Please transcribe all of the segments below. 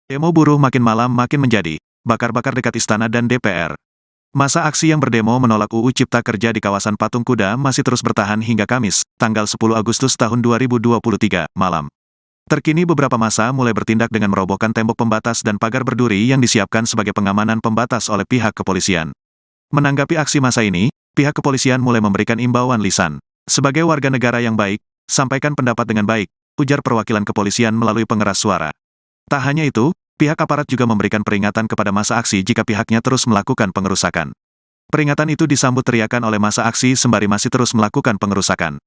Demo buruh makin malam makin menjadi, bakar-bakar dekat istana dan DPR. Masa aksi yang berdemo menolak UU Cipta Kerja di kawasan Patung Kuda masih terus bertahan hingga Kamis, tanggal 10 Agustus tahun 2023, malam. Terkini beberapa massa mulai bertindak dengan merobohkan tembok pembatas dan pagar berduri yang disiapkan sebagai pengamanan pembatas oleh pihak kepolisian. Menanggapi aksi massa ini, pihak kepolisian mulai memberikan imbauan lisan. Sebagai warga negara yang baik, sampaikan pendapat dengan baik, ujar perwakilan kepolisian melalui pengeras suara. Tak hanya itu, pihak aparat juga memberikan peringatan kepada massa aksi jika pihaknya terus melakukan pengerusakan. Peringatan itu disambut teriakan oleh massa aksi sembari masih terus melakukan pengerusakan.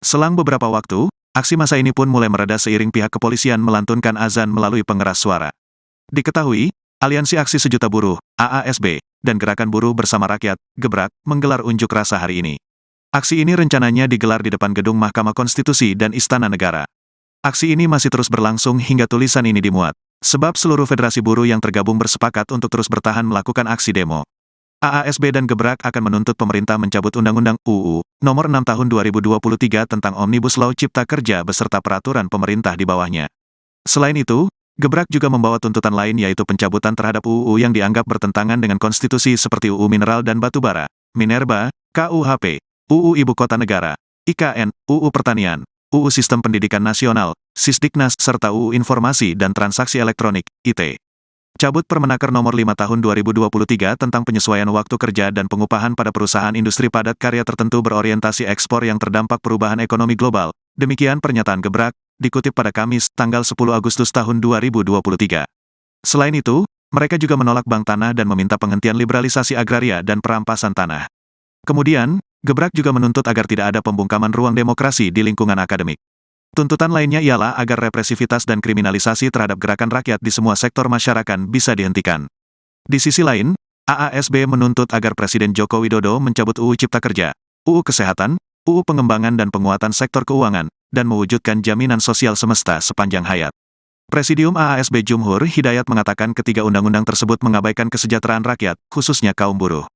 Selang beberapa waktu, aksi massa ini pun mulai mereda seiring pihak kepolisian melantunkan azan melalui pengeras suara. Diketahui, Aliansi Aksi Sejuta Buruh, AASB, dan Gerakan Buruh Bersama Rakyat, Gebrak, menggelar unjuk rasa hari ini. Aksi ini rencananya digelar di depan gedung Mahkamah Konstitusi dan Istana Negara. Aksi ini masih terus berlangsung hingga tulisan ini dimuat, sebab seluruh federasi buruh yang tergabung bersepakat untuk terus bertahan melakukan aksi demo. AASB dan Gebrak akan menuntut pemerintah mencabut Undang-Undang UU Nomor 6 Tahun 2023 tentang Omnibus Law Cipta Kerja beserta peraturan pemerintah di bawahnya. Selain itu, Gebrak juga membawa tuntutan lain yaitu pencabutan terhadap UU yang dianggap bertentangan dengan konstitusi seperti UU Mineral dan Batubara, Minerba, KUHP, UU Ibu Kota Negara, IKN, UU Pertanian, UU Sistem Pendidikan Nasional, Sisdiknas, serta UU Informasi dan Transaksi Elektronik, IT. Cabut Permenaker Nomor 5 Tahun 2023 tentang penyesuaian waktu kerja dan pengupahan pada perusahaan industri padat karya tertentu berorientasi ekspor yang terdampak perubahan ekonomi global. Demikian pernyataan Gebrak, dikutip pada Kamis, tanggal 10 Agustus tahun 2023. Selain itu, mereka juga menolak bank tanah dan meminta penghentian liberalisasi agraria dan perampasan tanah. Kemudian, Gebrak juga menuntut agar tidak ada pembungkaman ruang demokrasi di lingkungan akademik. Tuntutan lainnya ialah agar represivitas dan kriminalisasi terhadap gerakan rakyat di semua sektor masyarakat bisa dihentikan. Di sisi lain, AASB menuntut agar Presiden Joko Widodo mencabut UU Cipta Kerja, UU Kesehatan, UU Pengembangan dan Penguatan Sektor Keuangan, dan mewujudkan jaminan sosial semesta sepanjang hayat. Presidium AASB Jumhur Hidayat mengatakan ketiga undang-undang tersebut mengabaikan kesejahteraan rakyat, khususnya kaum buruh.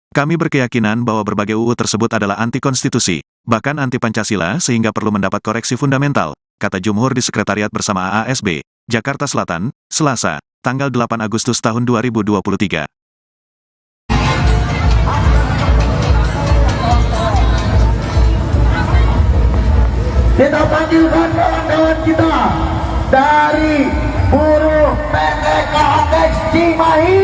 Kami berkeyakinan bahwa berbagai UU tersebut adalah anti-konstitusi, bahkan anti-Pancasila sehingga perlu mendapat koreksi fundamental, kata Jumhur di Sekretariat Bersama AASB, Jakarta Selatan, Selasa, tanggal 8 Agustus tahun 2023. Kita panggilkan kawan-kawan kita dari buruh PT KHX Cimahi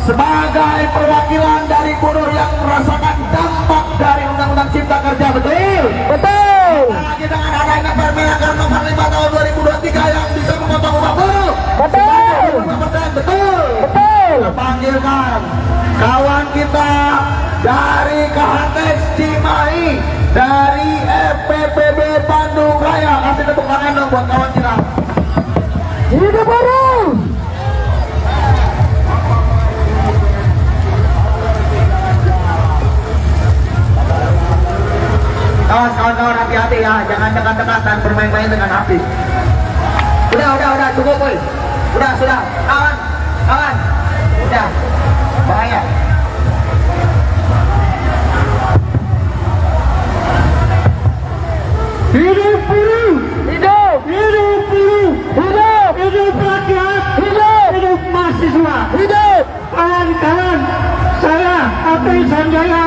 sebagai perwakilan dari buruh yang merasakan dampak dari Undang-Undang Cipta Kerja, betul? Betul. Apalagi dengan adanya Permenaker Nomor 5 Tahun 2023 yang bisa memotong upah buruh. Betul. 5%, betul? Betul. Kita panggilkan kawan kita dari KHX Cimahi, dari FPPB Bandung Raya. Kasih tepuk tangan dong buat kawan kita. Hidup buruh. Kawan-kawan hati-hati ya, jangan dekat-dekatan bermain-main dengan api. Udah, cukup boy. Sudah, kawan, udah, bahaya. Hidup buruh. Hidup. Hidup buruh. Hidup. Hidup rakyat. Hidup. Hidup mahasiswa. Hidup. Kawan-kawan, saya Apri Sanjaya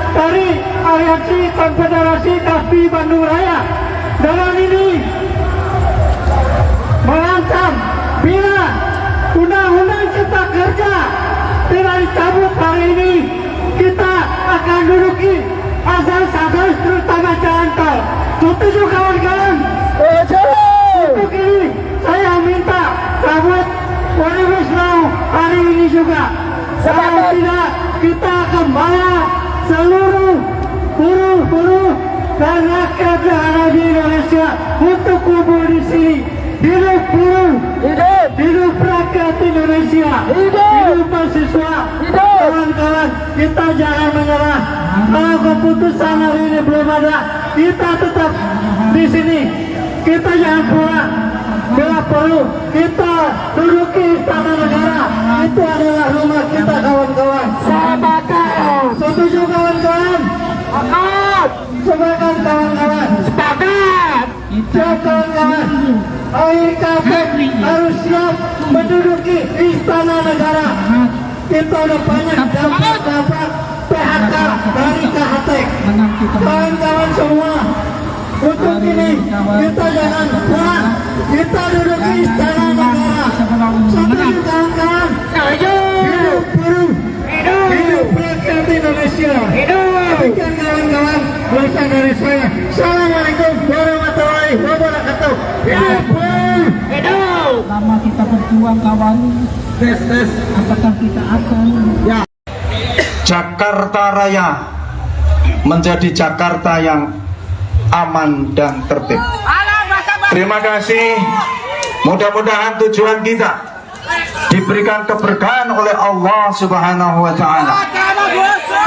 dari Aliansi Konfederasi Kasbi Bandung Raya. Dalam ini mengancam bila Undang-Undang Cipta Kerja tidak dicabut hari ini, kita akan duduki asas-asas terutama jalan tol. Setuju kawan-kawan? Untuk ini saya minta cabut Omnibus Law hari ini juga. Kalau tidak, kita akan bawa seluruh buruh dan rakyat yang ada di Indonesia untuk kumpul di sini. Hidup buruh, hidup rakyat Indonesia, hidup mahasiswa. Kawan-kawan, kita jangan menyerah. Kalau keputusan hari ini belum ada, kita tetap di sini. Kita jangan pulang. Bila perlu, kita duduki Istana Negara. Itu adalah rumah kita, kawan-kawan. Setuju kawan-kawan? Sepakat kawan-kawan. Sepakat. Kawan-kawan. Ayo harus siap menduduki istana negara. Kita udah banyak dapat PHK dari KHT. Kawan-kawan semua, untuk ini kita jangan pulang, kita duduki istana negara. Setuju kawan-kawan? Hidup buruh, hidup rakyat Indonesia. Demikian kawan-kawan, berasal dari saya. Assalamualaikum warahmatullahi wabarakatuh. Hidup buruh, hidup. Lama kita berjuang kawan, apakah kita akan Jakarta Raya menjadi Jakarta yang aman dan tertib. Terima kasih. Mudah-mudahan tujuan kita diberikan keberkahan oleh Allah Subhanahu wa taala.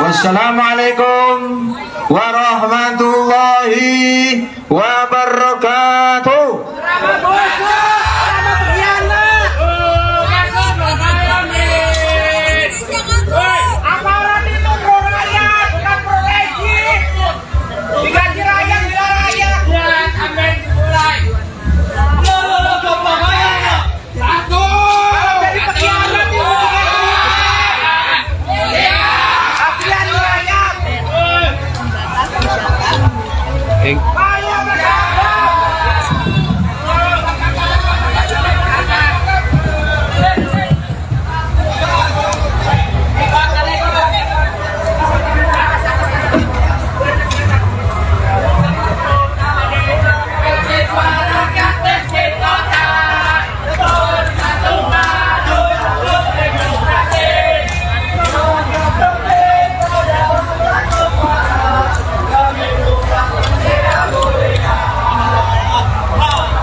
Wassalamualaikum warahmatullahi wabarakatuh.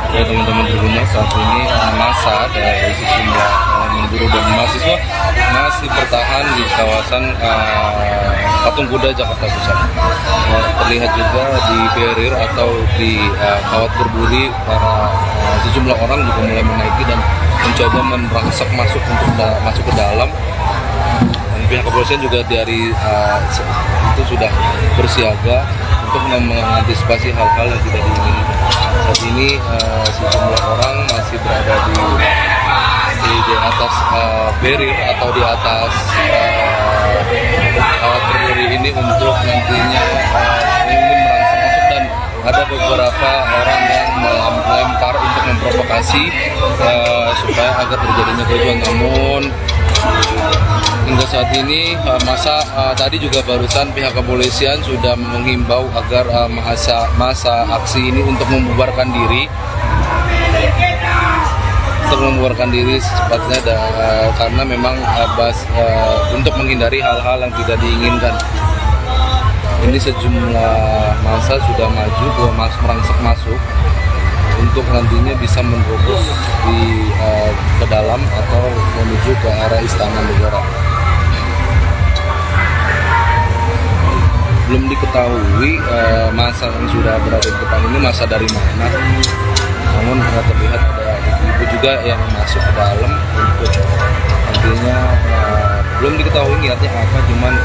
Ya teman-teman di rumah, saat ini masa dari sejumlah buruh dan mahasiswa masih bertahan di kawasan Patung Kuda Jakarta Pusat. Terlihat juga di barrier atau di kawat berduri para sejumlah orang juga mulai menaiki dan mencoba merangsek masuk untuk masuk ke dalam. Dan pihak kepolisian juga dari itu sudah bersiaga untuk mengantisipasi hal-hal yang tidak diinginkan. Saat ini sejumlah orang masih berada di atas barrier atau di atas kawat berduri ini untuk nantinya ingin merangsek masuk, dan ada beberapa orang yang melempar untuk memprovokasi supaya agar terjadinya kericuan. Namun hingga saat ini masa tadi juga barusan pihak kepolisian sudah menghimbau agar masa aksi ini untuk membubarkan diri secepatnya, karena memang untuk menghindari hal-hal yang tidak diinginkan. Ini sejumlah masa sudah maju merangsek masuk untuk nantinya bisa menerobos ke dalam atau menuju ke arah Istana Negara. Belum diketahui masa yang sudah berada di depan ini masa dari mana. Namun terlihat ada ibu juga yang masuk ke dalam untuk nantinya belum diketahui niatnya apa, cuman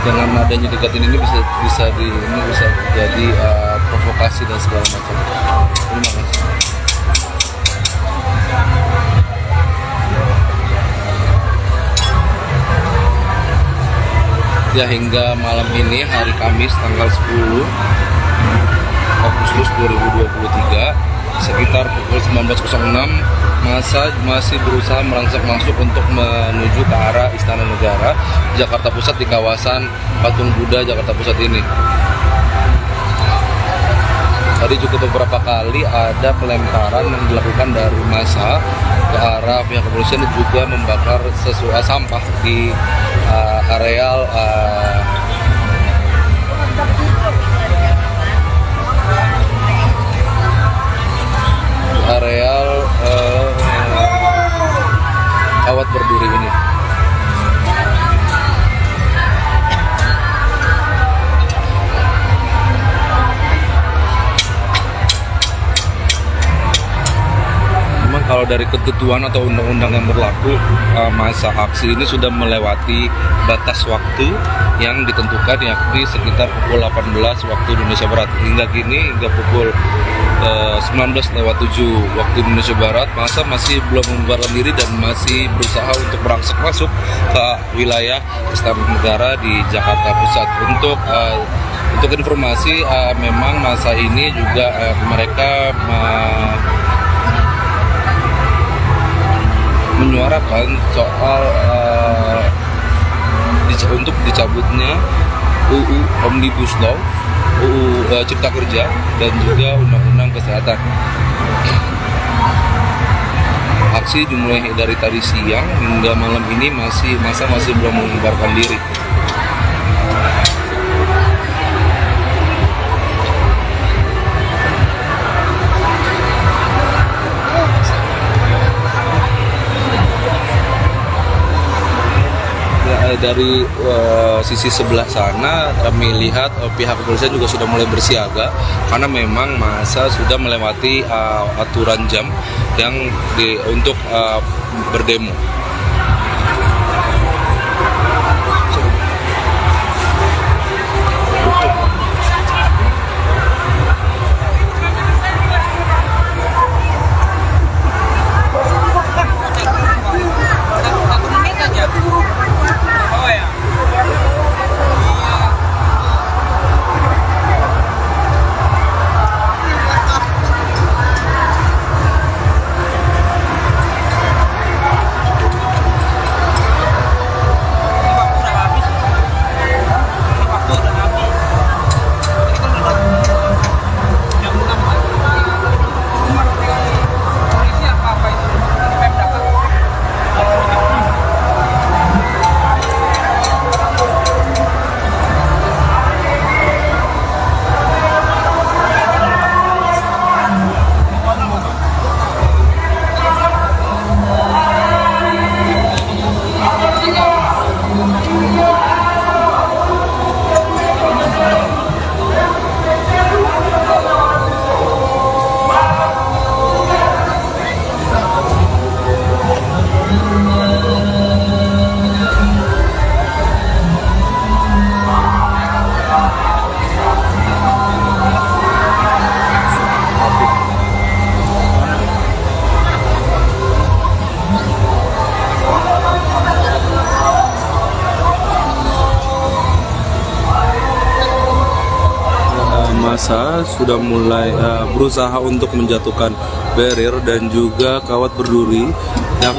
dengan adanya deketin ini bisa jadi provokasi dan segala macam. Terima kasih. Ya, hingga malam ini hari Kamis tanggal 10 Agustus 2023 sekitar pukul 19.06 masa masih berusaha merangsek masuk untuk menuju ke arah Istana Negara Jakarta Pusat di kawasan Patung Kuda Jakarta Pusat ini. Tadi juga beberapa kali ada pelemparan yang dilakukan dari massa ke arah pihak kepolisian dan juga membakar sampah di areal kawat berduri ini. Memang kalau dari ketentuan atau undang-undang yang berlaku, masa aksi ini sudah melewati batas waktu yang ditentukan, yakni sekitar pukul 18 waktu Indonesia Barat. Hingga kini, hingga pukul 19:07 waktu Indonesia Barat, masa masih belum membubarkan diri dan masih berusaha untuk merangsek masuk ke wilayah Istana Negara di Jakarta Pusat. Untuk informasi, memang masa ini juga mereka menyuarakan soal untuk dicabutnya UU Omnibus Law, UU Cipta Kerja, dan juga Undang-Undang Kesehatan. Aksi dimulai dari tadi siang hingga malam ini masa masih belum membubarkan diri. Dari sisi sebelah sana kami lihat pihak kepolisian juga sudah mulai bersiaga karena memang masa sudah melewati aturan jam yang untuk berdemo. Masa sudah mulai berusaha untuk menjatuhkan barrier dan juga kawat berduri yang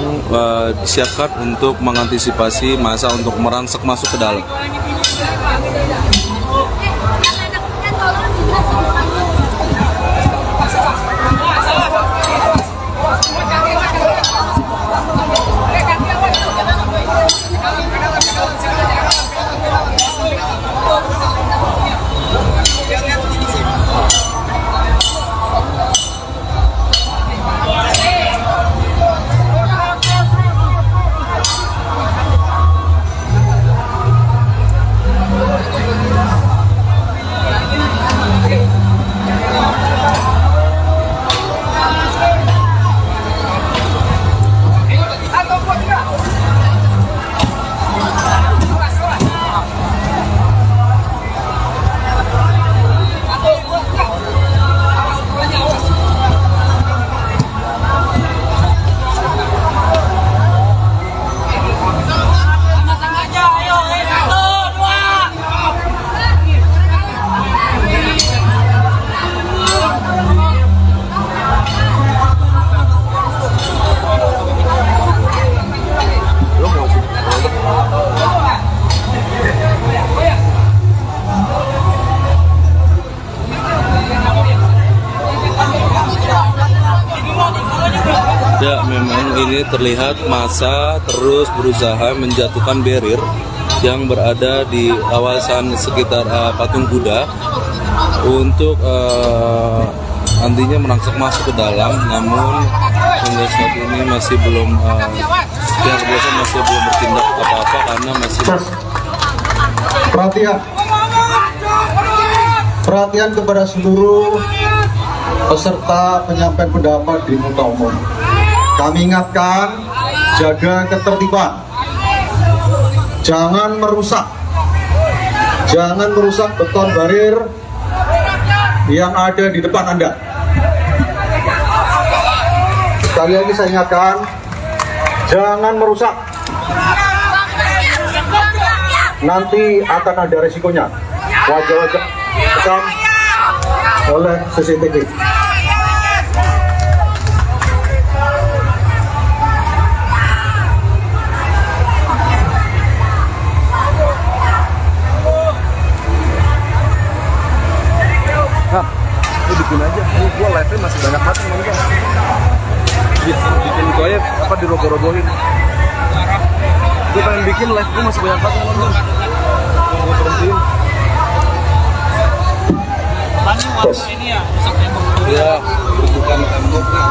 disiapkan untuk mengantisipasi masa untuk merangsek masuk ke dalam. Ya, memang ini terlihat massa terus berusaha menjatuhkan barrier yang berada di kawasan sekitar Patung Kuda untuk nantinya merangsek masuk ke dalam, namun hingga saat ini masih belum pihak kepolisian masih belum bertindak apa-apa karena masih Perhatian kepada seluruh peserta penyampaian pendapat di muka umum. Kami ingatkan, jaga ketertiban. Jangan merusak beton barir yang ada di depan Anda. Sekali lagi saya ingatkan, jangan merusak. Nanti akan ada resikonya. Wajah-wajah rekam oleh CCTV. Ini bikin aja, ini gua live-nya masih banyak banget nonton. Bikin itu aja, apa diroboh-robohin. Gue pengen bikin live, gua masih banyak banget nonton. Gua berhentiin. Yes. Iya, bukan tembok nih.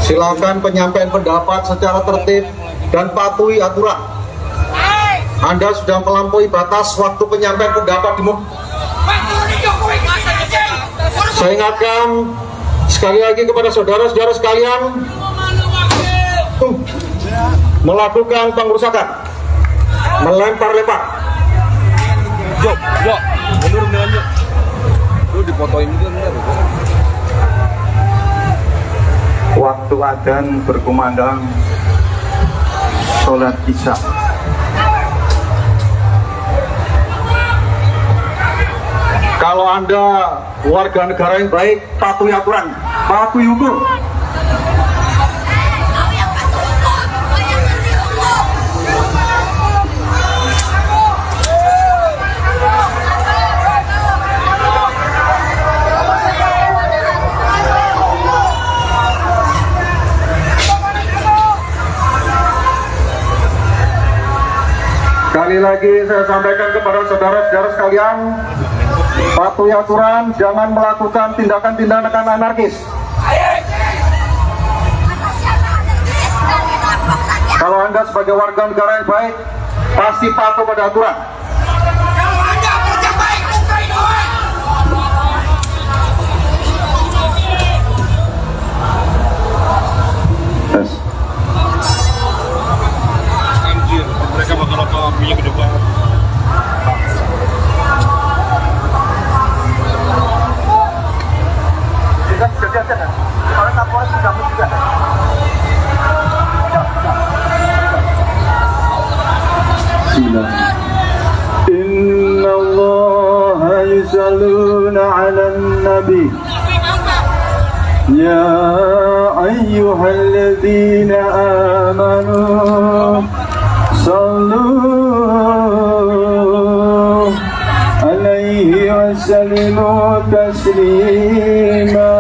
Silakan penyampaian pendapat secara tertib dan patuhi aturan. Anda sudah melampaui batas waktu penyampaian pendapat di muka. Saya ingatkan sekali lagi kepada saudara-saudara sekalian, melakukan pengerusakan, melempar-lempar. Yo, mundur nih aja. Lu dipotoin juga bentar. Waktu adzan berkumandang sholat isya. Kalau Anda warga negara yang baik, patuhi aturan, patuhi hukum. Sekali lagi saya sampaikan kepada saudara-saudara sekalian, patuhi aturan, jangan melakukan tindakan-tindakan anarkis. Kalau Anda sebagai warga negara yang baik, pasti patuh pada aturan. Yes. Anjir, mereka bakal apinya gede banget. Inna Allah yusalluna ala nabi ya ayyuhalladzina amanu sallu alaihi wa sallimu taslima.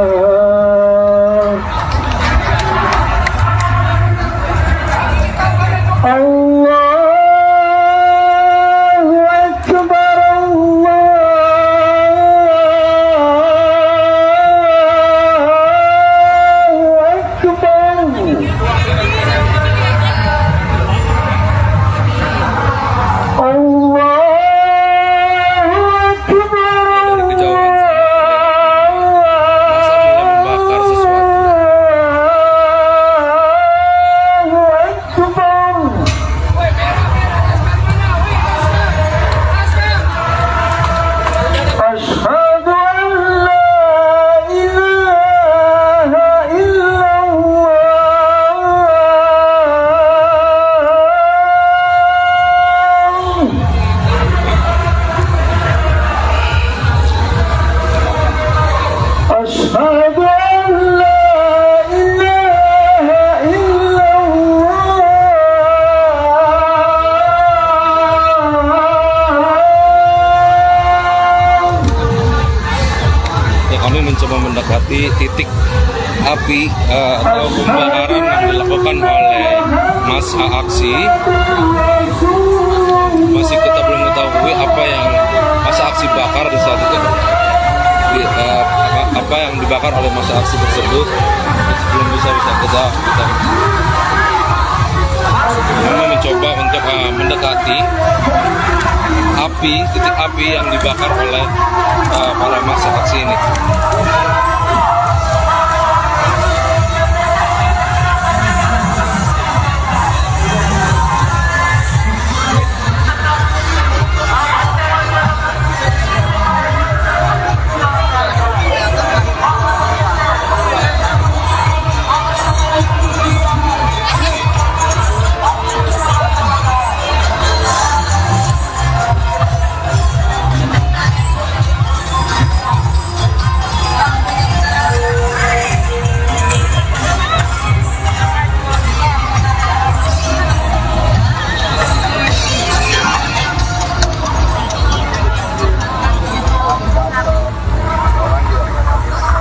Mencoba mendekati titik api atau pembakaran yang dilakukan oleh massa aksi. Masih kita belum mengetahui apa yang massa aksi bakar di saat itu, apa yang dibakar oleh massa aksi tersebut belum bisa kita kami mencoba untuk mendekati titik api yang dibakar oleh para massa aksi ini.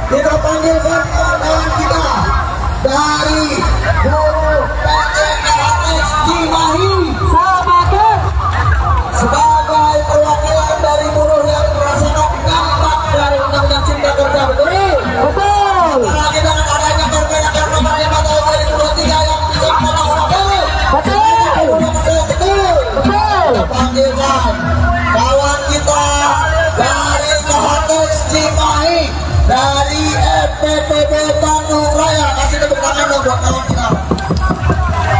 Kita panggilkan kawan kita dari buruh PT KHS Cimahi sebagai perwakilan dari buruh yang merasakan dampak dari Undang-Undang Cipta Kerja. Betul. Apalagi dengan adanya Permenaker Nomor 5 Tahun 2023 yang bisa melakukan. Betul. Kita panggilkan kawan kita dari KHS Cimahi dari FPPB Bandung Raya. Kasih tepuk tangan dong buat kawan kita.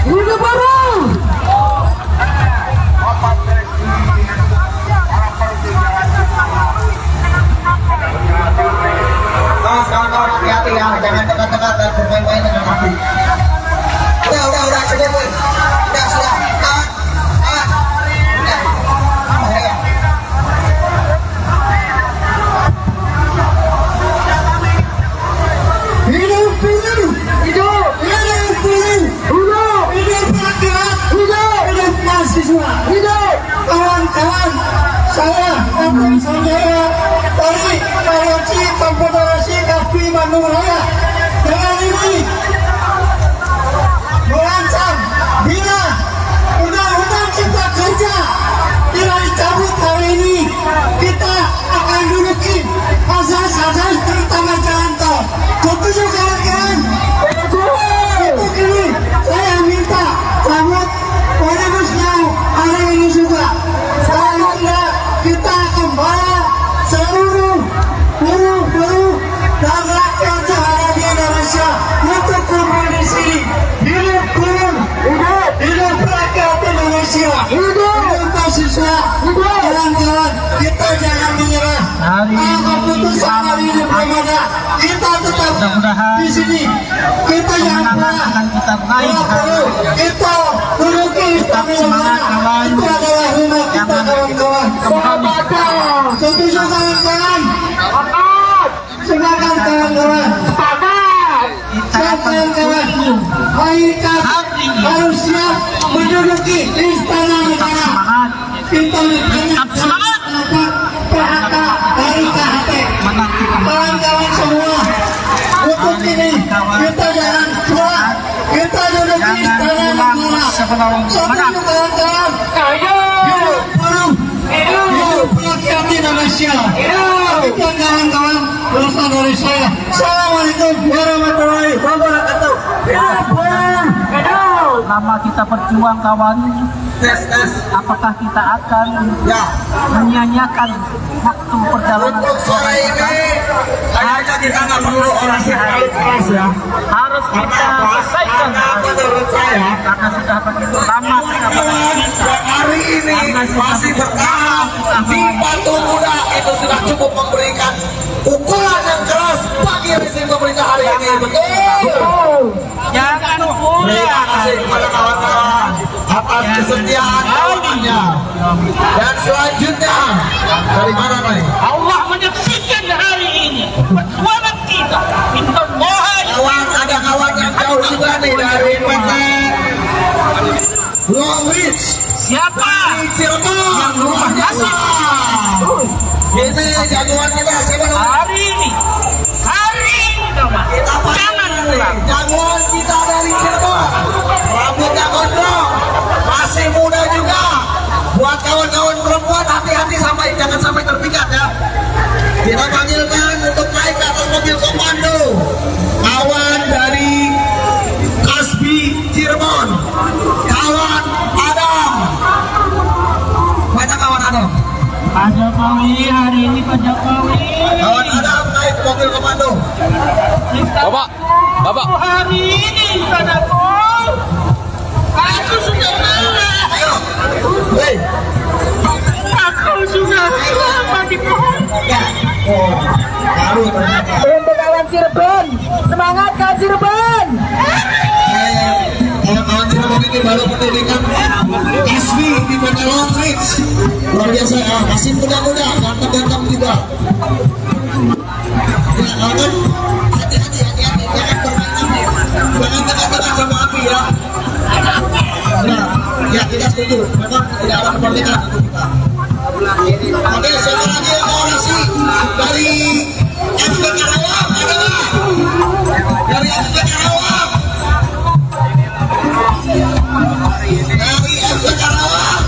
Ini baru. Kawan-kawan hati-hati ya, jangan dekat-dekat dan bermain-main dengan api. Udah, cukup. Udah, sudah. Kawan-kawan, saya Kapten Sanjaya dari Aliansi Konfederasi Kasbi Bandung Raya dengan ini merancang bila Undang-Undang Cipta Kerja tidak dicabut hari ini, kita akan duduki asas-asas terutama jalan tol. Setuju kawan-kawan? Itu kini saya minta cabut omnibusnya hari ini juga. Selanjutnya kita akan bawa seluruh buruh dan rakyat yang ada di Indonesia untuk kumpul di sini. Hidup buruh, hidup rakyat Indonesia, hidup mahasiswa. Kawan-kawan, kita jangan menyerah. Keputusan hari ini belum ada. Kita tetap di sini. Kita jangan pernah. Kita duduki istana negara. Itu adalah rumah kita, kawan-kawan. Setuju kawan-kawan? Silakan kawan-kawan. Kawan-kawan, kita harus siap menduduki istana negara. Kita semangat PHK dari KHT. Kawan-kawan semua, untuk ini kita jangan kuat. Kita duduki istana negara. Setuju kawan-kawan? Hidup buruh, hidup rakyat Indonesia. Demikian kawan-kawan, berasal dari saya. Assalamualaikum warahmatullahi wabarakatuh. Lama kita berjuang kawan, apakah kita akan menyanyiakan waktu perjalanan Untuk sore ini kayaknya kita nggak perlu orasi keras ya. harus kita selesaikan Menurut saya karena sudah begitu lama kita hari ini masih bertahan di Patung Kuda itu sudah cukup memberikan pukulan yang keras bagi rezim pemerintah hari ini. Betul. jangan Terima kasih kepada kawan-kawan atas kesetiaan kawanannya. Dan selanjutnya dari mana nih? Allah menyaksikan hari ini perjuangan kita. Kita mohon Kawan, ada kawan yang jauh juga nih dari PT Longreach siapa di Cirebon. yang rumahnya sih Ini jagoan kita siapa namanya? hari ini kawan. Kita Jangan panggil pulang. jagoan kita dari Cirebon. Rambutnya gondrong, masih muda juga. Buat kawan-kawan perempuan hati-hati jangan sampai terpikat ya. Kita panggilkan untuk naik ke atas mobil. Jokowi hari ini Pak Jokowi. Kawan Adam naik ke mobil komando. Bapak. Hari ini Pak Jokowi. Aku sudah marah. Ayo. Hei. Aku sudah lama di pohon. Oh, baru ternyata. Untuk kawan Cirebon, semangat kawan Cirebon. Kawan-kawan Cirebon ini baru pendidikan Ismi di PT Long Ridge. Luar biasa ya, masih muda-muda, ganteng-ganteng juga. Ya, kawan, hati-hati, jangan bermain api. Jangan tengah-tengah sama api ya. Ya, kita setuju. Memang tidak ada kemerdekaan untuk kita. Oke, siapa lagi yang koalisi dari FB Karawang? Ada nggak? Dari FB Karawang? Dari FB Karawang?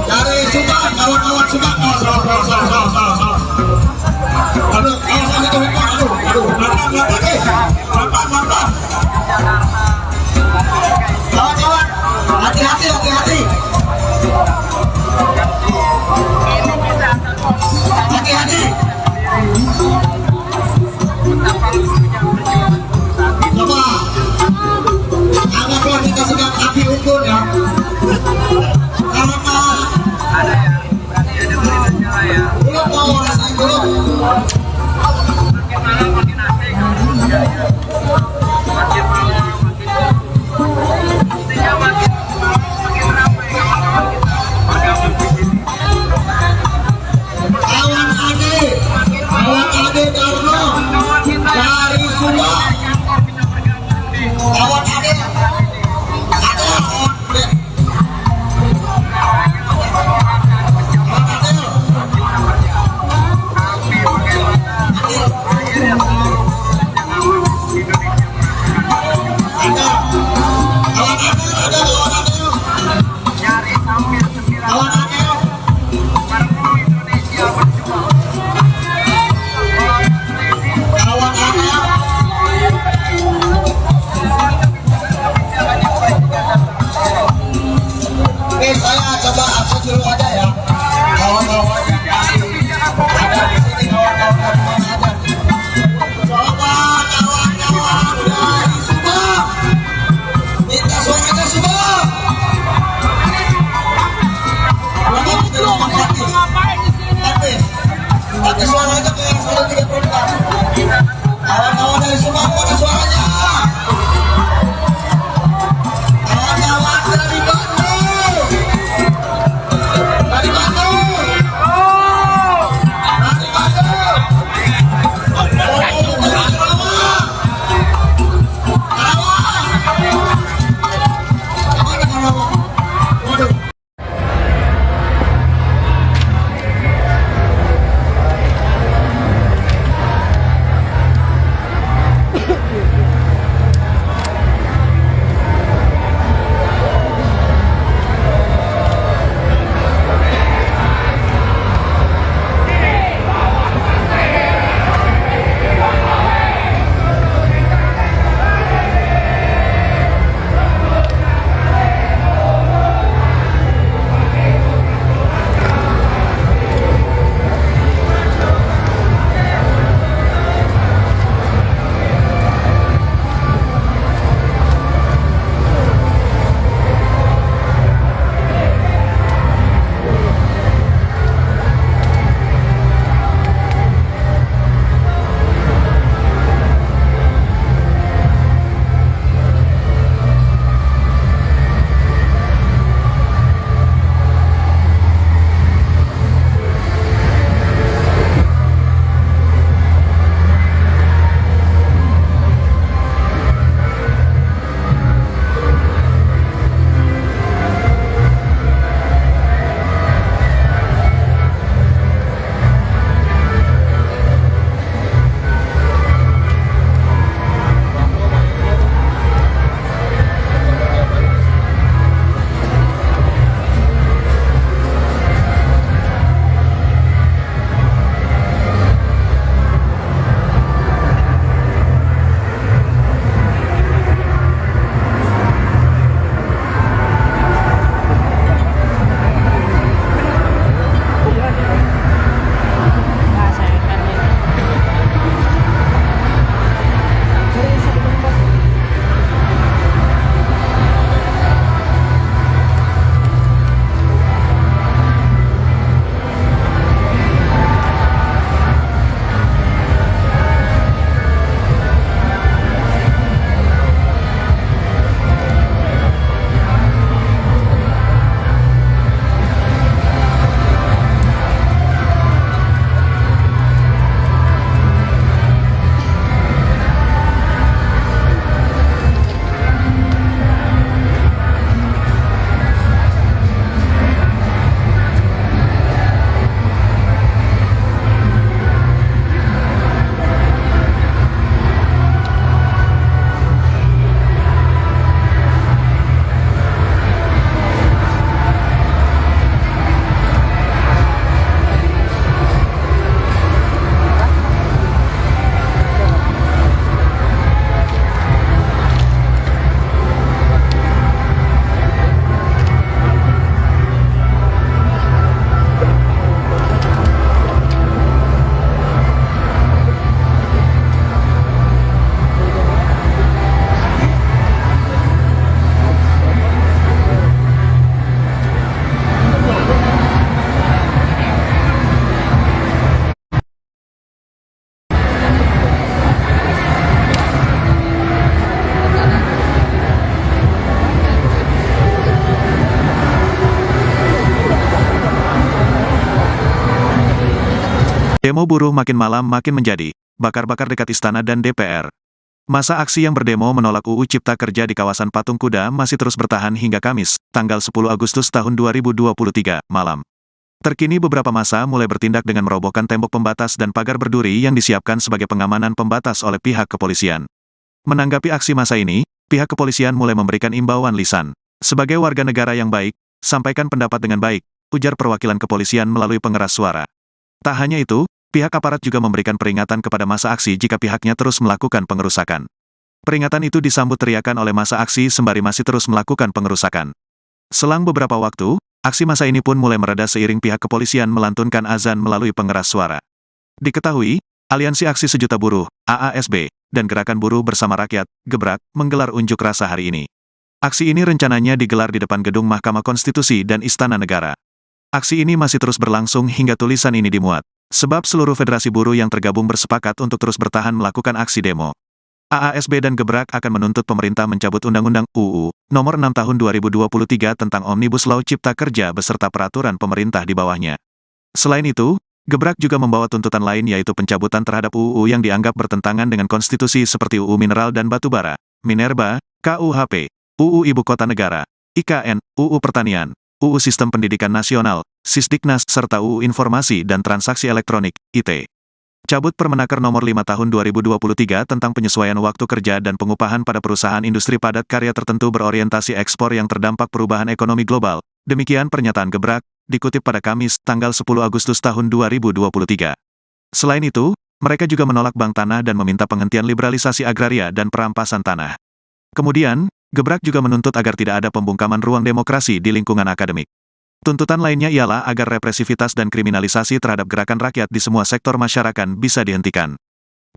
Dari Subang, kawan-kawan Subang. Oh, salah. Aduh, itu aduh, pelan-pelan. Kawan-kawan, hati-hati. Hati-hati. Coba Demo buruh makin malam makin menjadi, bakar-bakar dekat istana dan DPR. Masa aksi yang berdemo menolak UU Cipta Kerja di kawasan Patung Kuda masih terus bertahan hingga Kamis, tanggal 10 Agustus tahun 2023, malam. Terkini beberapa massa mulai bertindak dengan merobohkan tembok pembatas dan pagar berduri yang disiapkan sebagai pengamanan pembatas oleh pihak kepolisian. Menanggapi aksi massa ini, pihak kepolisian mulai memberikan imbauan lisan. Sebagai warga negara yang baik, sampaikan pendapat dengan baik, ujar perwakilan kepolisian melalui pengeras suara. Tak hanya itu, pihak aparat juga memberikan peringatan kepada massa aksi jika pihaknya terus melakukan pengerusakan. Peringatan itu disambut teriakan oleh massa aksi sembari masih terus melakukan pengerusakan. Selang beberapa waktu, aksi massa ini pun mulai mereda seiring pihak kepolisian melantunkan azan melalui pengeras suara. Diketahui, Aliansi Aksi Sejuta Buruh, AASB, dan Gerakan Buruh Bersama Rakyat, Gebrak, menggelar unjuk rasa hari ini. Aksi ini rencananya digelar di depan gedung Mahkamah Konstitusi dan Istana Negara. Aksi ini masih terus berlangsung hingga tulisan ini dimuat, sebab seluruh federasi buruh yang tergabung bersepakat untuk terus bertahan melakukan aksi demo. AASB dan Gebrak akan menuntut pemerintah mencabut Undang-Undang UU Nomor 6 Tahun 2023 tentang Omnibus Law Cipta Kerja beserta peraturan pemerintah di bawahnya. Selain itu, Gebrak juga membawa tuntutan lain yaitu pencabutan terhadap UU yang dianggap bertentangan dengan konstitusi seperti UU Mineral dan Batubara, Minerba, KUHP, UU Ibu Kota Negara, IKN, UU Pertanian, UU Sistem Pendidikan Nasional, Sisdiknas, serta UU Informasi dan Transaksi Elektronik, IT. Cabut Permenaker Nomor 5 Tahun 2023 tentang penyesuaian waktu kerja dan pengupahan pada perusahaan industri padat karya tertentu berorientasi ekspor yang terdampak perubahan ekonomi global. Demikian pernyataan Gebrak, dikutip pada Kamis, tanggal 10 Agustus tahun 2023. Selain itu, mereka juga menolak bank tanah dan meminta penghentian liberalisasi agraria dan perampasan tanah. Kemudian, Gebrak juga menuntut agar tidak ada pembungkaman ruang demokrasi di lingkungan akademik. Tuntutan lainnya ialah agar represivitas dan kriminalisasi terhadap gerakan rakyat di semua sektor masyarakat bisa dihentikan.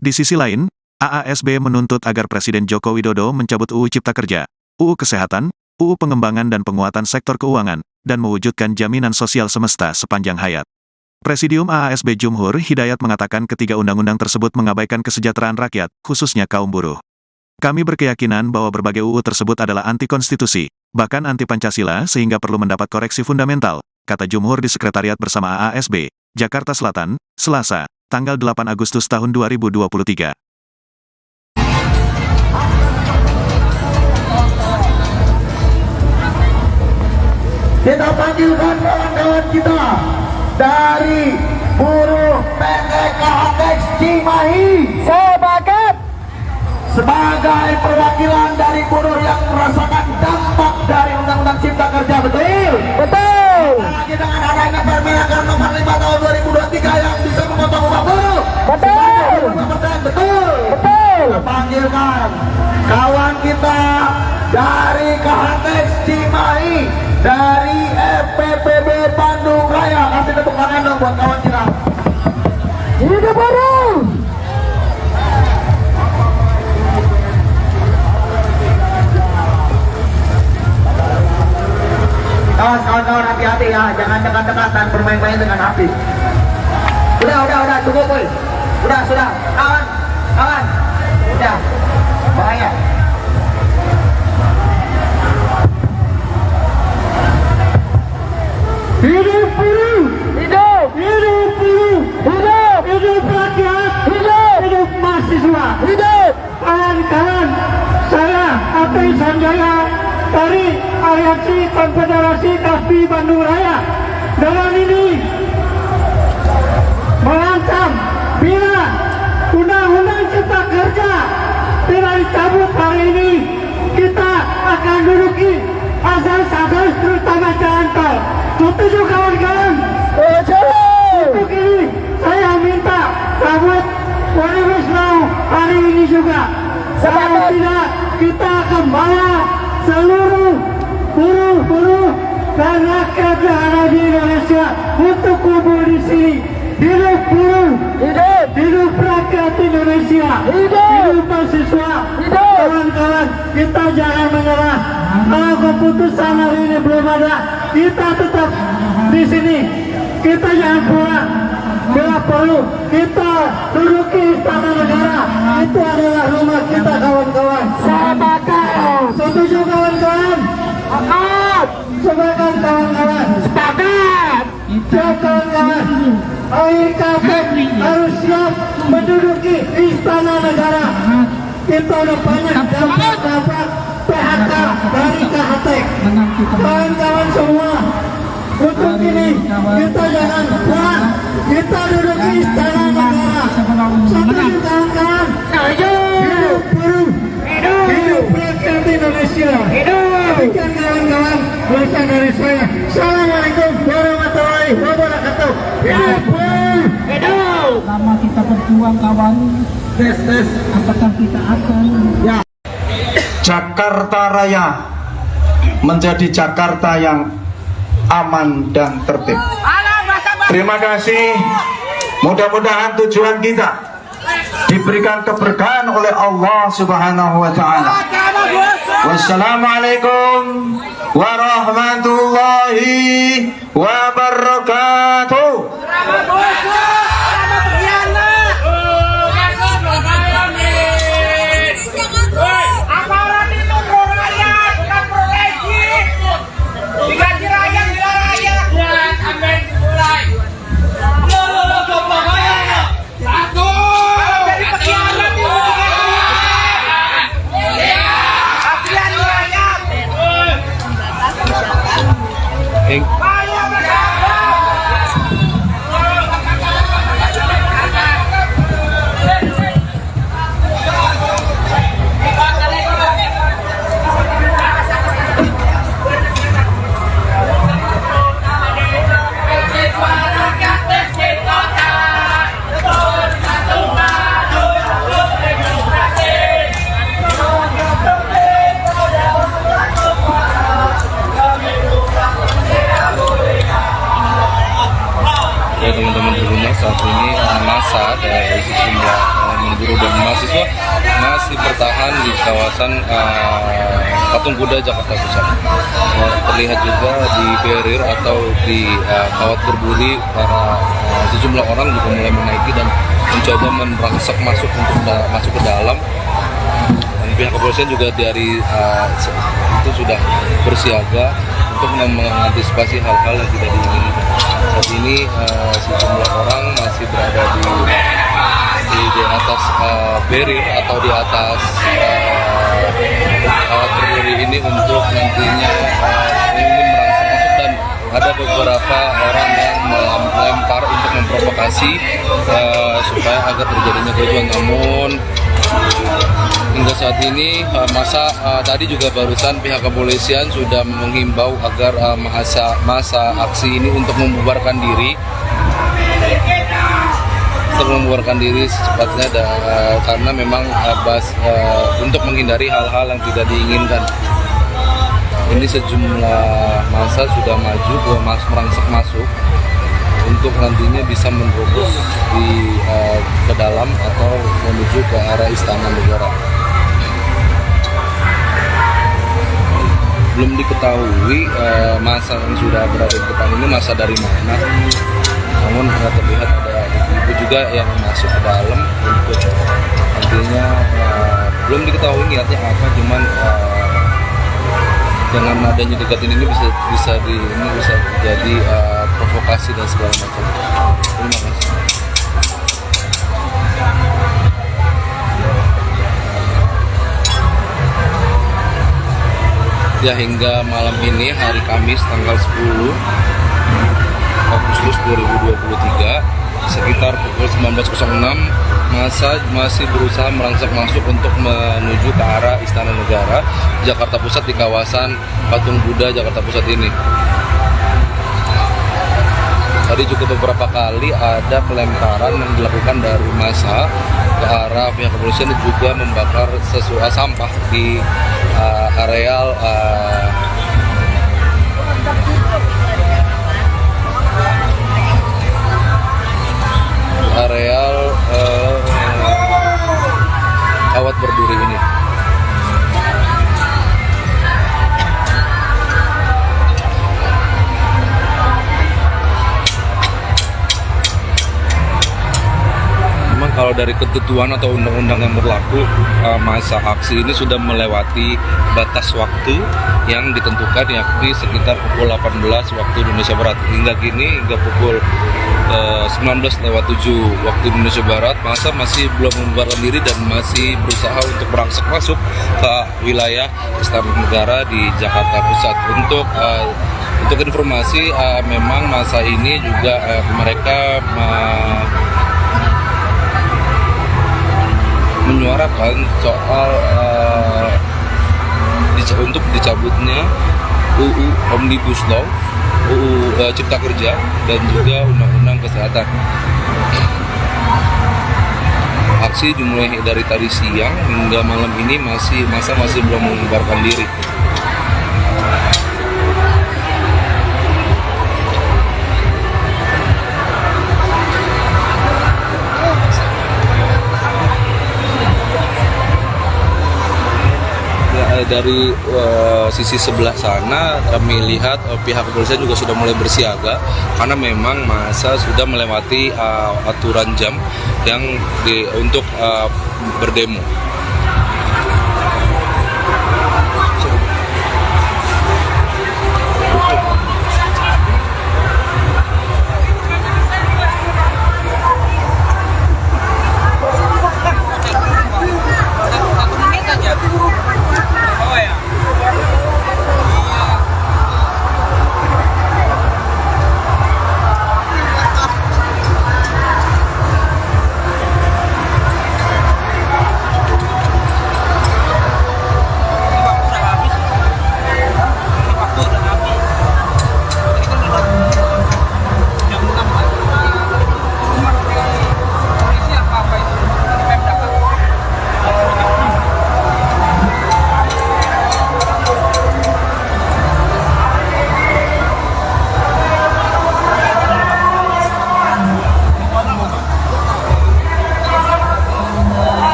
Di sisi lain, AASB menuntut agar Presiden Joko Widodo mencabut UU Cipta Kerja, UU Kesehatan, UU Pengembangan dan Penguatan Sektor Keuangan, dan mewujudkan jaminan sosial semesta sepanjang hayat. Presidium AASB Jumhur Hidayat mengatakan ketiga undang-undang tersebut mengabaikan kesejahteraan rakyat, khususnya kaum buruh. Kami berkeyakinan bahwa berbagai UU tersebut adalah anti-konstitusi, bahkan anti-Pancasila sehingga perlu mendapat koreksi fundamental, kata Jumhur di Sekretariat Bersama AASB, Jakarta Selatan, Selasa, tanggal 8 Agustus tahun 2023. Kita panggilkan kawan-kawan kita dari buruh PT KHX Cimahi sebagai perwakilan dari buruh yang merasakan dampak dari Undang-Undang Cipta Kerja, betul? Betul. Lagi dengan adanya Permenaker Nomor 5 Tahun 2023 yang bisa memotong upah buruh. Betul. Betul. Betul. Kita panggilkan kawan kita dari KHX Cimahi, dari FPPB Bandung Raya. Kasih tepuk tangan dong buat kawan kita. Hidup buruh. Kawan-kawan hati-hati ya, jangan dekat-dekatan bermain-main dengan api. Udah, cukup boy. Sudah, kawan, udah, bahaya. Hidup buruh! Hidup! Hidup buruh! Hidup! Hidup rakyat! Hidup! Hidup mahasiswa! Hidup! Kawan-kawan, saya Ati Sanjaya dari Aliansi Konfederasi Kasbi Bandung Raya dengan ini mengancam bila Undang-Undang Cipta Kerja tidak dicabut hari ini, kita akan duduki asas-asas terutama jalan tol. Setuju kawan-kawan? Untuk ini saya minta cabut Omnibus Law hari ini juga. Kalau tidak, kita akan bawa seluruh buruh dan rakyat yang ada di Indonesia untuk kumpul di sini. Hidup buruh, hidup rakyat Indonesia, hidup mahasiswa, kawan-kawan, kita jangan menyerah. Kalau keputusan hari ini belum ada, kita tetap di sini. Kita jangan pulang. Bila perlu, kita duduki Istana Negara. Itu adalah rumah kita, kawan-kawan. Sepakat. Setuju kawan-kawan? Sepakat. Sepakat kawan-kawan. Sepakat. Kawan-kawan. akhir kafir harus siap menduduki istana negara. Kita udah banyak dapat PHK dari KHTEK. Kawan-kawan semua, untuk ini kita jangan kuat, kita duduki istana negara. Setuju kawan-kawan? Hidup buruh, hidup rakyat Indonesia. Demikian kawan-kawan, berasal dari saya. Assalamualaikum warahmatullahi wabarakatuh. Hidup buruh, hidup. Lama kita berjuang kawan, tes. apakah kita akan Jakarta Raya menjadi Jakarta yang aman dan tertib. Terima kasih. Mudah-mudahan tujuan kita diberikan keberkahan oleh Allah Subhanahu wa taala. Wassalamualaikum warahmatullahi wabarakatuh. Ya teman-teman di rumah, saat ini massa dari sejumlah buruh dan mahasiswa masih bertahan di kawasan Patung Kuda Jakarta Pusat. Terlihat juga di barrier atau di kawat berduri, para sejumlah orang juga mulai menaiki dan mencoba merangsek masuk untuk masuk ke dalam. Dan pihak kepolisian juga dari itu sudah bersiaga untuk mengantisipasi hal-hal yang tidak diinginkan. Saat ini sejumlah orang masih berada di atas barrier atau di atas kawat berduri ini untuk nantinya ingin merangsek masuk, dan ada beberapa orang yang melempar untuk memprovokasi supaya agar terjadinya kericuan. Namun hingga saat ini masa tadi juga barusan pihak kepolisian sudah menghimbau agar masa aksi ini untuk membubarkan diri secepatnya, karena memang untuk menghindari hal-hal yang tidak diinginkan. Ini sejumlah massa sudah maju merangsek masuk untuk nantinya bisa menerobos ke dalam atau menuju ke arah Istana Negara. Belum diketahui massa yang sudah berada di depan ini massa dari mana. Namun terlihat ada ibu juga yang masuk ke dalam untuk nantinya belum diketahui niatnya apa, cuman dengan adanya deketin ini bisa jadi provokasi dan segala macam. Terima kasih. Ya, hingga malam ini hari Kamis tanggal 10 Agustus 2023 sekitar pukul 19.06 massa masih berusaha merangsek masuk untuk menuju ke arah Istana Negara Jakarta Pusat di kawasan Patung Kuda Jakarta Pusat ini. Tadi juga beberapa kali ada pelemparan yang dilakukan dari massa ke arah pihak kepolisian, dan juga membakar sampah di areal kawat berduri ini. Memang kalau dari ketentuan atau undang-undang yang berlaku, masa aksi ini sudah melewati batas waktu yang ditentukan, yakni sekitar pukul 18 waktu Indonesia Barat. Hingga kini, hingga pukul 19:07 waktu Indonesia Barat, massa masih belum membubarkan diri dan masih berusaha untuk merangsek masuk ke wilayah Istana Negara di Jakarta Pusat. Untuk informasi, memang massa ini juga mereka menyuarakan soal untuk dicabutnya UU Omnibus Law, UU Cipta Kerja, dan juga Undang-Undang Kesehatan. Aksi dimulai dari tadi siang hingga malam ini massa masih belum membubarkan diri. Dari sisi sebelah sana kami lihat pihak kepolisian juga sudah mulai bersiaga karena memang massa sudah melewati aturan jam yang untuk berdemo.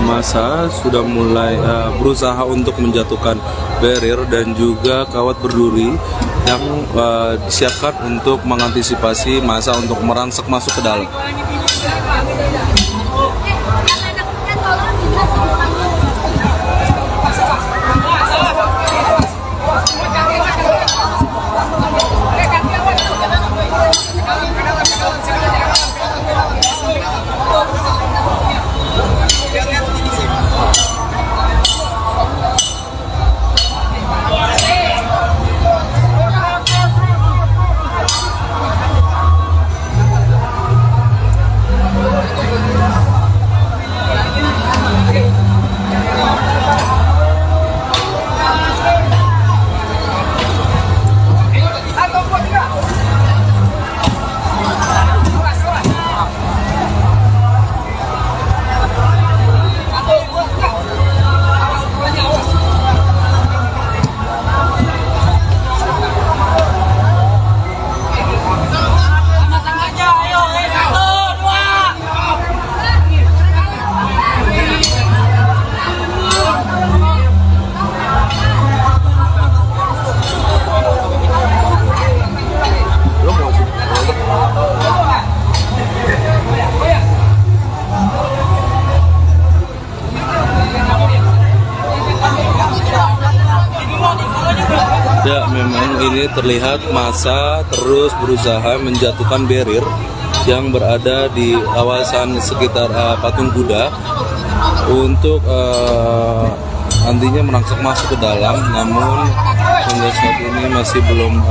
Massa sudah mulai berusaha untuk menjatuhkan barrier dan juga kawat berduri yang disiapkan untuk mengantisipasi massa untuk merangsek masuk ke dalam. Ya, memang ini terlihat massa terus berusaha menjatuhkan barrier yang berada di kawasan sekitar Patung Kuda untuk nantinya merangsek masuk ke dalam, namun hingga saat ini masih belum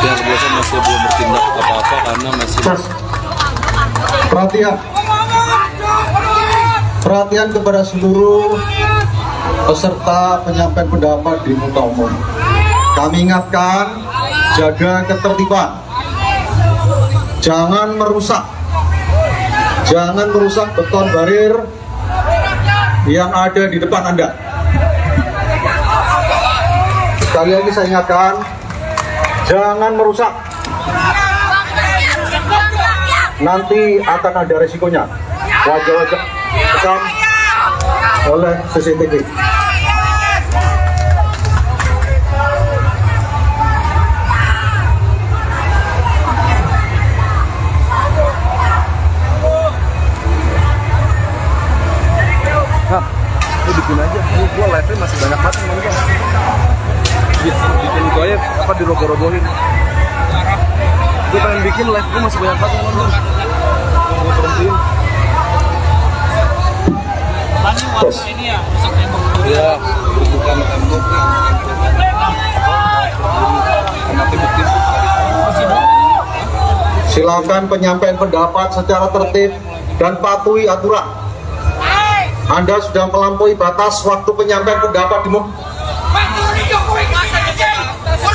pihak kepolisian masih belum bertindak apa-apa karena masih Perhatian kepada seluruh peserta penyampaian pendapat di muka umum. Kami ingatkan, jaga ketertiban, jangan merusak beton barir yang ada di depan Anda. Sekali lagi saya ingatkan, jangan merusak. Nanti akan ada resikonya. Wajah-wajah rekam oleh CCTV. Lu bikin aja, gua live-nya masih banyak banget emang bang. Bikin gua aja apa diroboh-robohin. Gua pengen bikin live gua masih banyak banget emang bang. Gua berhentiin. Ini ya, rusak tembok. Iya, bukan tembok. Kena tembok-tembok. Silakan penyampaian pendapat secara tertib dan patuhi aturan. Anda sudah melampaui batas waktu penyampaian pendapat di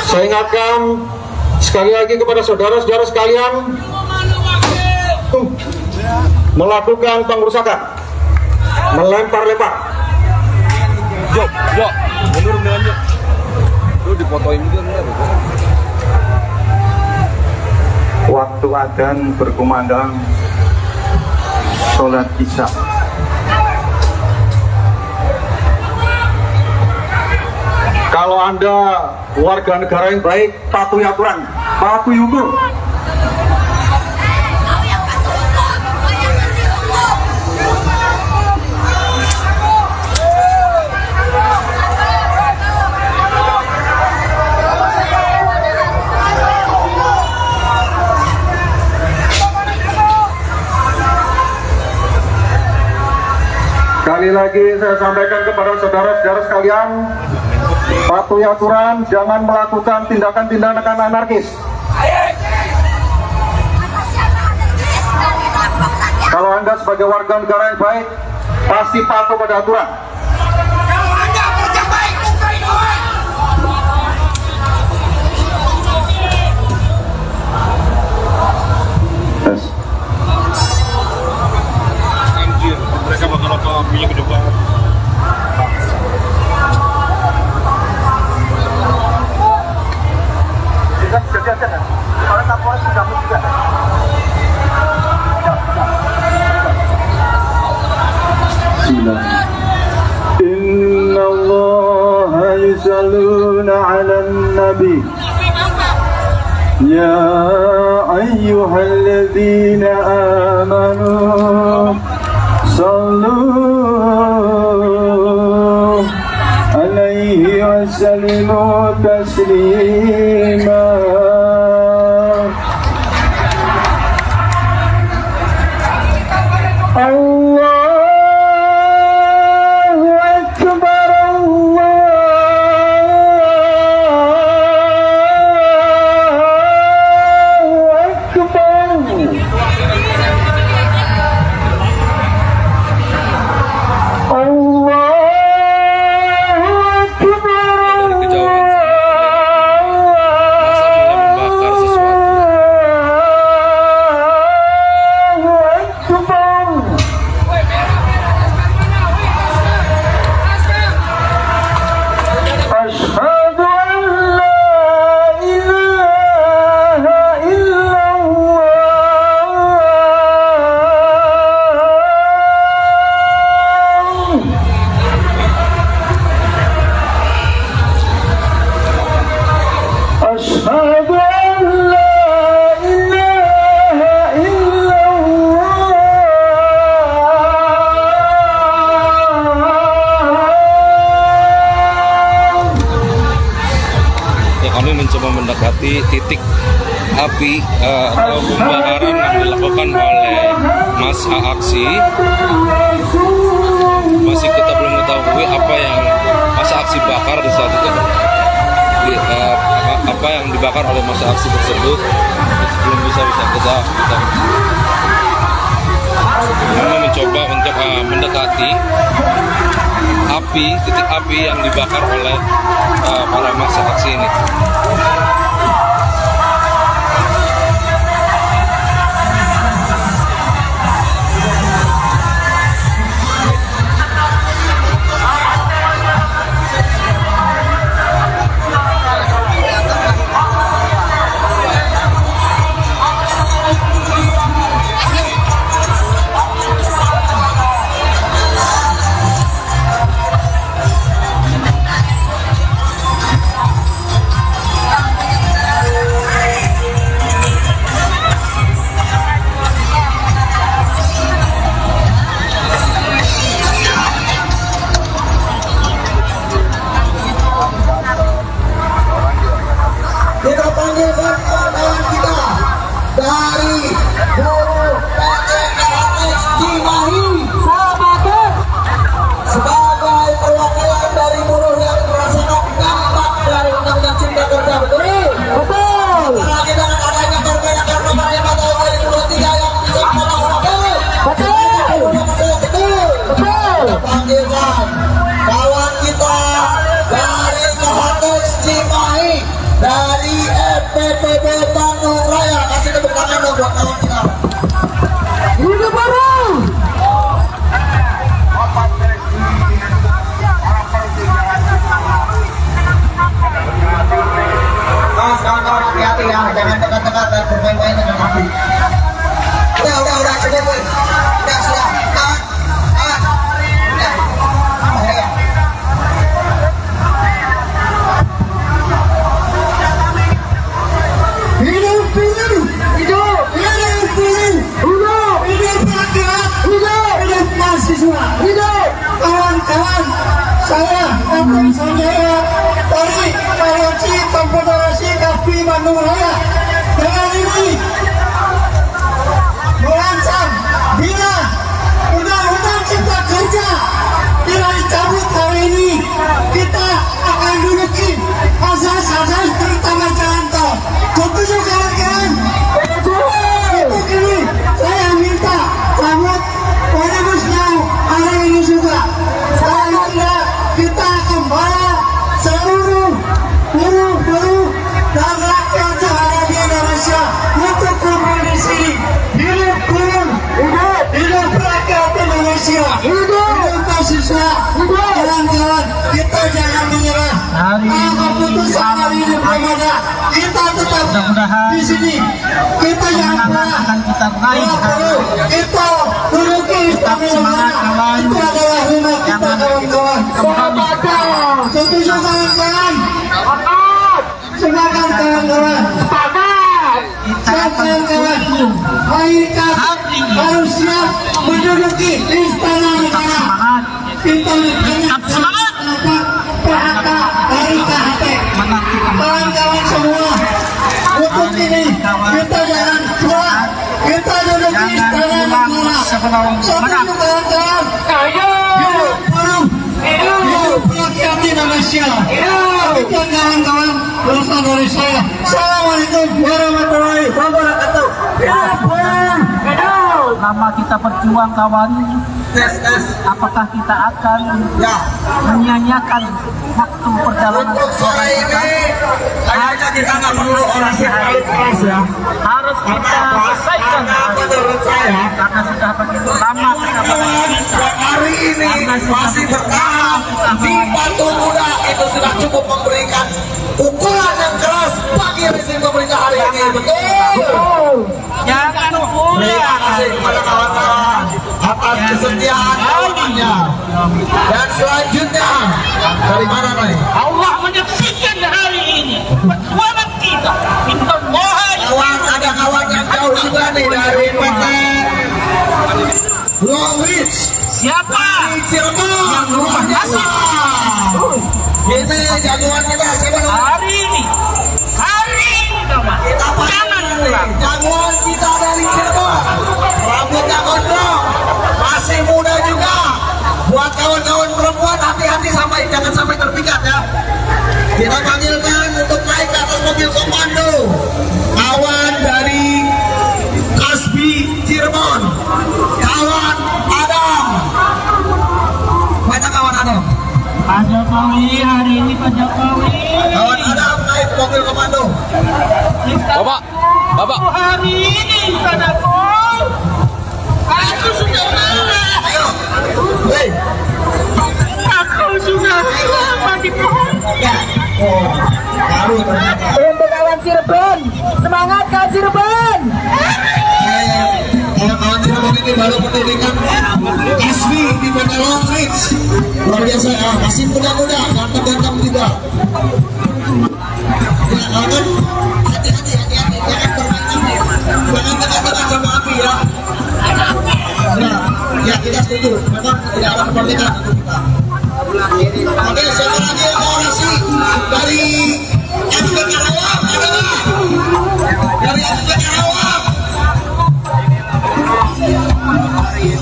Saya ingatkan sekali lagi kepada saudara-saudara sekalian, melakukan pengerusakan, melempar-lempar. Jo, mundur dengan Jo. Lu difotoin juga enggak? Waktu adzan berkumandang sholat isya. Kalau Anda warga negara yang baik, patuhi aturan, patuhi hukum. Sekali lagi saya sampaikan kepada saudara-saudara sekalian, patuhi aturan, jangan melakukan tindakan-tindakan anarkis. Kalau Anda sebagai warga negara yang baik, pasti patuh pada aturan. Mereka bakal apa punya ke depan. Inna Allah yusalluna ala nabi ya ayyuhalladzina amanu sallu alaihi wa sallimu taslima. Kami mencoba mendekati titik api atau pembakaran yang dilakukan oleh massa aksi. Masih kita belum mengetahui apa yang massa aksi bakar di saat itu, apa yang dibakar oleh massa aksi tersebut belum bisa kita. Kami mencoba untuk mendekati titik api yang dibakar oleh para massa aksi ini. Bandung Raya dengan ini merancang bila undang-undang cipta kerja tidak dicabut hari ini, kita akan duduki asas-asas terutama jalan tol. Setuju kawan-kawan? Untuk ini saya minta cabut omnibusnya hari ini juga. Selanjutnya kita akan bawa seluruh buruh dan rakyat yang ada di Indonesia untuk kumpul di sini. Hidup buruh, hidup rakyat Indonesia, hidup mahasiswa. Kawan-kawan, kita jangan menyerah. Kalau keputusan hari ini belum ada, kita tetap di sini. Kita jangan pernah kita duduki istana negara. Itu adalah rumah kita, kawan-kawan. Setuju kawan-kawan? Silakan kawan-kawan. Kawan-kawan, mereka harus siap menduduki istana negara. Kita semangat PHK dari KHP. Kawan-kawan semua, untuk ini kita jangan kuat. Kita duduki istana negara. Setuju kawan-kawan? Hidup buruh, hidup rakyat Indonesia. Demikian kawan-kawan, berasal dari saya. Assalamualaikum warahmatullahi wabarakatuh. Lama kita berjuang kawan, apakah kita akan menyanyiakan waktu perjalanan Untuk sore ini kayaknya kita nggak perlu orasi paling keras ya. harus kita selesaikan Menurut saya karena sudah begitu lama kita yang hari ini masih bertahan di Patung Kuda itu sudah cukup memberikan pukulan yang keras bagi rezim pemerintah hari ini. Betul. jangan Terima kasih kepada kawan-kawan atas kesetiaan kawannya. Dan selanjutnya dari mana nih? Allah menyaksikan hari ini perjuangan kita. Kita mohon Kawan, ada kawan yang jauh juga nih dari PT Long Reach siapa di Cirebon, luar biasa. Ini jagoan kita siapa namanya? hari ini kawan. Kita Jangan panggil pulang. jagoan kita dari Cirebon, rambutnya gondrong, masih muda juga. Buat kawan-kawan perempuan hati-hati jangan sampai terpikat ya. Kita panggilkan untuk naik ke atas mobil komando kawan dari Kasbi Cirebon, kawan Adam. Mana kawan Adam? Pak Jokowi hari ini Pak Jokowi. Kawan Adam naik mobil komando. Bapak. Hari ini Pak Jokowi. Aku sudah marah. Ayo, hei. Aku sudah lama di pohon. Ya. Oh, baru ternyata. Untuk kawan Cirebon, semangat kawan Cirebon. Kawan-kawan Cirebon ini baru mendirikan Kasbi di PT Long Reach. Luar biasa ya, masih muda-muda, ganteng-ganteng juga. Ya kawan, hati-hati, jangan bermain api, jangan dekat-dekat sama api ya. Ya kita setuju, memang tidak ada kemerdekaan untuk kita. Oke, siapa lagi yang mau orasi dari FB Karawang? Ada nggak? Dari FB Karawang?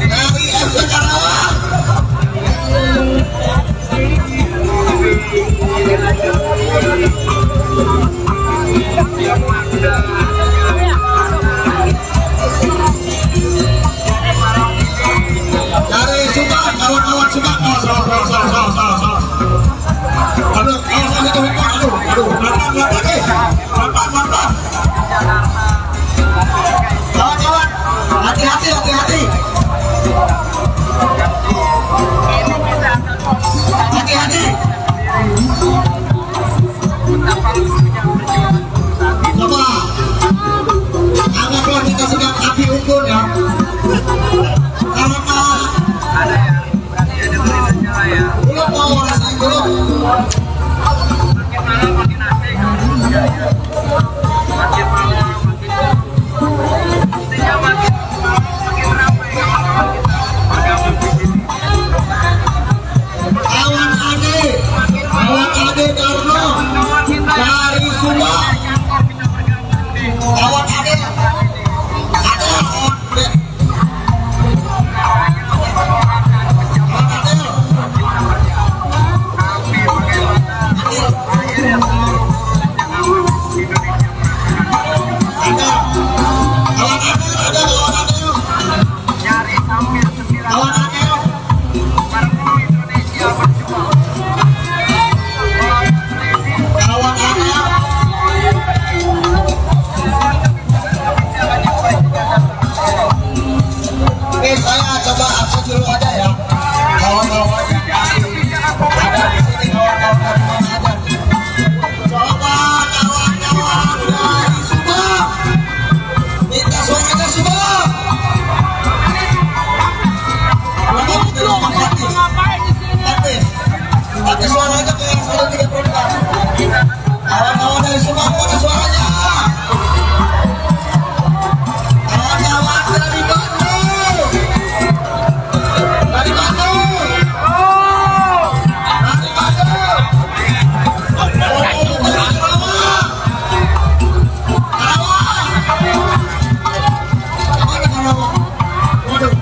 Dari FB Karawang? Dari Subang, kawan-kawan Subang. Oh, salah. Aduh, mantap. dulu aja ya. Kawan-kawan yang masih ada di sini, kawan-kawan yang ada. Coba kawan-kawan dari Subang, minta suaranya Subang. Tapi suaranya ke yang 134. Kawan-kawan dari Subang, mana suaranya? Kawan-kawan dari Bandung. Dari Bandung. Dari Bandung. Dari Karawang. Karawang. Mana Karawang? Waduh.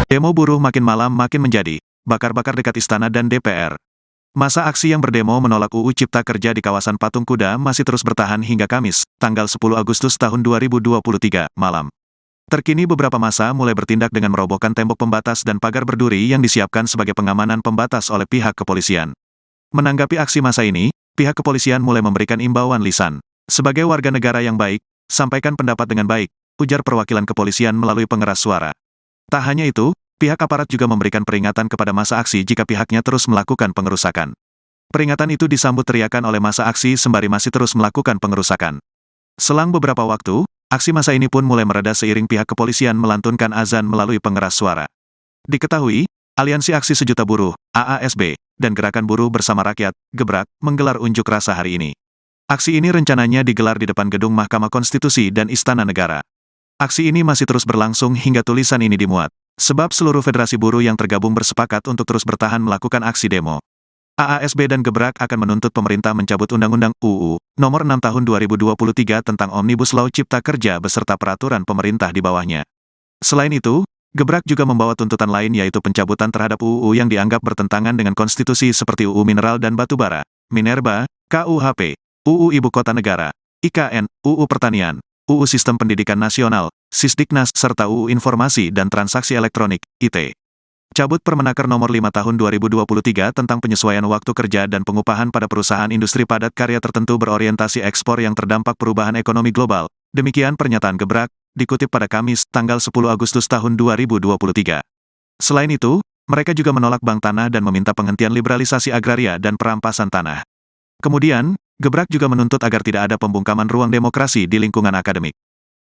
Demo buruh makin malam makin menjadi, bakar-bakar dekat istana dan DPR. Masa aksi yang berdemo menolak UU Cipta Kerja di kawasan Patung Kuda masih terus bertahan hingga Kamis, tanggal 10 Agustus tahun 2023, malam. Terkini beberapa massa mulai bertindak dengan merobohkan tembok pembatas dan pagar berduri yang disiapkan sebagai pengamanan pembatas oleh pihak kepolisian. Menanggapi aksi massa ini, pihak kepolisian mulai memberikan imbauan lisan. Sebagai warga negara yang baik, sampaikan pendapat dengan baik, ujar perwakilan kepolisian melalui pengeras suara. Tak hanya itu, pihak aparat juga memberikan peringatan kepada massa aksi jika pihaknya terus melakukan pengerusakan. Peringatan itu disambut teriakan oleh massa aksi sembari masih terus melakukan pengerusakan. Selang beberapa waktu, Aksi massa ini pun mulai mereda seiring pihak kepolisian melantunkan azan melalui pengeras suara. Diketahui, Aliansi Aksi Sejuta Buruh, AASB, dan Gerakan Buruh Bersama Rakyat, Gebrak, menggelar unjuk rasa hari ini. Aksi ini rencananya digelar di depan gedung Mahkamah Konstitusi dan Istana Negara. Aksi ini masih terus berlangsung hingga tulisan ini dimuat, sebab seluruh federasi buruh yang tergabung bersepakat untuk terus bertahan melakukan aksi demo. AASB dan Gebrak akan menuntut pemerintah mencabut Undang-Undang UU Nomor 6 Tahun 2023 tentang Omnibus Law Cipta Kerja beserta peraturan pemerintah di bawahnya. Selain itu, Gebrak juga membawa tuntutan lain yaitu pencabutan terhadap UU yang dianggap bertentangan dengan konstitusi seperti UU Mineral dan Batubara, Minerba, KUHP, UU Ibu Kota Negara, IKN, UU Pertanian, UU Sistem Pendidikan Nasional, Sisdiknas, serta UU Informasi dan Transaksi Elektronik, IT. Cabut Permenaker Nomor 5 Tahun 2023 tentang penyesuaian waktu kerja dan pengupahan pada perusahaan industri padat karya tertentu berorientasi ekspor yang terdampak perubahan ekonomi global. Demikian pernyataan Gebrak, dikutip pada Kamis, tanggal 10 Agustus tahun 2023. Selain itu, mereka juga menolak bank tanah dan meminta penghentian liberalisasi agraria dan perampasan tanah. Kemudian, Gebrak juga menuntut agar tidak ada pembungkaman ruang demokrasi di lingkungan akademik.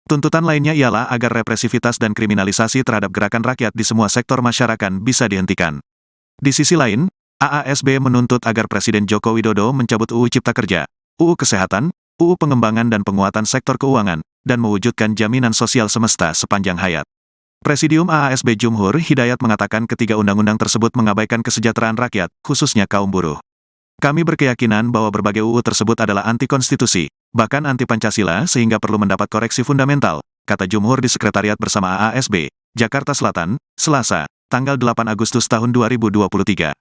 Tuntutan lainnya ialah agar represivitas dan kriminalisasi terhadap gerakan rakyat di semua sektor masyarakat bisa dihentikan. Di sisi lain, AASB menuntut agar Presiden Joko Widodo mencabut UU Cipta Kerja, UU Kesehatan, UU Pengembangan dan Penguatan Sektor Keuangan, dan mewujudkan jaminan sosial semesta sepanjang hayat. Presidium AASB Jumhur Hidayat mengatakan ketiga undang-undang tersebut mengabaikan kesejahteraan rakyat, khususnya kaum buruh. Kami berkeyakinan bahwa berbagai UU tersebut adalah anti-konstitusi, bahkan anti-Pancasila sehingga perlu mendapat koreksi fundamental, kata Jumhur di Sekretariat Bersama AASB, Jakarta Selatan, Selasa, tanggal 8 Agustus tahun 2023.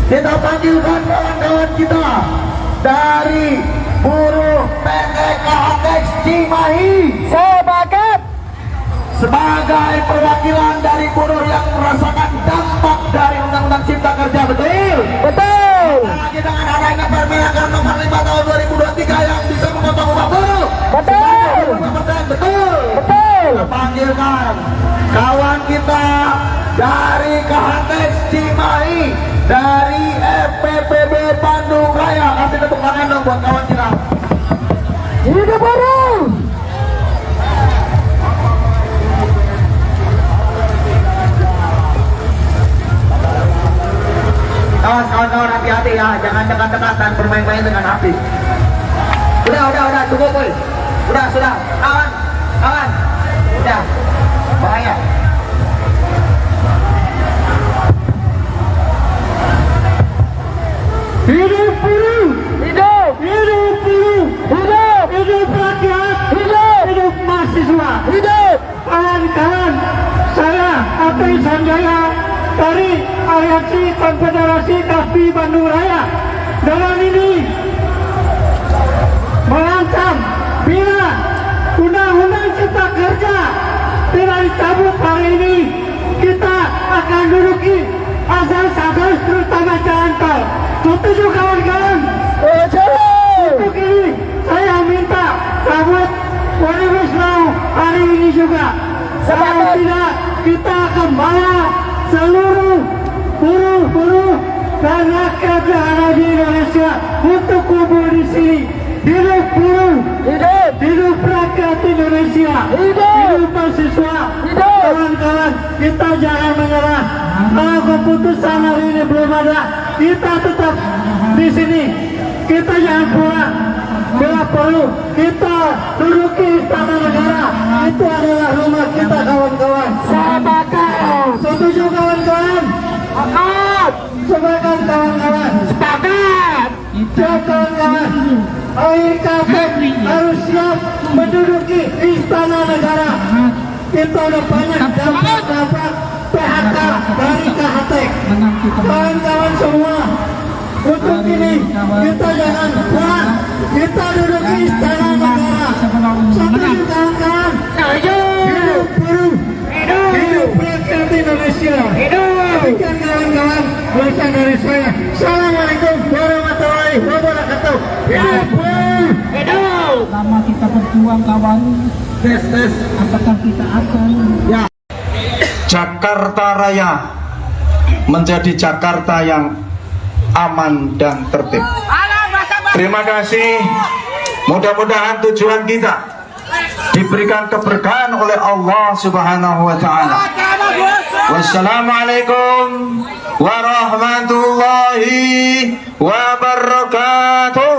Kita panggilkan kawan-kawan kita dari buruh PT KHTX Cimahi sebagai perwakilan dari buruh yang merasakan dampak dari Undang-Undang Cipta Kerja, betul? Betul. Lagi dengan adanya Permenaker Nomor 5 Tahun 2023 yang bisa memotong upah buruh. Betul. Betul. Betul. Kita panggilkan kawan kita dari KHTX Cimahi, dari FPPB Bandung Raya. Kasih tepuk tangan dong buat kawan kita. Hidup buruh. Kawan-kawan hati-hati ya, jangan dekat-dekatan bermain-main dengan api. Udah, cukup boy. Sudah, kawan, udah, bahaya. Hidup buruh, hidup buruh, hidup rakyat, hidup mahasiswa, kawan-kawan. Saya Apri Sanjaya dari Aliansi Konfederasi Kasbi Bandung Raya. Dalam ini mengancam bila Undang-Undang Cipta Kerja tidak dicabut hari ini, kita akan duduki asas-asas terutama jalan tol. Setuju kawan-kawan? Untuk ini saya minta cabut Omnibus Law hari ini juga. Kalau tidak, kita akan bawa seluruh buruh dan rakyat yang ada di Indonesia untuk kumpul di sini. Hidup buruh, hidup rakyat Indonesia, hidup mahasiswa. Kawan-kawan, kita jangan menyerah. Kalau keputusan hari ini belum ada, kita tetap di sini. Kita jangan pulang. Bila perlu, kita duduki Istana Negara. Itu adalah rumah kita, kawan-kawan. Setuju kawan-kawan? Sepakat kawan-kawan. Kawan-kawan, IKP harus siap menduduki Istana Negara. Kita udah banyak dapat PHK dari KHTX. Kawan-kawan semua, untuk ini kita jangan pulang. Kita duduki Istana Negara. Setuju kawan-kawan? Hidup buruh, hidup rakyat Indonesia. Demikian kawan-kawan, berasal dari saya. Assalamualaikum warahmatullahi wabarakatuh. Hidup. Lama kita berjuang kawan, Tes. apakah kita akan Jakarta Raya menjadi Jakarta yang aman dan tertib. Terima kasih. Mudah-mudahan tujuan kita diberikan keberkahan oleh Allah Subhanahu wa taala. Wassalamualaikum warahmatullahi wabarakatuh.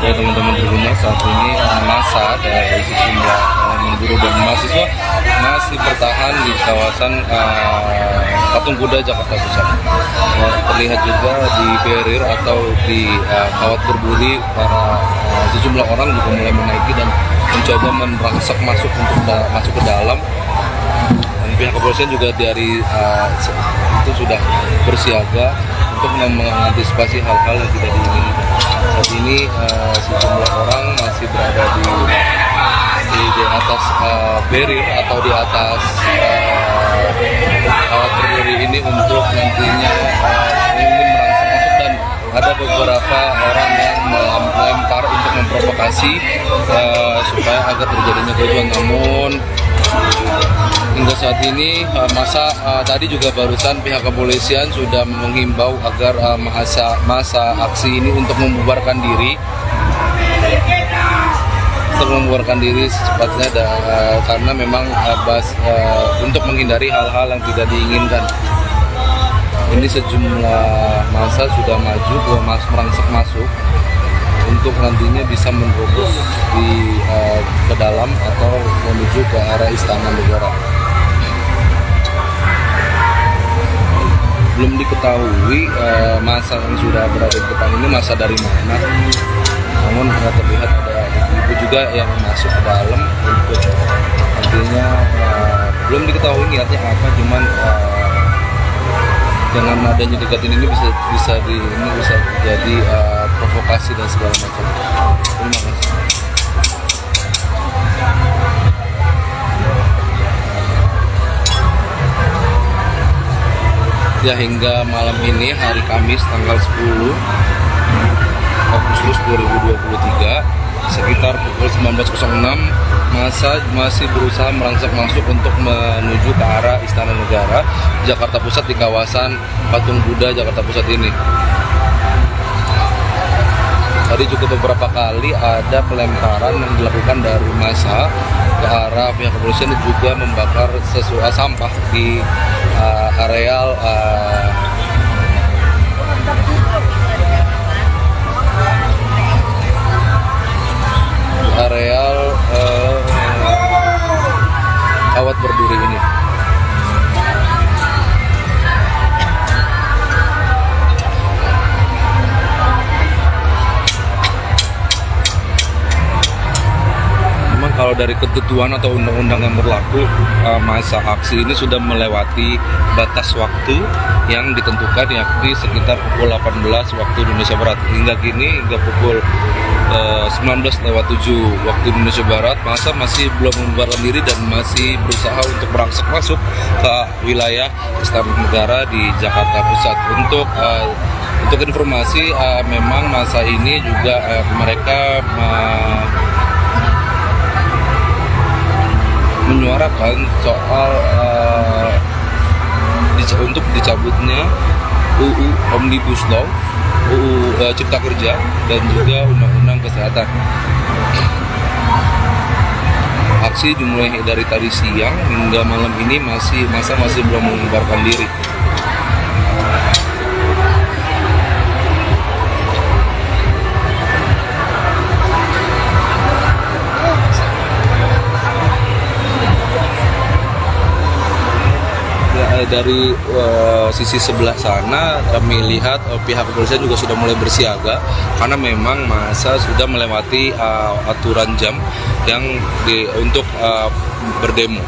Ya teman-teman di rumah, saat ini massa dari sejumlah buruh dan mahasiswa masih bertahan di kawasan Patung Kuda Jakarta Pusat. Terlihat juga di barrier atau di kawat berduri para sejumlah orang juga mulai menaiki dan mencoba merangsek masuk untuk masuk ke dalam. Dan pihak kepolisian juga dari itu sudah bersiaga untuk mengantisipasi hal-hal yang tidak diinginkan. Saat ini sejumlah orang masih berada di atas barrier atau di atas kawat berduri ini untuk nantinya ingin merangsek masuk, dan ada beberapa orang yang melempar untuk memprovokasi supaya agar terjadinya kericuan. Namun hingga saat ini masa tadi juga barusan pihak kepolisian sudah menghimbau agar masa aksi ini untuk membubarkan diri secepatnya karena memang untuk menghindari hal-hal yang tidak diinginkan. Ini sejumlah massa sudah maju merangsek masuk untuk nantinya bisa menerobos ke dalam atau menuju ke arah Istana Negara. Belum diketahui massa yang sudah berada di depan ini massa dari mana. Namun terlihat ada ibu juga yang masuk ke dalam untuk nantinya belum diketahui niatnya apa, cuman dengan adanya deketin ini bisa jadi provokasi dan segala macam. Terima kasih. Ya, hingga malam ini hari Kamis tanggal 10 Agustus 2023 sekitar pukul 19.06 massa masih berusaha merangsek masuk untuk menuju ke arah Istana Negara Jakarta Pusat di kawasan Patung Kuda Jakarta Pusat ini. Tadi juga beberapa kali ada pelemparan yang dilakukan dari massa ke arah pihak kepolisian dan juga membakar sampah di areal kawat berduri ini. Memang kalau dari ketentuan atau undang-undang yang berlaku, masa aksi ini sudah melewati batas waktu yang ditentukan, yakni sekitar pukul 18 waktu Indonesia Barat. Hingga kini, hingga pukul 19:07 waktu Indonesia Barat, massa masih belum membubarkan diri dan masih berusaha untuk merangsek masuk ke wilayah Istana Negara di Jakarta Pusat. Untuk informasi, memang massa ini juga mereka menyuarakan soal untuk dicabutnya UU Omnibus Law, UU Cipta Kerja, dan juga Undang-Undang Kesehatan. Aksi dimulai dari tadi siang hingga malam ini massa masih belum membubarkan diri. dari sisi sebelah sana kami lihat pihak kepolisian juga sudah mulai bersiaga karena memang masa sudah melewati aturan jam yang untuk berdemo.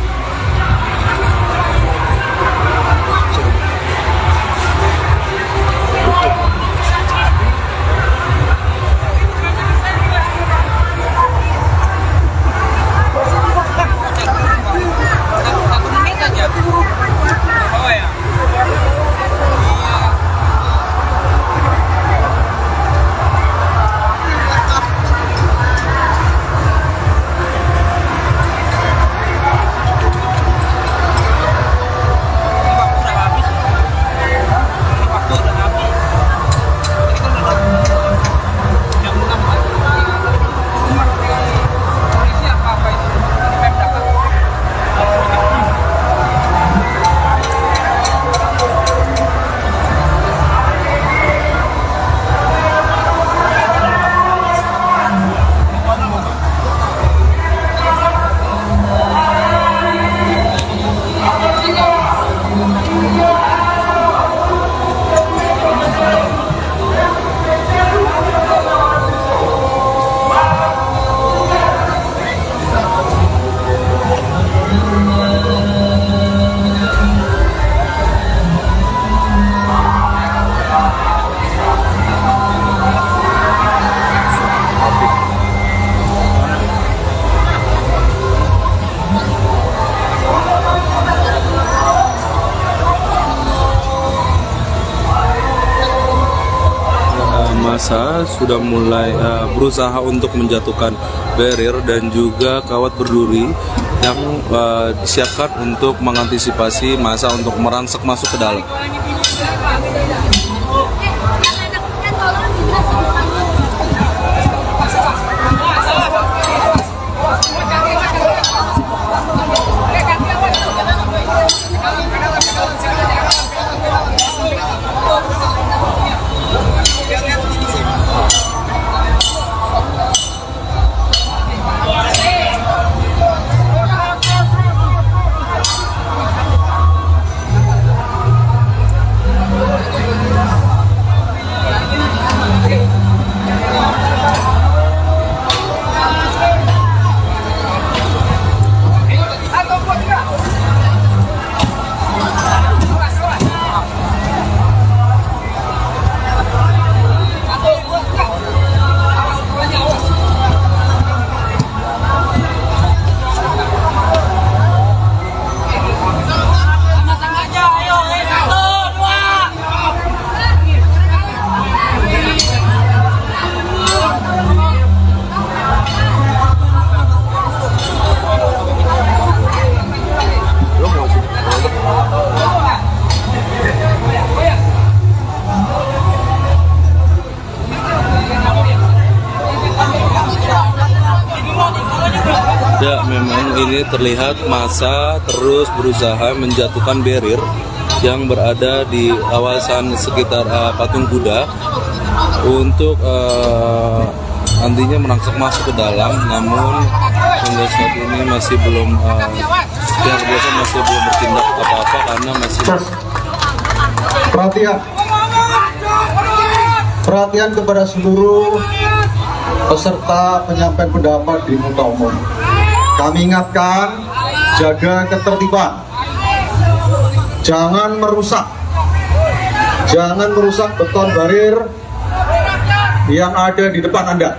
Masa sudah mulai berusaha untuk menjatuhkan barrier dan juga kawat berduri yang disiapkan untuk mengantisipasi masa untuk merangsek masuk ke dalam. Ya, memang ini terlihat massa terus berusaha menjatuhkan barrier yang berada di kawasan sekitar Patung Kuda untuk nantinya merangsek masuk ke dalam. Namun hingga saat ini masih belum pihak kepolisian masih belum bertindak apa-apa karena masih Perhatian kepada seluruh peserta penyampaian pendapat di muka umum. Kami ingatkan, jaga ketertiban. Jangan merusak beton barir yang ada di depan Anda.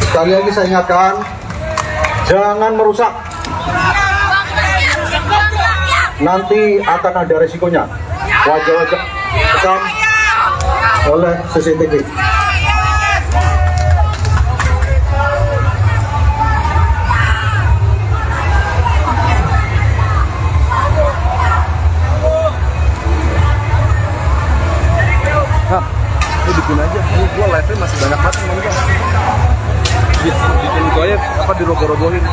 Sekali lagi saya ingatkan, jangan merusak. Nanti akan ada resikonya. Wajah-wajah rekam oleh CCTV. bikin aja, ini gua live-nya masih banyak banget nonton. Bikin gua ya apa diroboh-robohin.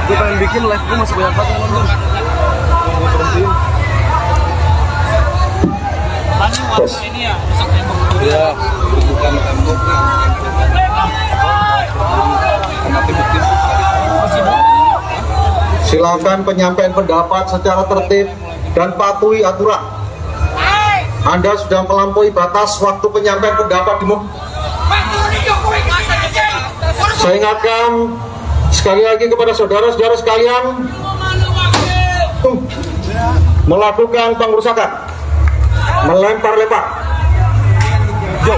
Gua pengen bikin live gua masih banyak banget nonton. Gua berhentiin. Tadi waktu ini ya, rusak tembok. Iya, bukan tembok nih. Mati bukti. Silakan penyampaian pendapat secara tertib dan patuhi aturan. Anda sudah melampaui batas waktu penyampaian pendapat di muka. Saya ingatkan sekali lagi kepada saudara-saudara sekalian, melakukan pengerusakan, melempar-lempar. Yo,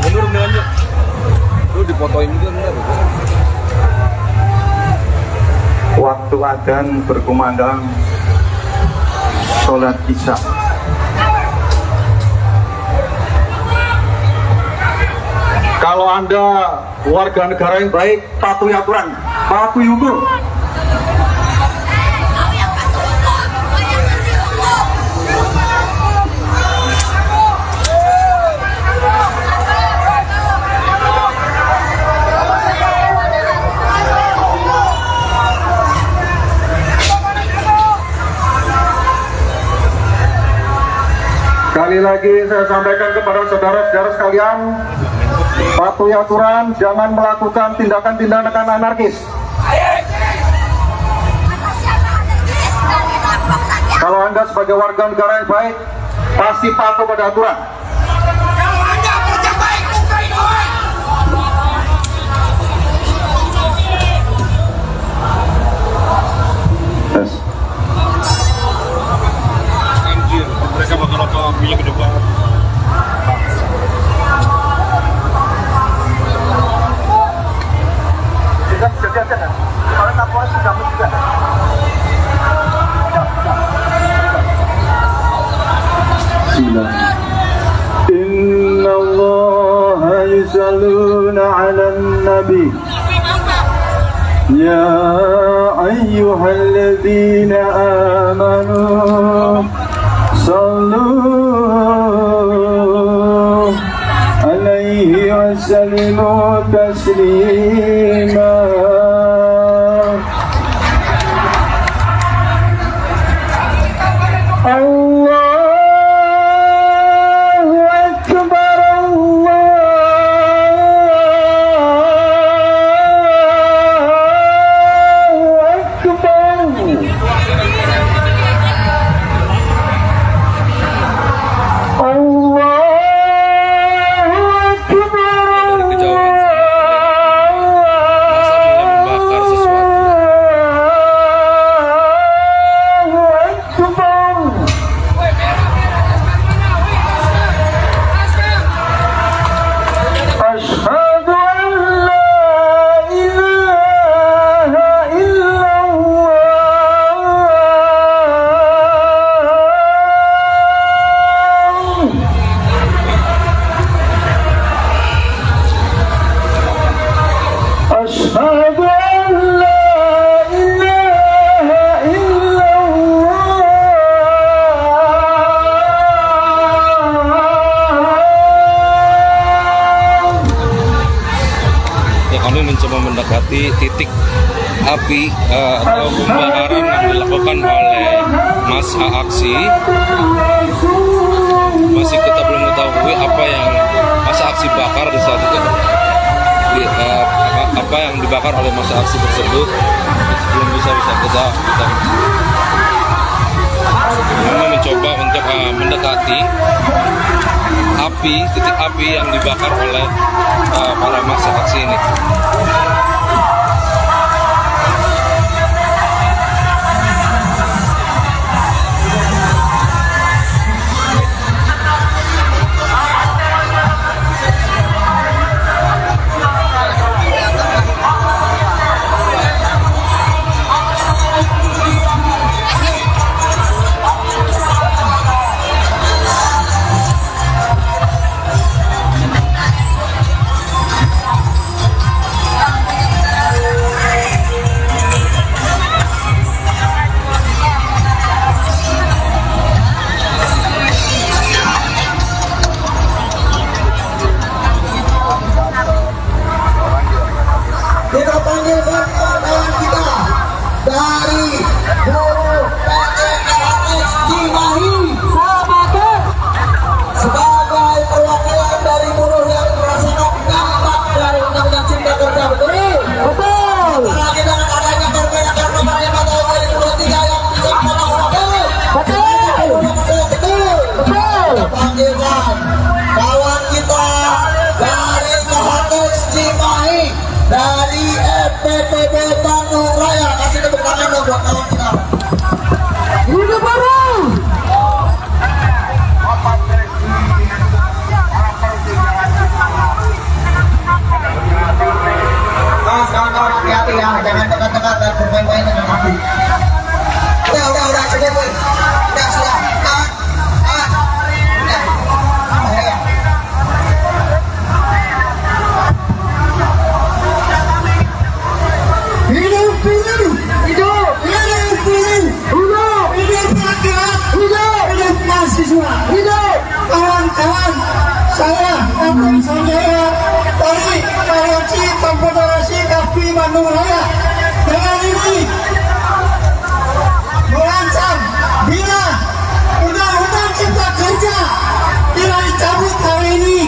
mundur nih. Lu dipotoin juga bener. Waktu adzan berkumandang sholat isya. Kalau Anda warga negara yang baik, patuhi aturan, patuhi hukum. Sekali lagi saya sampaikan kepada saudara-saudara sekalian, patuhi aturan, jangan melakukan tindakan-tindakan anarkis. Kalau Anda sebagai warga negara yang baik, pasti patuh pada aturan. Yes. Anjir, mereka bakal punya ke depan. Inna Allah yusalluna ala nabi ya ayyuhalladzina amanu sallu alaihi wa sallimu taslima. Kami mencoba mendekati titik api atau pembakaran yang dilakukan oleh massa aksi. Masih kita belum mengetahui apa yang massa aksi bakar di saat itu, apa yang dibakar oleh massa aksi tersebut belum bisa kita kami mencoba untuk mendekati titik api yang dibakar oleh para massa aksi ini. hidup kawan-kawan saya Kapten Sanjaya dari Aliansi Konfederasi Kasbi Bandung Raya dengan ini merancang bila undang-undang cipta kerja tidak dicabut hari ini,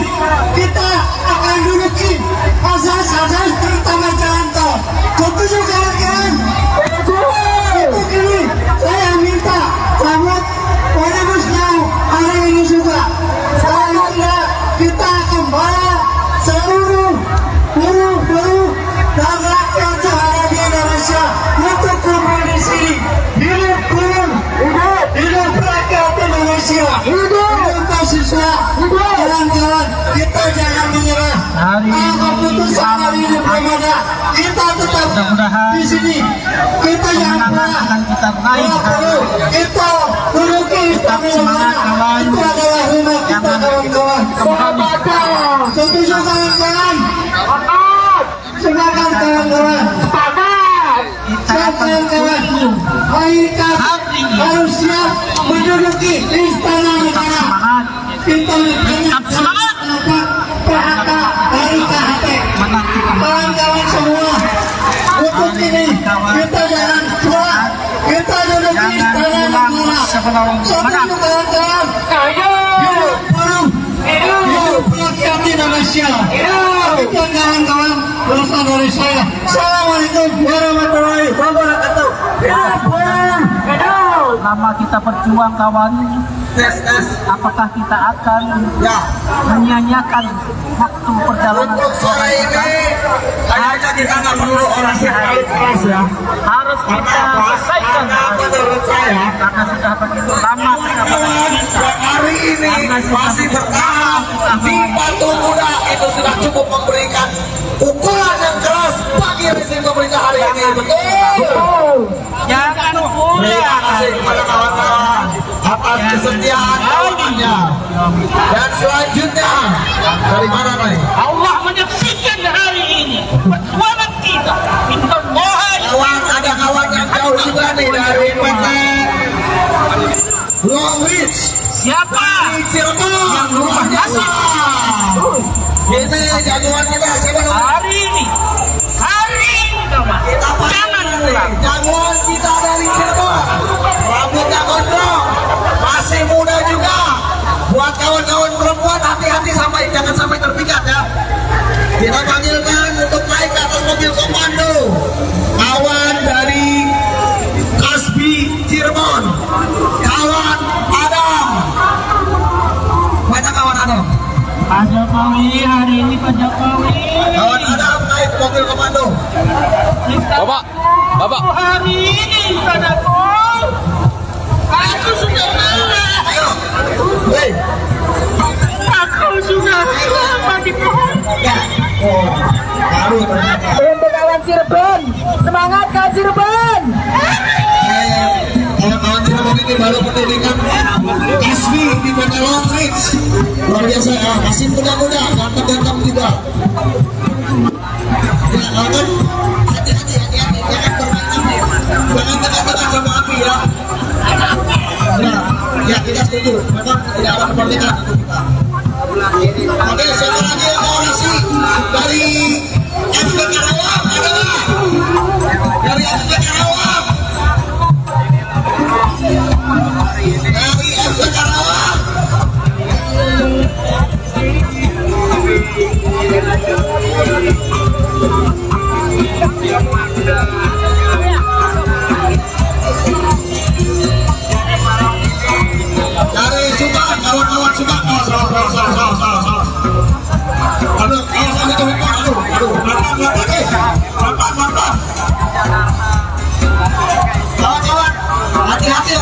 kita akan duduki asas-asas terutama jalan tol. Setuju kawan-kawan? Itu kini saya minta cabut Omnibus Law hari ini juga. Selanjutnya kita akan bawa seluruh buruh dan rakyat yang ada di Indonesia untuk kumpul di sini. Hidup buruh, hidup rakyat Indonesia, hidup mahasiswa, kawan-kawan, kita jangan menyerah. Keputusan hari ini belum ada, kita tetap di sini. Kita jangan pernah kita duduki istana negara. Itu adalah rumah kita, kawan-kawan. Setuju kawan-kawan? Silakan kawan-kawan. Kawan-kawan, mereka harus siap menduduki istana negara. Kita banyak semangat PHK dari KHT. Kawan-kawan semua, untuk ini kita jangan tua, kita duduki istana negara. Setuju kawan-kawan? Hidup buruh, hidup rakyat Indonesia. Itu kawan-kawan, berasal dari saya. Assalamualaikum warahmatullahi wabarakatuh. Lama kita berjuang kawan, apakah kita akan menyanyiakan waktu perjalanan Untuk sore ini kayaknya kita nggak perlu orasi paling keras ya. harus kita selesaikan Menurut saya karena sudah begitu lama kita yang hari ini masih bertahan di Patung Kuda itu sudah cukup memberikan pukulan yang keras bagi rezim pemerintah hari ini. Betul. jangan Terima kasih kepada kawan-kawan atas kesetiaan kawanannya. Dan selanjutnya dari mana nih? Allah menyaksikan hari ini perjuangan kita. Kita mohon Kawan, ada kawan yang jauh juga nih dari PT Longreach siapa di Cirebon. Rumahnya ini jagoan kita siapa namanya? hari ini kawan. Kita Jangan panggil pulang. jagoan kita dari Cirebon, rambutnya gondrong, masih muda juga. Buat kawan-kawan perempuan hati-hati jangan sampai terpikat ya. Kita panggilkan untuk naik ke atas mobil komando kawan dari Kasbi Cirebon, kawan Adam. Mana kawan Adam? Pak Jokowi hari ini Pak Jokowi. Kawan Adam naik mobil komando. Bapak. Hari ini Pak Jokowi. Aku sudah marah. Ayo, hei. Aku sudah lama di pohon. Oh, baru ternyata. Untuk kawan Cirebon, semangat kawan Cirebon. Kawan-kawan Cirebon ini baru pendidikan Kasbi di PT Longreach. Luar biasa ya, masih muda-muda, ganteng-ganteng juga. Ya, kawan, hati-hati, jangan bermain api. Jangan dekat-dekat sama api ya. Ya, kita setuju. Memang tidak ada kemerdekaan untuk kita. Oke, siapa lagi yang mau isi dari FB Karawang? Ada nggak? Dari FB Karawang? Dari FB Karawang? Dari Subang, kawan-kawan Subang. Oh, salah. Aduh, pelan-pelan. Kawan-kawan, hati-hati.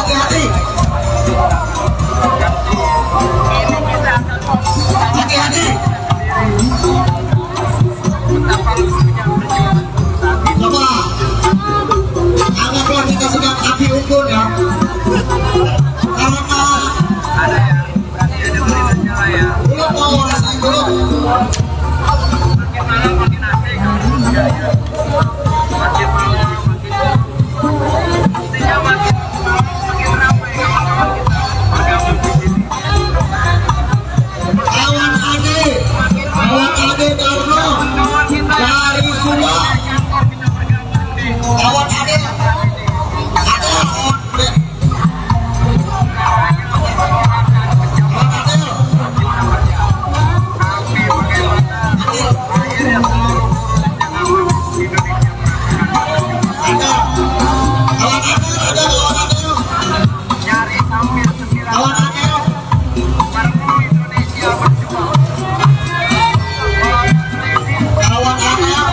Hati-hati. Coba, anggaplah kita sedang api unggun ya. Kawan-kawan, belum mau rasain belum? Kawan anak.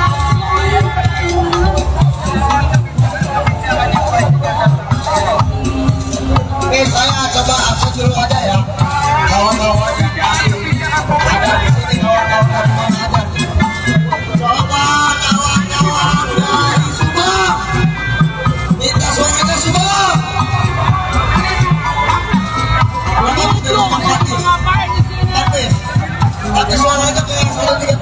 Oke, saya coba akses dulu aja ya. Kawan-kawan yang ada di sini, kawan-kawan dari mana aja. Coba kawan-kawan dari Subang. Minta suaranya Subang. Selamat di rumah Fatis. Tapi suaranya kayak suara 3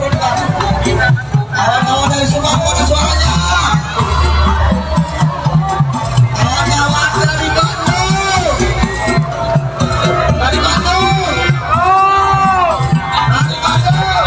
kawan-kawan dari Subang, mana suaranya? Kawan-kawan dari Bandung. Dari Bandung. Dari Bandung.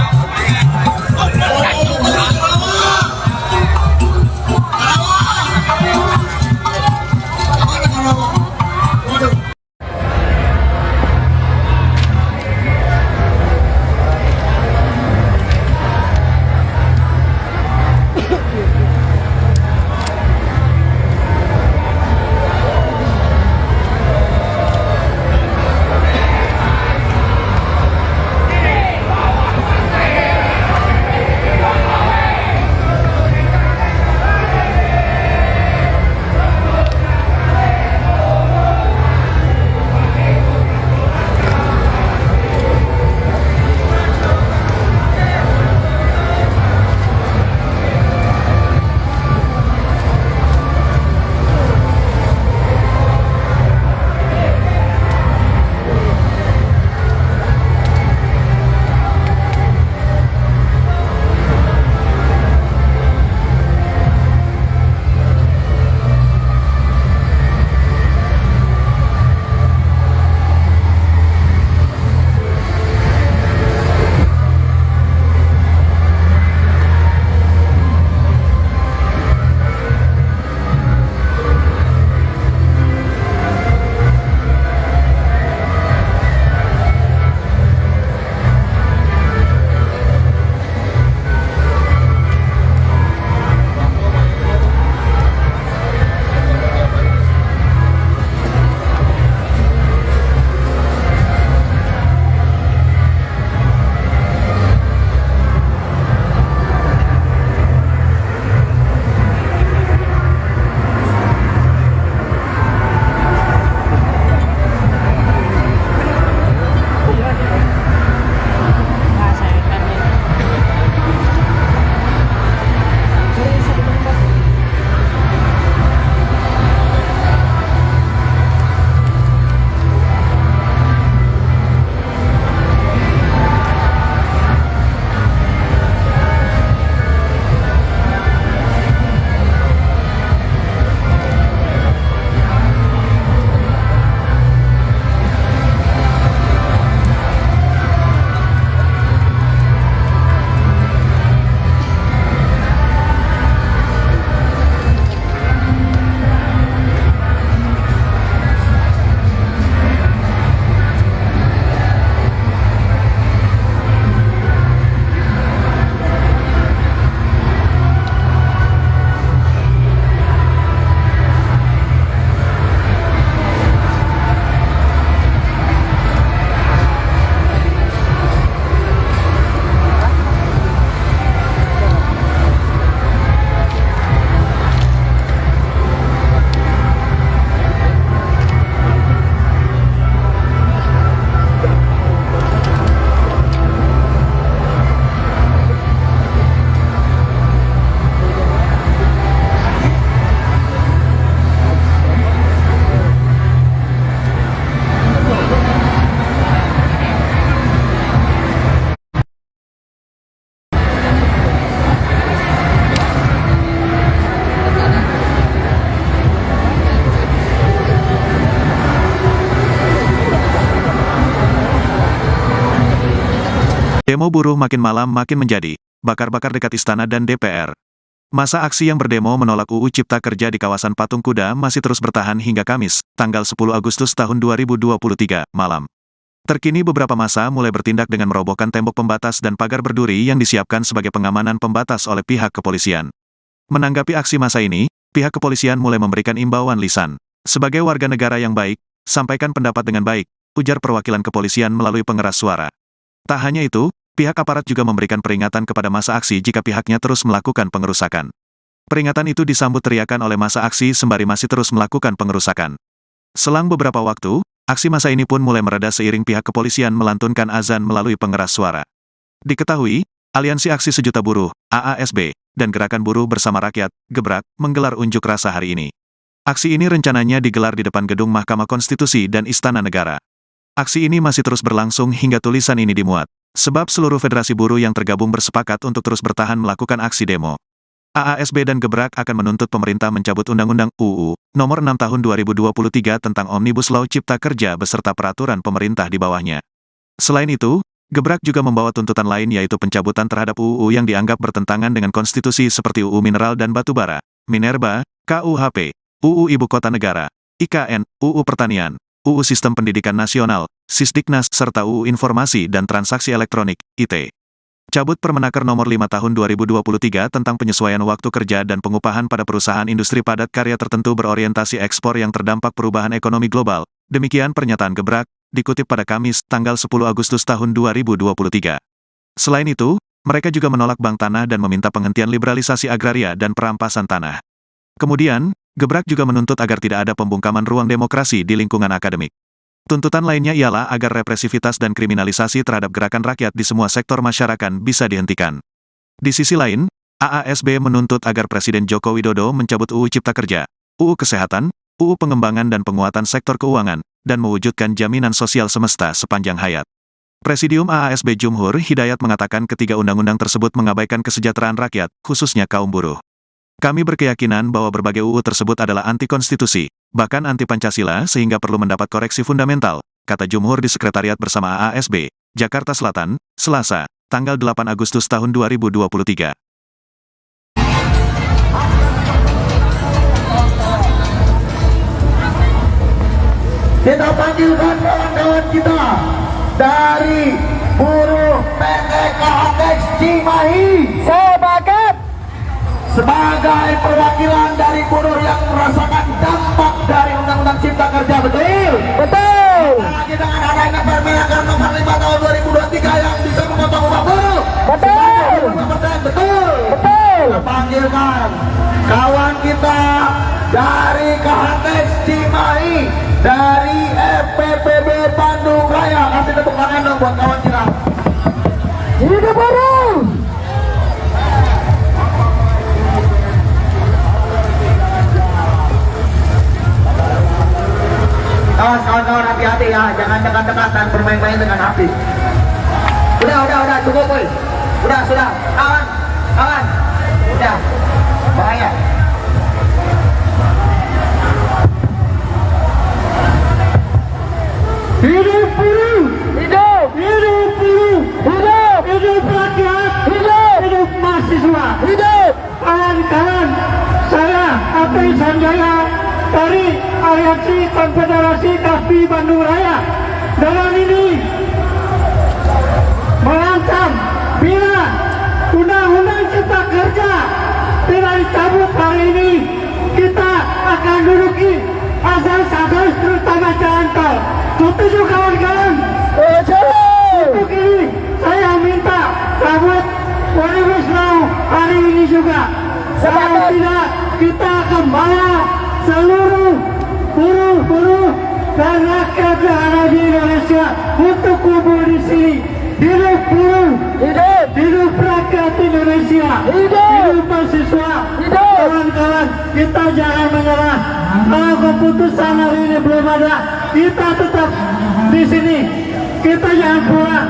Demo buruh makin malam makin menjadi, bakar-bakar dekat istana dan DPR. Masa aksi yang berdemo menolak UU Cipta Kerja di kawasan Patung Kuda masih terus bertahan hingga Kamis, tanggal 10 Agustus tahun 2023, malam. Terkini beberapa massa mulai bertindak dengan merobohkan tembok pembatas dan pagar berduri yang disiapkan sebagai pengamanan pembatas oleh pihak kepolisian. Menanggapi aksi massa ini, pihak kepolisian mulai memberikan imbauan lisan. Sebagai warga negara yang baik, sampaikan pendapat dengan baik, ujar perwakilan kepolisian melalui pengeras suara. Tak hanya itu, pihak aparat juga memberikan peringatan kepada massa aksi jika pihaknya terus melakukan pengerusakan. Peringatan itu disambut teriakan oleh massa aksi sembari masih terus melakukan pengerusakan. Selang beberapa waktu, aksi massa ini pun mulai mereda seiring pihak kepolisian melantunkan azan melalui pengeras suara. Diketahui, Aliansi Aksi Sejuta Buruh, AASB, dan Gerakan Buruh Bersama Rakyat, Gebrak, menggelar unjuk rasa hari ini. Aksi ini rencananya digelar di depan gedung Mahkamah Konstitusi dan Istana Negara. Aksi ini masih terus berlangsung hingga tulisan ini dimuat, sebab seluruh federasi buruh yang tergabung bersepakat untuk terus bertahan melakukan aksi demo. AASB dan Gebrak akan menuntut pemerintah mencabut Undang-Undang UU Nomor 6 Tahun 2023 tentang Omnibus Law Cipta Kerja beserta peraturan pemerintah di bawahnya. Selain itu, Gebrak juga membawa tuntutan lain yaitu pencabutan terhadap UU yang dianggap bertentangan dengan konstitusi seperti UU Mineral dan Batubara, Minerba, KUHP, UU Ibu Kota Negara, IKN, UU Pertanian, UU Sistem Pendidikan Nasional, Sisdiknas serta UU Informasi dan Transaksi Elektronik, IT. Cabut Permenaker Nomor 5 Tahun 2023 tentang penyesuaian waktu kerja dan pengupahan pada perusahaan industri padat karya tertentu berorientasi ekspor yang terdampak perubahan ekonomi global. Demikian pernyataan Gebrak, dikutip pada Kamis, tanggal 10 Agustus tahun 2023. Selain itu, mereka juga menolak bank tanah dan meminta penghentian liberalisasi agraria dan perampasan tanah. Kemudian, Gebrak juga menuntut agar tidak ada pembungkaman ruang demokrasi di lingkungan akademik. Tuntutan lainnya ialah agar represivitas dan kriminalisasi terhadap gerakan rakyat di semua sektor masyarakat bisa dihentikan. Di sisi lain, AASB menuntut agar Presiden Joko Widodo mencabut UU Cipta Kerja, UU Kesehatan, UU Pengembangan dan Penguatan Sektor Keuangan, dan mewujudkan jaminan sosial semesta sepanjang hayat. Presidium AASB Jumhur Hidayat mengatakan ketiga undang-undang tersebut mengabaikan kesejahteraan rakyat, khususnya kaum buruh. Kami berkeyakinan bahwa berbagai UU tersebut adalah anti-konstitusi, bahkan anti-Pancasila sehingga perlu mendapat koreksi fundamental, kata Jumhur di Sekretariat Bersama AASB, Jakarta Selatan, Selasa, tanggal 8 Agustus tahun 2023. Kita panggilkan kawan-kawan kita dari buruh PT KHX Cimahi sebagai perwakilan dari buruh yang merasakan dampak dari Undang-Undang Cipta Kerja, betul? Betul. Lagi dengan adanya Permenaker Nomor 5 Tahun 2023 yang bisa memotong upah buruh. Betul. Betul. Betul. Kita panggilkan kawan kita dari KHX Cimahi, dari FPPB Bandung Raya. Kasih tepuk tangan dong buat kawan kita. Hidup buruh. Kawan-kawan hati-hati ya, jangan dekat-dekatan bermain-main dengan api. Udah, cukup boy. Sudah, kawan, udah, bahaya. Hidup buruh! Hidup! Hidup buruh! Hidup! Hidup rakyat! Hidup! Hidup mahasiswa! Hidup! Kawan-kawan, saya Ati Sanjaya dari Aliansi Konfederasi Kasbi Bandung Raya dengan ini mengancam bila Undang-Undang Cipta Kerja tidak dicabut hari ini, kita akan duduki asas-asas terutama jalan tol. Setuju kawan-kawan? Untuk ini saya minta cabut Omnibus Law hari ini juga. Kalau tidak, kita akan bawa seluruh buruh dan rakyat yang ada di Indonesia untuk kumpul di sini. Hidup buruh, hidup rakyat Indonesia, hidup mahasiswa, kawan-kawan, kita jangan menyerah. Kalau keputusan hari ini belum ada, kita tetap di sini. Kita jangan pulang.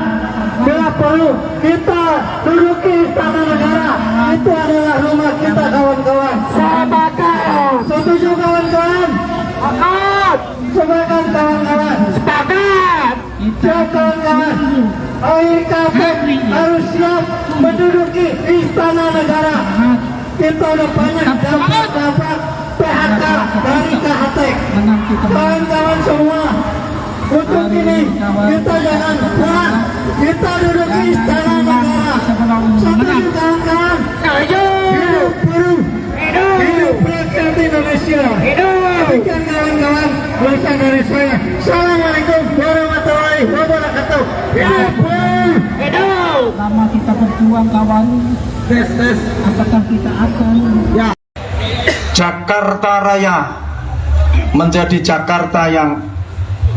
Bila perlu, kita duduki Istana Negara. Itu adalah rumah kita, kawan-kawan. Sepakat. Setuju kawan-kawan? Sepakat. Sepakat kawan-kawan. Sepakat. Siap kawan-kawan. AIKP harus siap menduduki Istana Negara. Kita udah banyak dampak PHK dari KHX. Kawan-kawan semua, untuk ini kita jangan pulang. Kita duduki Istana Negara. Setuju kawan-kawan? Hidup buruh. Hidup rakyat Indonesia. Demikian kawan-kawan, berasal dari saya. Assalamualaikum warahmatullahi wabarakatuh. Lama kita berjuang kawan. Tes. Apakah kita akan Jakarta Raya menjadi Jakarta yang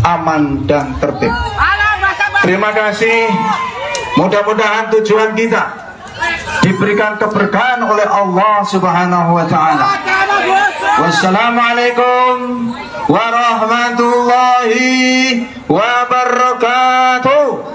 aman dan tertib. Terima kasih. Mudah-mudahan tujuan kita diberikan keberkahan oleh Allah Subhanahu wa taala. Wassalamualaikum warahmatullahi wabarakatuh.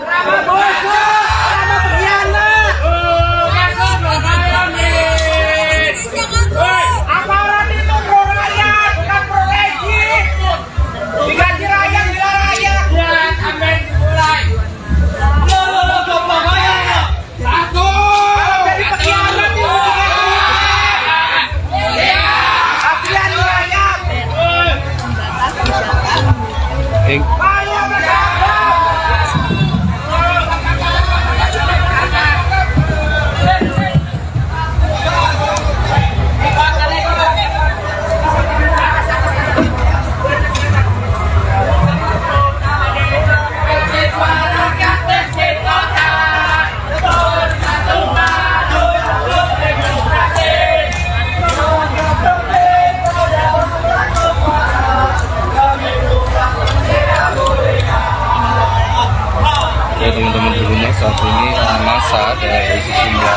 Ya teman-teman di rumah, saat ini massa dari sejumlah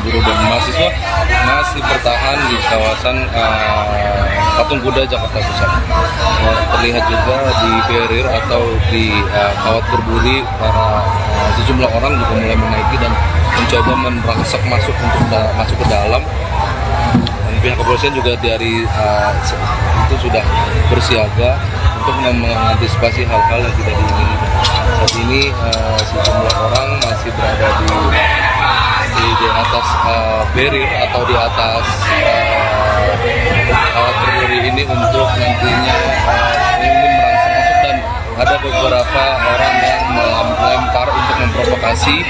buruh dan mahasiswa masih bertahan di kawasan Patung Kuda Jakarta Pusat. Terlihat juga di barrier atau di kawat berduri, para sejumlah orang juga mulai menaiki dan mencoba merangsek masuk untuk masuk ke dalam. Dan pihak kepolisian juga dari itu sudah bersiaga untuk mengantisipasi hal-hal yang tidak diinginkan. Saat ini sejumlah orang masih berada di atas barrier atau di atas kawat berduri ini untuk nantinya ingin merangsek masuk, dan ada beberapa orang yang melempar untuk memprovokasi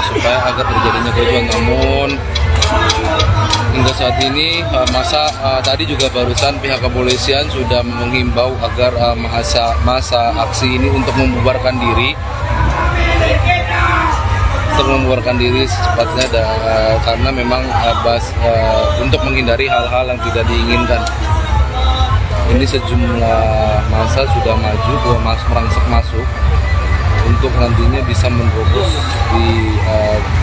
supaya agar terjadinya kericuan. Namun hingga saat ini masa tadi juga barusan pihak kepolisian sudah menghimbau agar masa aksi ini untuk membubarkan diri secepatnya, karena memang untuk menghindari hal-hal yang tidak diinginkan. Ini sejumlah massa sudah maju merangsek masuk untuk nantinya bisa menerobos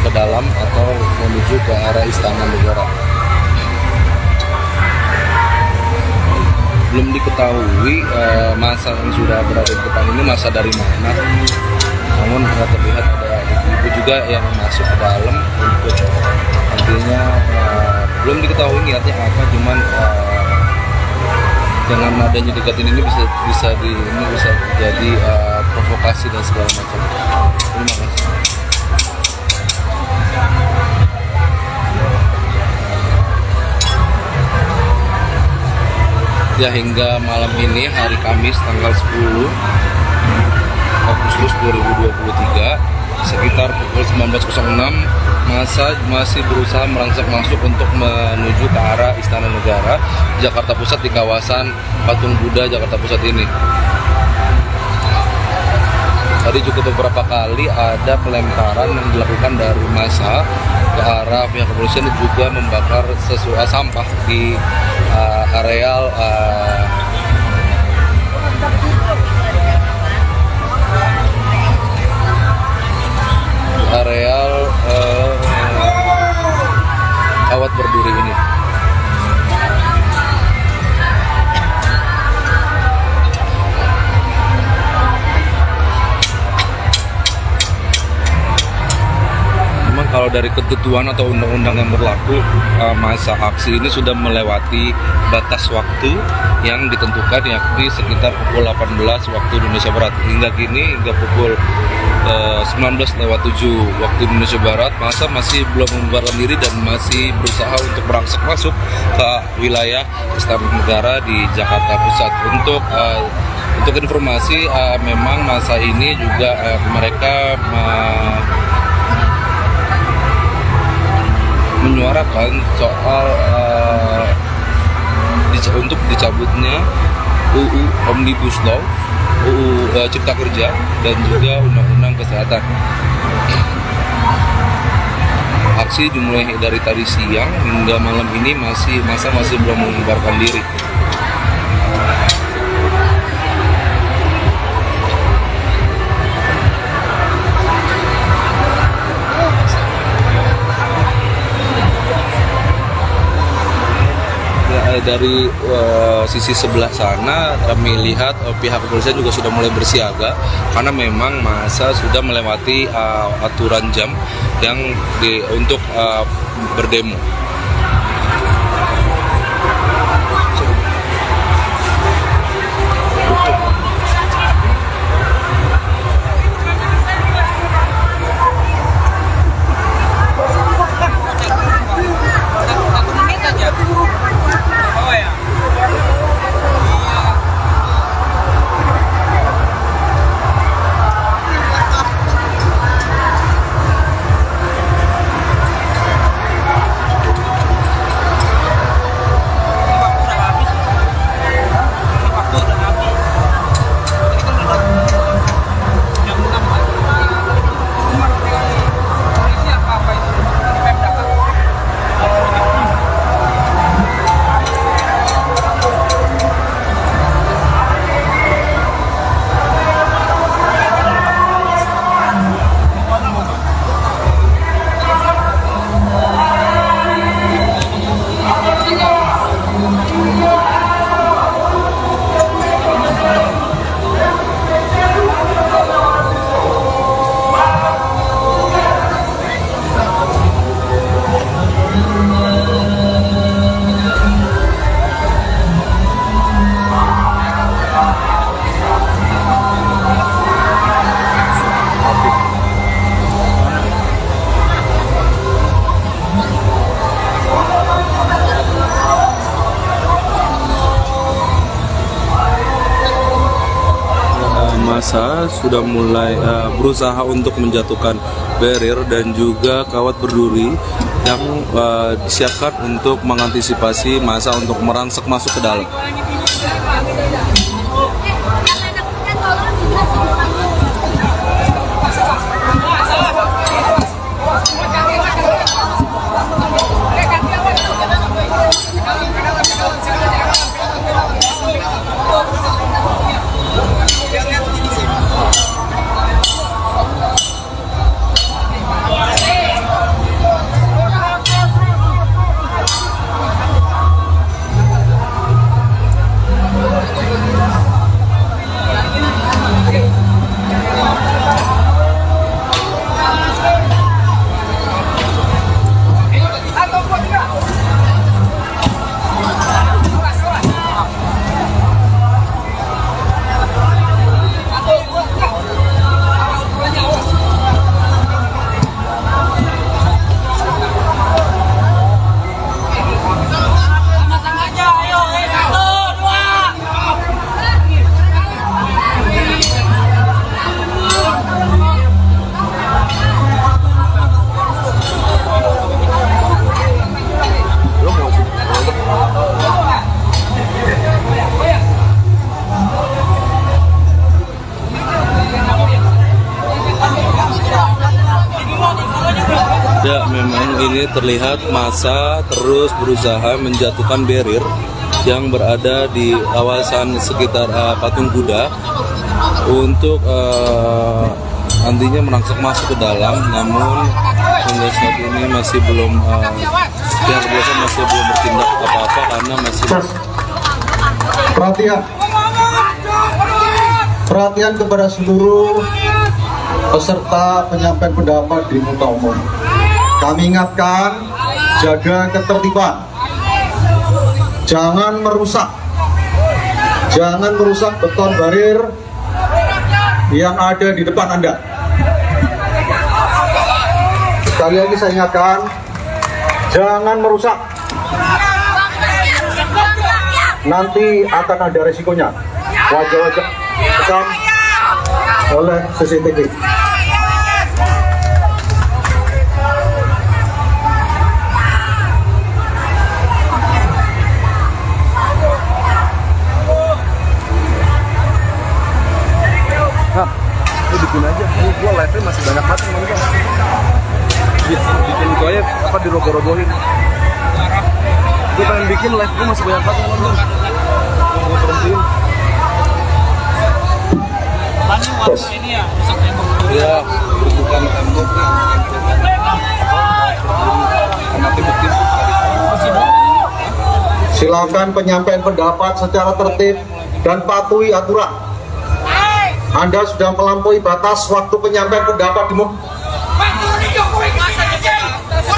ke dalam atau menuju ke arah Istana Negara. Belum diketahui massa yang sudah berada di depan ini massa dari mana. Namun terlihat ada ibu juga yang masuk ke dalam untuk nantinya belum diketahui niatnya apa, cuman dengan adanya deketin ini bisa jadi provokasi dan segala macam. Terima kasih. Ya, hingga malam ini hari Kamis tanggal 10 Agustus 2023 sekitar pukul 19.06 massa masih berusaha merangsek masuk untuk menuju ke arah Istana Negara Jakarta Pusat di kawasan Patung Kuda Jakarta Pusat ini. Tadi juga beberapa kali ada pelemparan yang dilakukan dari massa ke arah pihak kepolisian, juga membakar sampah di areal kawat berduri ini. Memang kalau dari ketentuan atau undang-undang yang berlaku, masa aksi ini sudah melewati batas waktu yang ditentukan, yakni sekitar pukul 18 waktu Indonesia Barat. Hingga kini, hingga pukul 19:07 waktu Indonesia Barat, massa masih belum membubarkan diri dan masih berusaha untuk merangsek masuk ke wilayah Istana Negara di Jakarta Pusat. Untuk informasi, memang massa ini juga mereka menyuarakan soal untuk dicabutnya UU Omnibus Law UU Cipta Kerja dan juga Undang-Undang Kesehatan. Aksi dimulai dari tadi siang hingga malam ini masa masih belum mengubarkan diri. Dari sisi sebelah sana kami lihat pihak kepolisian juga sudah mulai bersiaga karena memang masa sudah melewati aturan jam yang untuk berdemo. Masa sudah mulai berusaha untuk menjatuhkan barrier dan juga kawat berduri yang disiapkan untuk mengantisipasi masa untuk merangsek masuk ke dalam. Ya, memang ini terlihat massa terus berusaha menjatuhkan barrier yang berada di kawasan sekitar Patung Kuda untuk nantinya merangsek masuk ke dalam, namun hingga saat ini masih belum pihak kepolisian masih belum bertindak apa-apa karena masih Perhatian kepada seluruh peserta penyampaian pendapat di muka umum. Kami ingatkan, jaga ketertiban, jangan merusak beton barir yang ada di depan Anda. Sekali lagi saya ingatkan, jangan merusak, nanti akan ada resikonya. Wajah-wajah rekam oleh CCTV. bikin itu aja apa diroboh-robohin. Gue pengen bikin live, gue masih banyak banget nonton. Gue berhentiin. Ini ya, rusak tembok. Iya, bukan tembok nih. Silakan penyampaian pendapat secara tertib dan patuhi aturan. Anda sudah melampaui batas waktu penyampaian pendapat.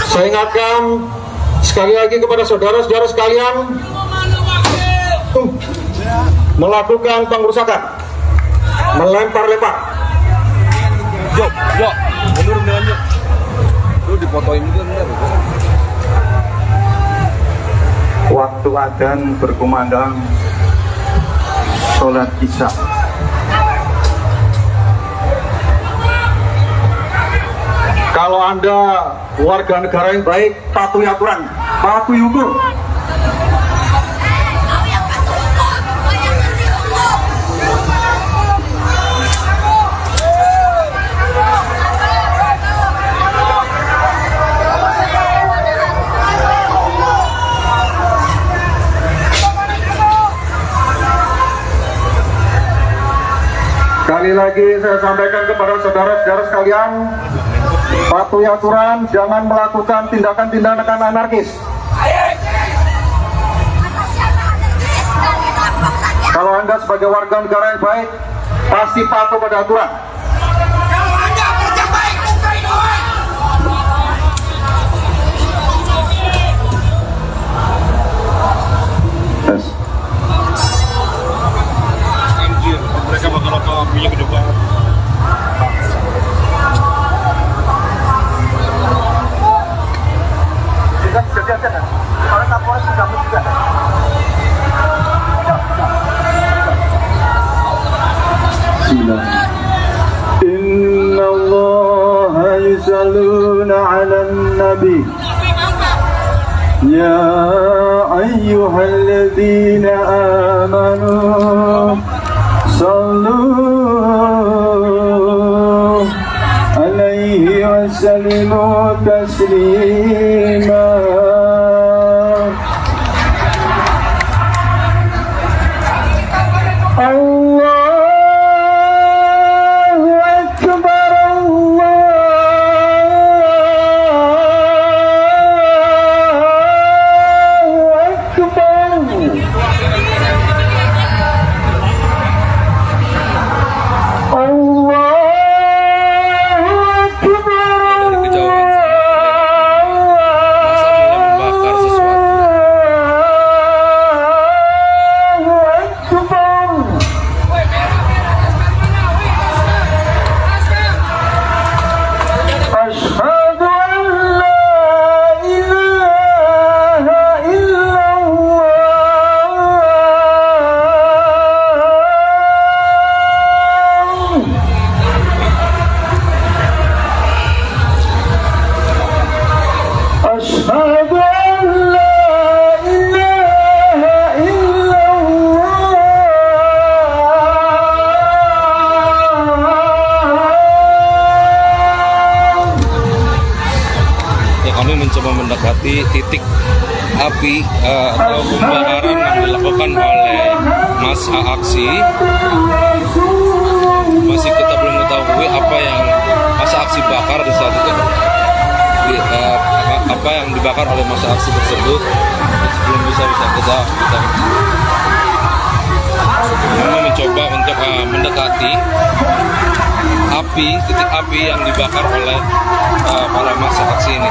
Saya ingatkan sekali lagi kepada saudara-saudara sekalian melakukan pengrusakan, melempar-lempar. Jok, mundur aja. Lu dipotoin juga bentar. Waktu adzan berkumandang sholat isya. Kalau Anda warga negara yang baik, patuhi aturan, patuhi hukum. Sekali lagi saya sampaikan kepada saudara-saudara sekalian, patuhi aturan, jangan melakukan tindakan-tindakan anarkis. Kalau Anda sebagai warga negara yang baik, pasti patuh pada aturan. Mereka bakal punya gede banget. Sudah jadi aja kan? Kalau Kapolres sudah juga. Inna Allah yusalluna ala nabi Ya ayyuhalladzina amanu Sallu alaihi wa sallimu taslima. Allahu Akbar, Allahu Akbar. Kami mencoba mendekati titik api atau pembakaran yang dilakukan oleh massa aksi. Masih kita belum mengetahui apa yang massa aksi bakar di saat itu, apa yang dibakar oleh massa aksi tersebut belum bisa kita kami mencoba untuk mendekati titik api yang dibakar oleh para massa aksi ini.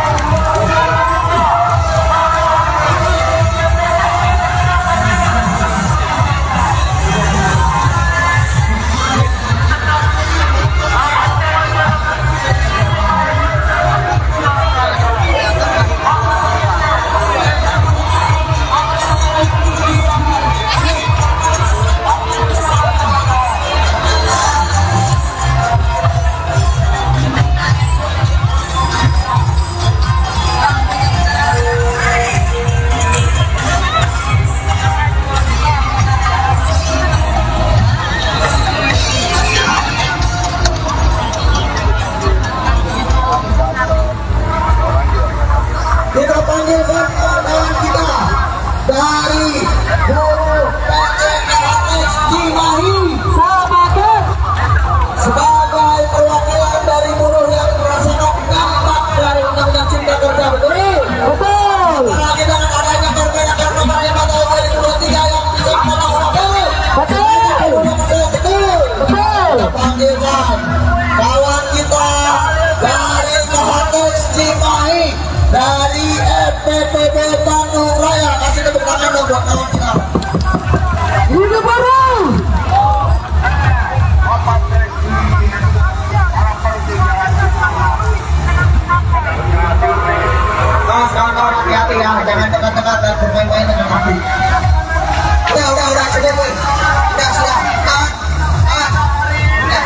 buat kawan kita. Hidup baru. Kawan-kawan hati-hati ya, jangan dekat-dekat dan bermain-main dengan api. Udah, sudah boy. Sudah. Kawan. Ya.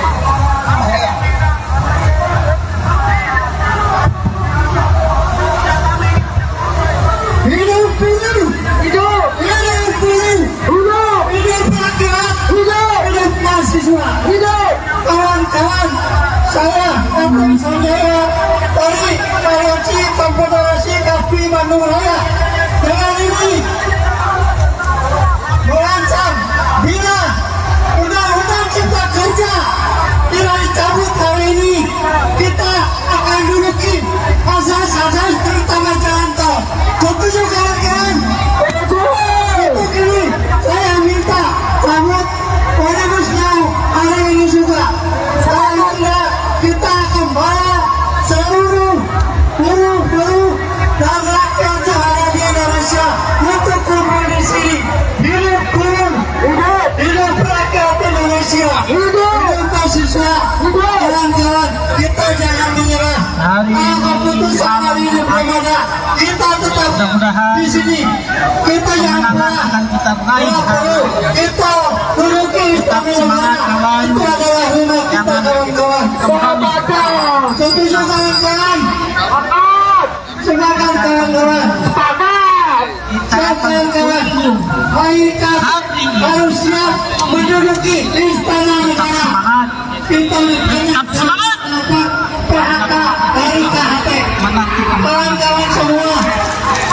Hidup rakyat, hidup mahasiswa, hidup kawan-kawan saya Abdul Sanjaya dari Aliansi Konfederasi Kasbi Bandung Raya. Dengan ini merancang bila Undang-Undang Cipta Kerja tidak dicabut hari ini, kita akan duduki asas-asas terutama jalan tol. Setuju kawan-kawan? Untuk ini saya minta cabut omnibusnya hari ini juga. Selanjutnya kita akan bawa seluruh buruh dan rakyat yang ada di Indonesia untuk kumpul di sini. Hidup buruh, hidup rakyat Indonesia, hidup mahasiswa, kawan-kawan, kita jangan menyerah. Keputusan hari ini belum ada, kita tetap di sini. Kita jangan pulang. Kita duduki istana negara. Itu adalah rumah kita, kawan-kawan. Setuju kawan-kawan? Silakan kawan-kawan. Siap kawan-kawan. Mereka harus siap menduduki istana negara. Kita PHK dari KHT. Kawan-kawan semua,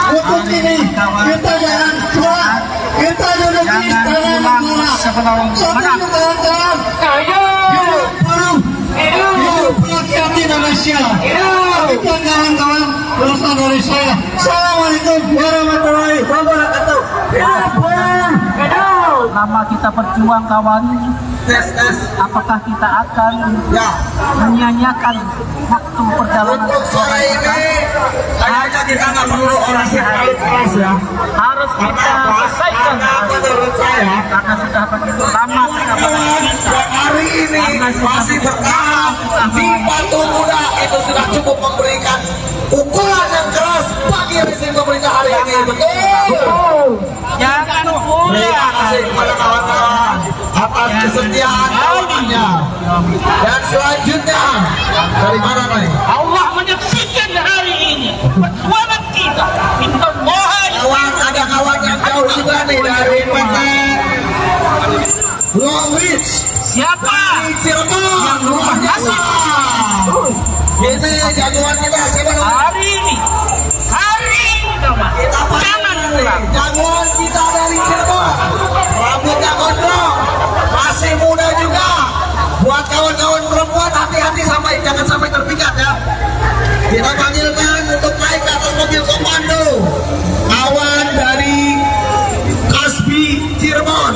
untuk ini kita jangan cuak. Kita duduki istana negara. Setuju kawan-kawan? Hidup buruh, hidup rakyat Indonesia. Demikian kawan-kawan, berasal dari saya. Assalamualaikum warahmatullahi wabarakatuh. Hidup buruh, hidup. Lama kita berjuang kawan, apakah kita akan menyanyiakan waktu perjalanan? Untuk sore ini kayaknya kita nggak perlu orasi terlalu keras ya. Harus kita selesaikan Menurut saya karena sudah begitu lama kita hari ini masih bertahan di Patung Kuda itu sudah cukup memberikan pukulan yang keras bagi rezim pemerintah hari ini. Betul. jangan Terima kasih kepada kawan-kawan atas kesetiaan kawanannya. Dan selanjutnya dari mana nih? Allah menyaksikan hari ini perjuangan kita. Minta mohon Kawan, ada kawan yang jauh juga nih dari PT Long Ridge siapa di Cirebon. Luar biasa. Ini jagoan kita siapa namanya? hari ini kawan. Kita Jangan pulang. jagoan kita dari Cirebon, rambutnya gondrong, masih muda juga. Buat kawan-kawan perempuan hati-hati jangan sampai terpikat ya. Kita panggilkan untuk naik ke atas mobil komando kawan dari Kasbi Cirebon,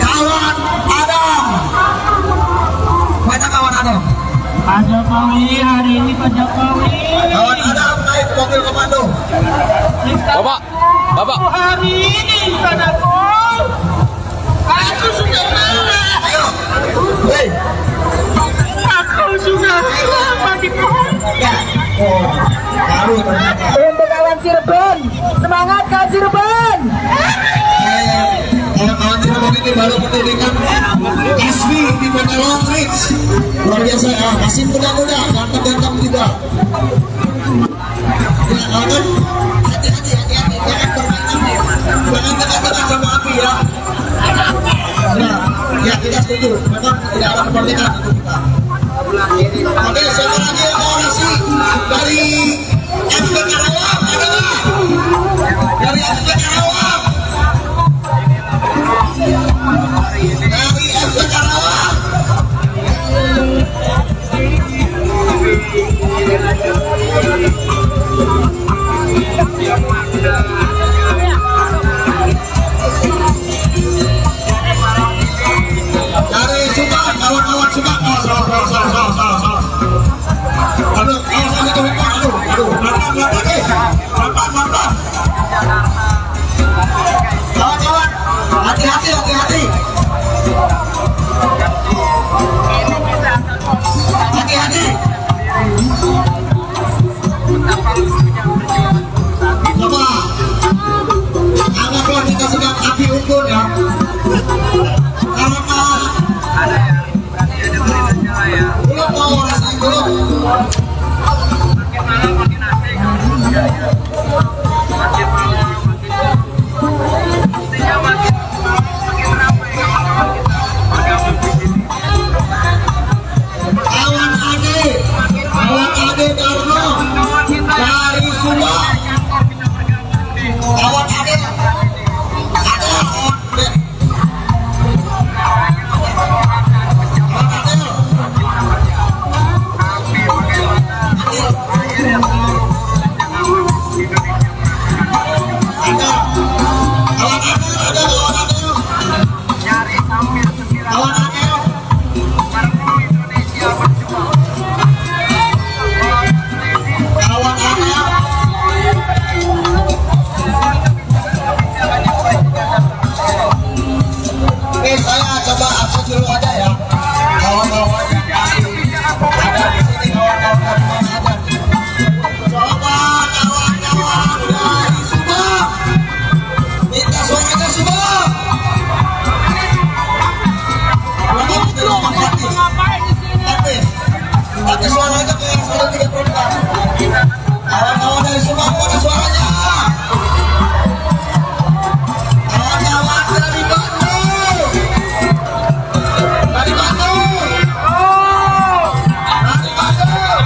kawan Adam. Mana kawan Adam? Pak Jokowi hari ini Pak Jokowi. Kawan Adam naik mobil komando. Bapak. Hari ini Pak Jokowi. Aku sudah marah. Ayo, hei. Aku sudah lama di pohon. Oh, baru ternyata. Untuk kawan Cirebon, semangat kawan Cirebon. Kawan-kawan Cirebon ini baru mendirikan Kasbi di PT Long Ridge. Luar biasa ya, masih muda-muda, ganteng-ganteng juga. Ya kawan, hati-hati, jangan bermain-main, jangan dekat-dekat sama api ya. Ya kita setuju, memang tidak ada kemerdekaan untuk kita. Oke, siapa lagi yang koalisi dari FB Karawang? Ada nggak? Dari FB Karawang? Dari FB Karawang? Dari Subang, kawan-kawan Subang. Salah. Aduh, pelan-pelan. Hati-hati, hati-hati. Hati-hati. Coba. Anggaplah kita sedang api unggun ya. Karena belum mau rasanya belum. Kawan Ade Darno dari Subang. Kawan Ade ada saya coba akses dulu aja ya. Kawan-kawan yang ada di sini, kawan-kawan ada. Coba kawan-kawan dari Subang, minta suaranya Subang. Tapi suaranya kayak 130. Kawan-kawan dari Subang, mana suaranya? Kawan-kawan dari Bandung. Dari Bandung. Dari Bandung.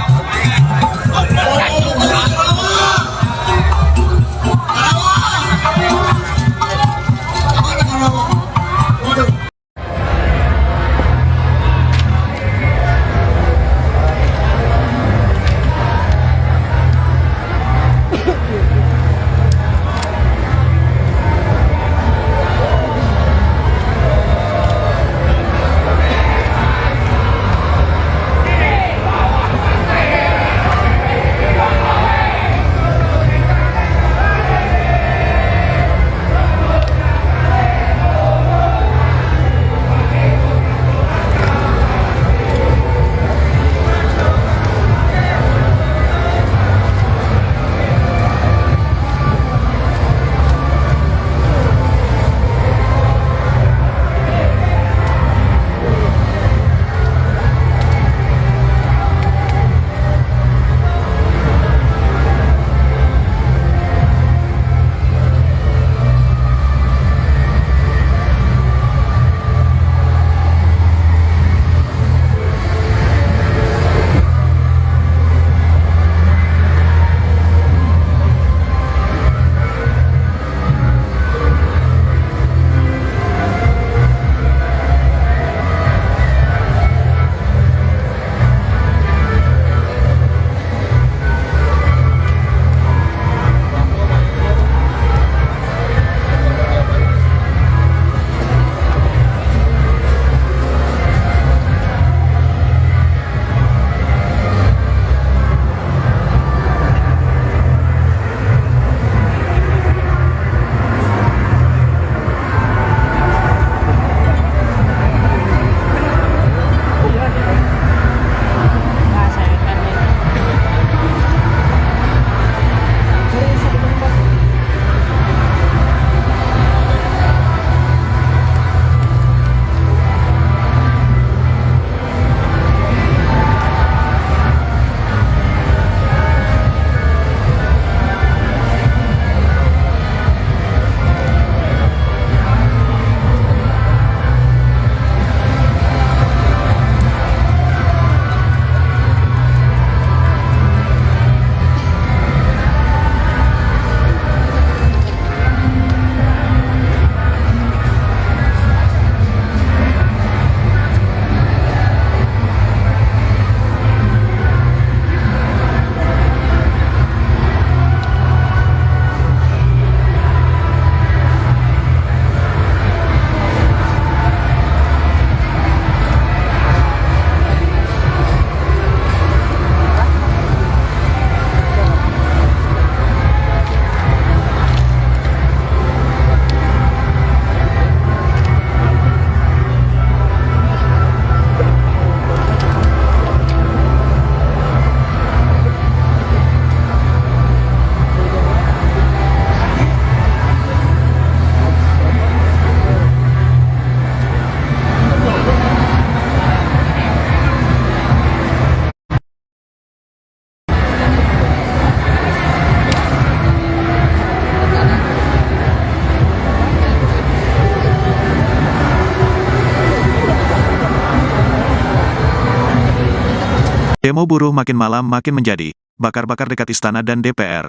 Demo buruh makin malam makin menjadi, bakar-bakar dekat istana dan DPR.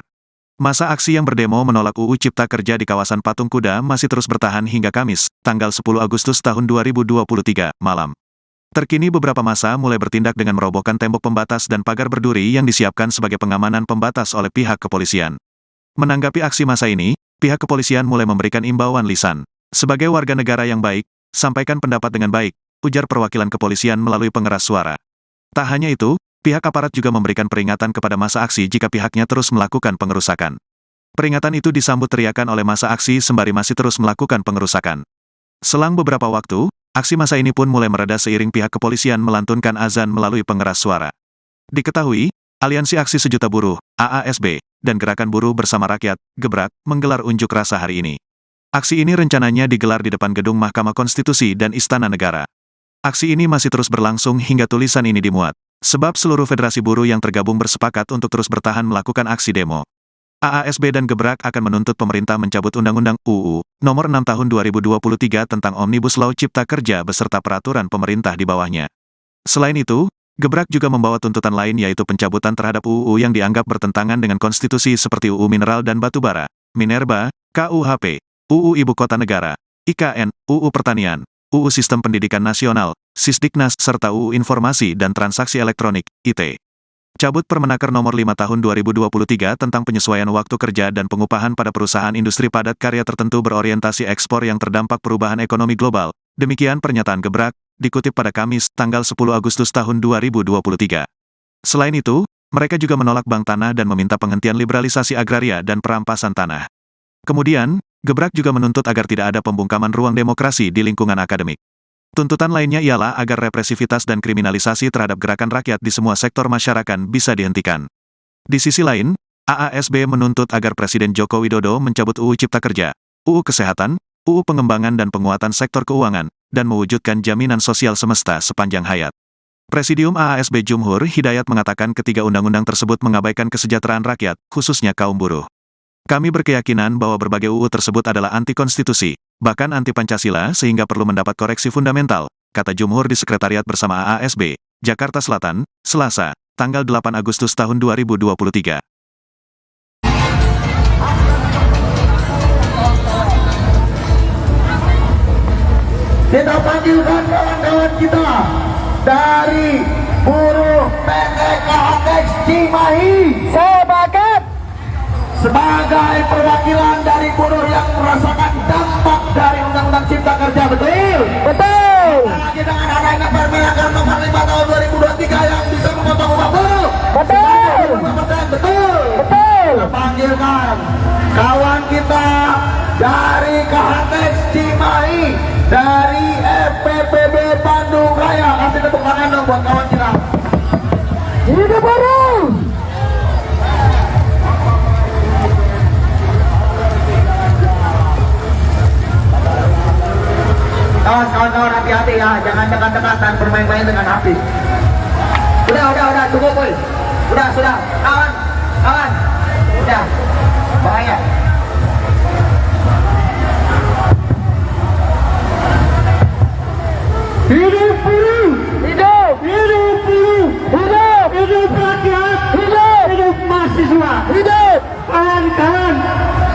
Masa aksi yang berdemo menolak UU Cipta Kerja di kawasan Patung Kuda masih terus bertahan hingga Kamis, tanggal 10 Agustus tahun 2023, malam. Terkini beberapa massa mulai bertindak dengan merobohkan tembok pembatas dan pagar berduri yang disiapkan sebagai pengamanan pembatas oleh pihak kepolisian. Menanggapi aksi massa ini, pihak kepolisian mulai memberikan imbauan lisan. Sebagai warga negara yang baik, sampaikan pendapat dengan baik, ujar perwakilan kepolisian melalui pengeras suara. Tak hanya itu, pihak aparat juga memberikan peringatan kepada massa aksi jika pihaknya terus melakukan pengerusakan. Peringatan itu disambut teriakan oleh massa aksi sembari masih terus melakukan pengerusakan. Selang beberapa waktu, aksi massa ini pun mulai mereda seiring pihak kepolisian melantunkan azan melalui pengeras suara. Diketahui, Aliansi Aksi Sejuta Buruh, AASB, dan Gerakan Buruh Bersama Rakyat, Gebrak, menggelar unjuk rasa hari ini. Aksi ini rencananya digelar di depan gedung Mahkamah Konstitusi dan Istana Negara. Aksi ini masih terus berlangsung hingga tulisan ini dimuat. Sebab seluruh federasi buruh yang tergabung bersepakat untuk terus bertahan melakukan aksi demo. AASB dan Gebrak akan menuntut pemerintah mencabut Undang-Undang UU Nomor 6 Tahun 2023 tentang Omnibus Law Cipta Kerja beserta peraturan pemerintah di bawahnya. Selain itu, Gebrak juga membawa tuntutan lain yaitu pencabutan terhadap UU yang dianggap bertentangan dengan konstitusi seperti UU Mineral dan Batubara, Minerba, KUHP, UU Ibu Kota Negara, IKN, UU Pertanian, UU Sistem Pendidikan Nasional, Sisdiknas, serta UU Informasi dan Transaksi Elektronik, IT. Cabut Permenaker Nomor 5 Tahun 2023 tentang penyesuaian waktu kerja dan pengupahan pada perusahaan industri padat karya tertentu berorientasi ekspor yang terdampak perubahan ekonomi global. Demikian pernyataan Gebrak, dikutip pada Kamis, tanggal 10 Agustus tahun 2023. Selain itu, mereka juga menolak bank tanah dan meminta penghentian liberalisasi agraria dan perampasan tanah. Kemudian, Gebrak juga menuntut agar tidak ada pembungkaman ruang demokrasi di lingkungan akademik. Tuntutan lainnya ialah agar represivitas dan kriminalisasi terhadap gerakan rakyat di semua sektor masyarakat bisa dihentikan. Di sisi lain, AASB menuntut agar Presiden Joko Widodo mencabut UU Cipta Kerja, UU Kesehatan, UU Pengembangan dan Penguatan Sektor Keuangan, dan mewujudkan jaminan sosial semesta sepanjang hayat. Presidium AASB Jumhur Hidayat mengatakan ketiga undang-undang tersebut mengabaikan kesejahteraan rakyat, khususnya kaum buruh. Kami berkeyakinan bahwa berbagai UU tersebut adalah anti-konstitusi, bahkan anti-Pancasila sehingga perlu mendapat koreksi fundamental, kata Jumhur di Sekretariat Bersama AASB, Jakarta Selatan, Selasa, tanggal 8 Agustus tahun 2023. Kita panggilkan kawan-kawan kita dari buruh PT KHX Cimahi sebagai perwakilan dari buruh yang merasakan dampak dari Undang-Undang Cipta Kerja, betul? Betul. Apalagi dengan adanya Permenaker Nomor 5 Tahun 2023 yang bisa memotong upah buruh. Betul. Betul. Betul. Kita panggilkan kawan kita dari KHX Cimahi, dari FPPB Bandung Raya. Kasih tepuk tangan dong buat kawan kita. Hidup buruh. Kawan-kawan hati-hati ya, jangan dekat-dekatan bermain-main dengan api. Udah, cukup boy. Sudah, kawan, udah, bahaya. Hidup buruh! Hidup! Hidup buruh! Hidup! Hidup rakyat! Hidup! Hidup mahasiswa! Hidup! Kawan-kawan,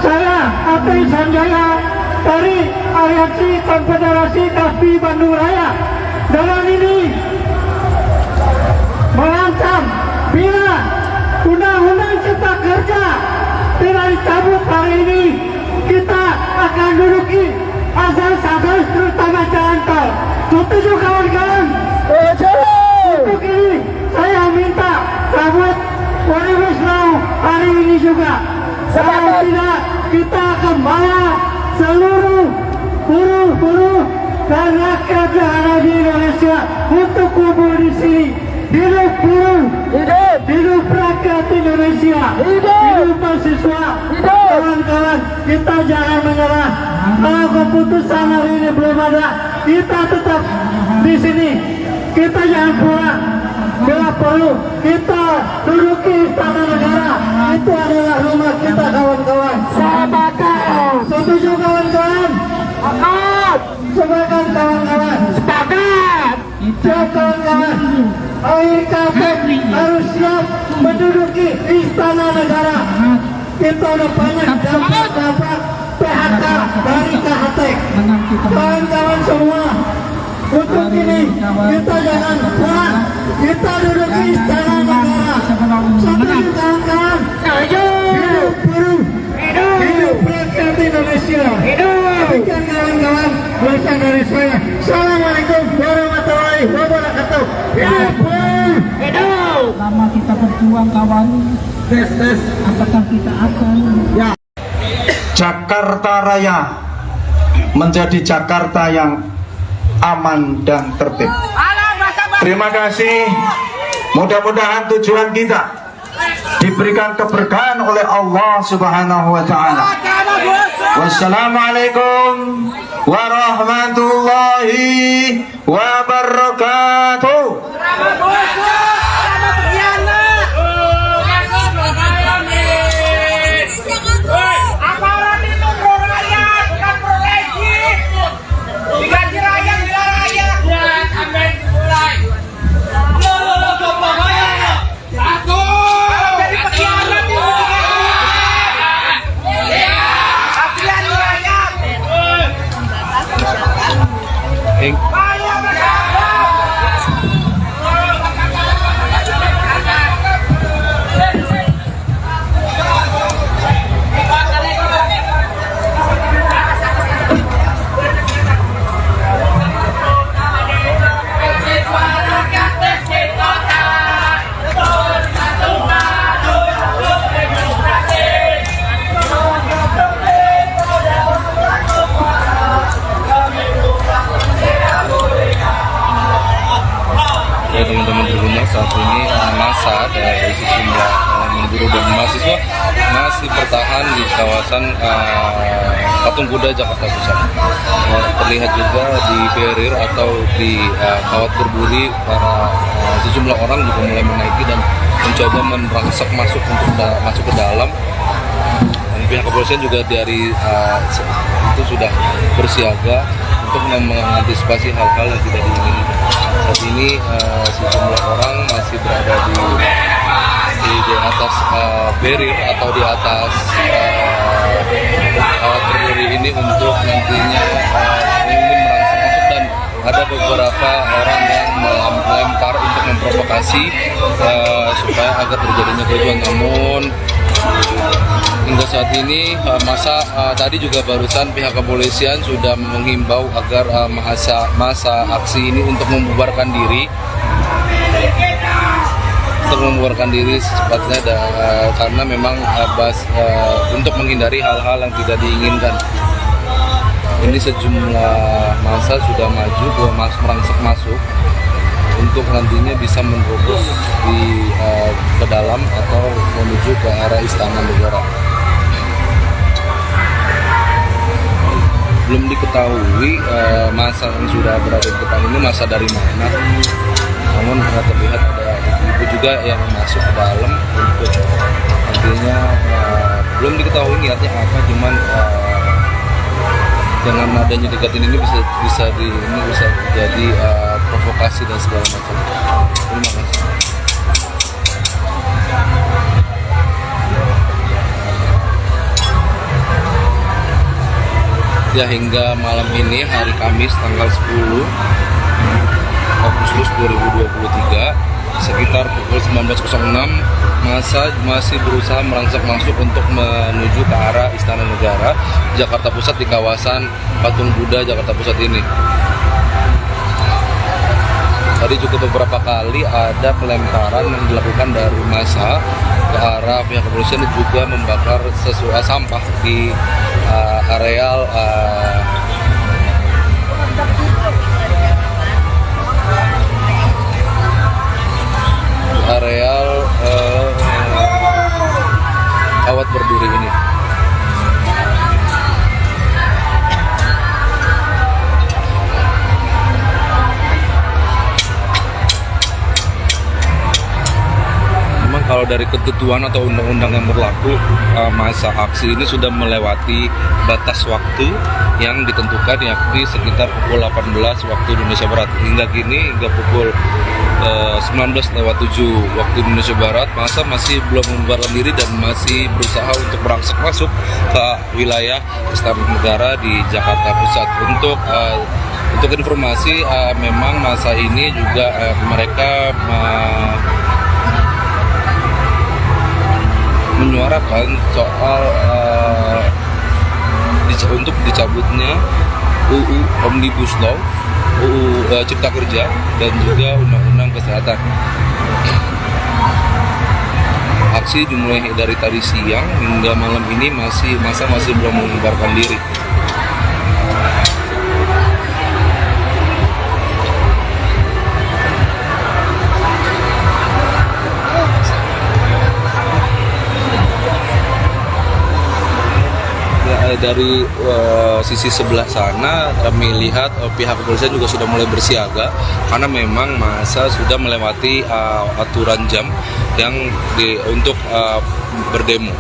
saya Apri Sanjaya dari Aliansi Konfederasi Kasbi Bandung Raya. Dengan ini mengancam bila Undang-Undang Cipta Kerja tidak dicabut hari ini, kita akan duduki asas-asas terutama jalan tol. Setuju kawan-kawan? Untuk ini saya minta cabut Omnibus Law hari ini juga. Kalau tidak, kita akan bawa seluruh buruh dan rakyat yang ada di Indonesia untuk kumpul di sini. Hidup buruh, hidup rakyat Indonesia, hidup mahasiswa. Kawan-kawan, kita jangan menyerah. Kalau keputusan hari ini belum ada, kita tetap di sini. Kita jangan pulang. Bila perlu, kita duduki Istana Negara. Itu adalah rumah kita, kawan-kawan. Sepakat. Setuju kawan-kawan? Sepakat. Sepakat kawan-kawan. Sepakat. kawan-kawan, akhir kata harus siap menduduki istana negara. Kita udah banyak dapat PHK dari KHTEK. Kawan-kawan semua, untuk ini kita jangan puas, kita duduki istana negara. Setuju kawan-kawan? Hidup buruh, hidup rakyat Indonesia. Demikian kawan-kawan, berasal dari saya. Assalamualaikum warahmatullahi wabarakatuh. Hidup buruh, hidup. Lama kita berjuang kawan, Tes. apakah kita akan Jakarta Raya menjadi Jakarta yang aman dan tertib. Terima kasih. Mudah-mudahan tujuan kita diberikan keberkahan oleh Allah Subhanahu wa taala. Wassalamualaikum warahmatullahi wabarakatuh. Aparat itu pro rakyat, bukan pro legis. Digaji rakyat, bila rakyat. Sampai mulai. Satu. Jadi pengkhianat itu. Kasihan rakyat. Ayo bersama. Ya teman-teman di rumah, saat ini massa dari sejumlah buruh dan mahasiswa masih bertahan di kawasan Patung Kuda Jakarta Pusat. Terlihat juga di barrier atau di kawat berduri, para sejumlah orang juga mulai menaiki dan mencoba merangsek masuk untuk masuk ke dalam. Dan pihak kepolisian juga dari itu sudah bersiaga untuk mengantisipasi hal-hal yang tidak diinginkan. Saat ini sejumlah orang masih berada di atas barrier atau di atas kawat berduri ini untuk nantinya ingin merangsek masuk, dan ada beberapa orang yang melempar untuk memprovokasi supaya agar terjadinya kericuan. Namun hingga saat ini masa tadi juga barusan pihak kepolisian sudah menghimbau agar masa aksi ini untuk membubarkan diri secepatnya, karena memang untuk menghindari hal-hal yang tidak diinginkan. Ini sejumlah masa sudah maju merangsek masuk untuk nantinya bisa menerobos ke dalam atau menuju ke arah Istana Negara. Belum diketahui masa yang sudah berada di depan ini masa dari mana. Namun terlihat ada ibu juga yang masuk ke dalam untuk nantinya belum diketahui niatnya apa, cuman dengan adanya kegiatan ini bisa jadi provokasi dan segala macam. Terima kasih. Ya, hingga malam ini hari Kamis tanggal 10 Agustus 2023 sekitar pukul 19.06 massa masih berusaha merangsek masuk untuk menuju ke arah Istana Negara Jakarta Pusat di kawasan Patung Kuda Jakarta Pusat ini. Tadi juga beberapa kali ada pelemparan yang dilakukan dari massa ke arah pihak kepolisian dan juga membakar sampah di areal kawat berduri ini. Memang kalau dari ketentuan atau undang-undang yang berlaku, masa aksi ini sudah melewati batas waktu yang ditentukan, yakni sekitar pukul 18 waktu Indonesia Barat. Hingga kini, hingga pukul 19:07 waktu Indonesia Barat, masa masih belum membubarkan diri dan masih berusaha untuk merangsek masuk ke wilayah Istana Negara di Jakarta Pusat. Untuk informasi, memang masa ini juga mereka menyuarakan soal untuk dicabutnya UU Omnibus Law, UU Cipta Kerja, dan juga Undang-Undang Kesehatan. Aksi dimulai dari tadi siang hingga malam ini masa masih belum membubarkan diri. Dari sisi sebelah sana kami lihat pihak kepolisian juga sudah mulai bersiaga karena memang masa sudah melewati aturan jam yang untuk berdemo.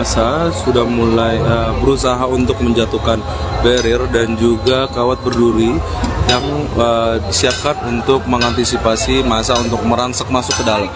Masa sudah mulai berusaha untuk menjatuhkan barrier dan juga kawat berduri yang disiapkan untuk mengantisipasi masa untuk merangsek masuk ke dalam.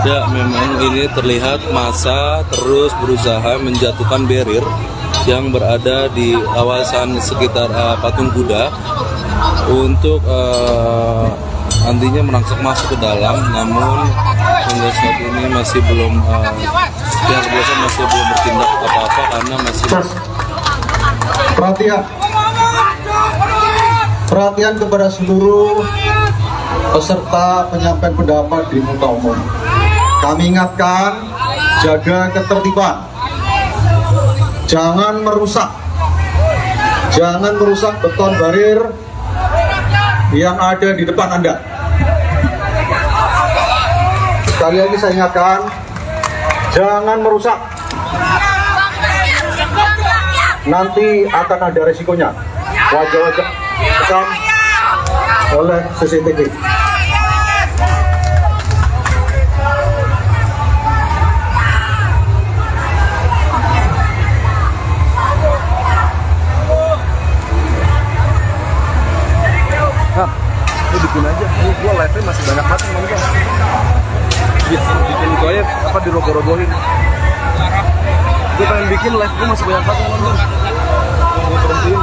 Ya, memang ini terlihat massa terus berusaha menjatuhkan barrier yang berada di kawasan sekitar Patung Kuda untuk nantinya merangsek masuk ke dalam, namun hingga saat ini masih belum pihak kepolisian masih belum bertindak apa-apa karena masih Perhatian kepada seluruh peserta penyampaian pendapat di muka umum. Kami ingatkan, jaga ketertiban. Jangan merusak beton barir yang ada di depan Anda. Sekali lagi saya ingatkan, jangan merusak. Nanti akan ada resikonya. Wajah-wajah rekam oleh CCTV. Lu bikin aja, ini gua live-nya masih banyak banget nonton. Bikin itu aja, apa diroboh-robohin. Gue pengen bikin live, gue masih banyak banget nonton. Gue berhentiin.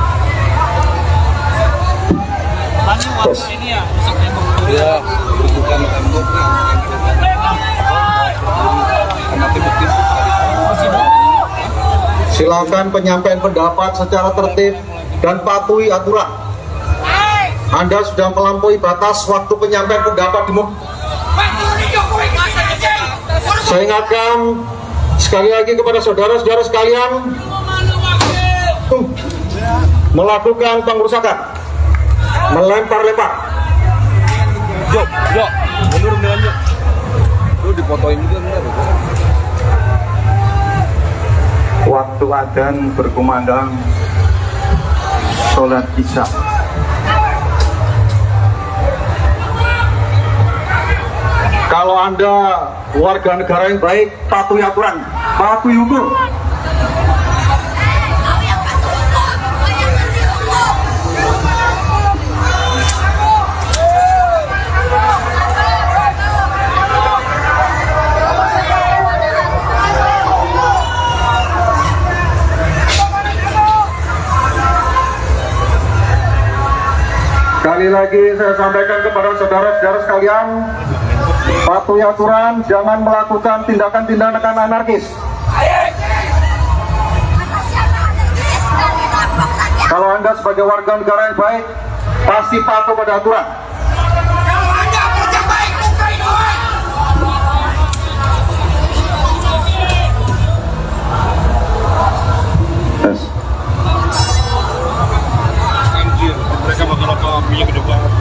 Iya, bukan tembok nih. Silakan penyampaian pendapat secara tertib dan patuhi aturan. Anda sudah melampaui batas waktu penyampaian pendapat di muka. Saya ingatkan sekali lagi kepada saudara-saudara sekalian, melakukan pengerusakan, melempar-lempar. Jo, mundur dengan Jo. Lu dipotoin juga enggak? Waktu adzan berkumandang sholat isya. Kalau Anda warga negara yang baik, patuhi aturan, patuhi hukum. Sekali lagi saya sampaikan kepada saudara-saudara sekalian, patuhi aturan, jangan melakukan tindakan-tindakan anarkis. Kalau Anda sebagai warga negara yang baik, pasti patuh pada aturan. Yes. Anjir, mereka bakal apa punya gede banget.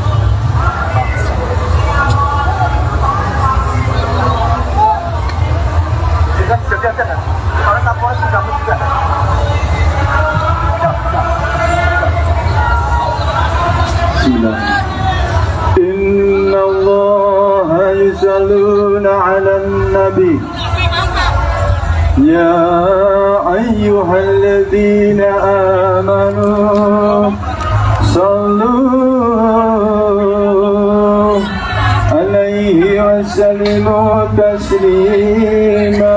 Inna Allah yusalluna ala nabi ya ayyuhalladzina amanu sallu alaihi wa sallimu taslima.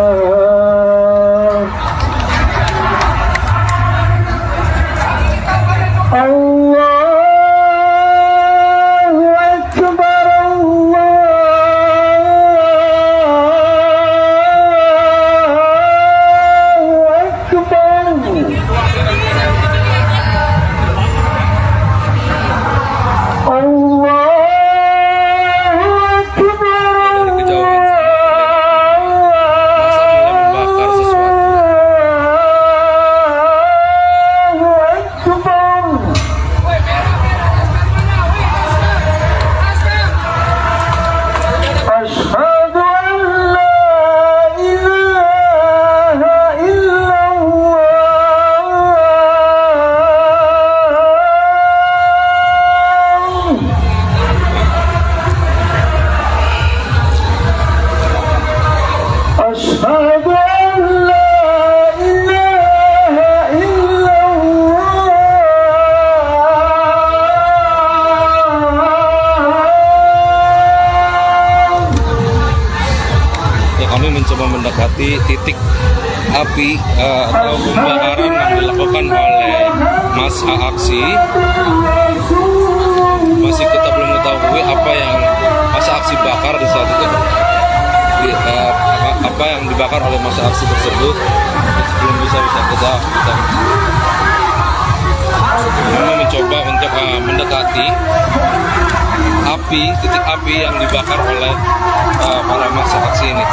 Mencoba mendekati titik api atau pembakaran yang dilakukan oleh massa aksi. Masih kita belum mengetahui apa yang massa aksi bakar di saat itu, apa yang dibakar oleh massa aksi tersebut belum bisa kita kami mencoba untuk mendekati titik api yang dibakar oleh para massa aksi ini.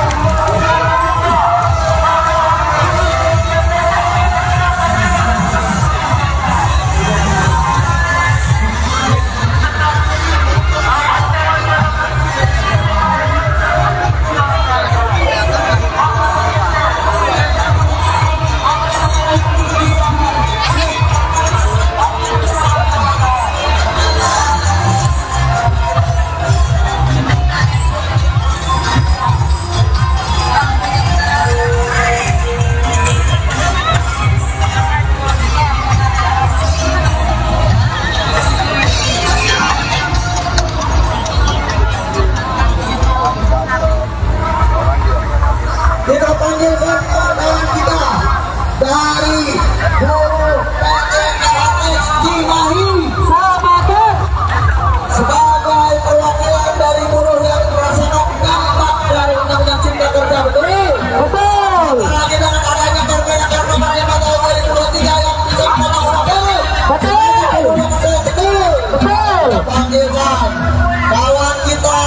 Kita panggilkan kawan kita dari Buruh PKS Cimahi sebagai perwakilan dari buruh yang merasakan dampak dari Undang-Undang Cipta Kerja. Betul? Apalagi dengan adanya Permenaker Nomor 5 Tahun 2023 yang bisa melakukan. Betul. Kita panggilkan kawan kita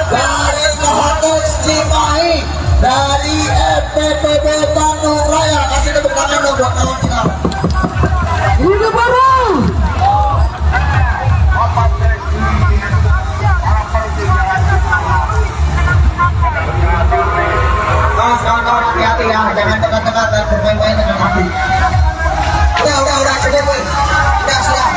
dari KHS Cimahi dari FPPB Bandung Raya. Kasih tepuk tangan dong buat kawan kita. Ini baru. Kawan-kawan hati-hati ya, jangan dekat-dekat dan bermain-main dengan api. Udah cukup. Udah sudah.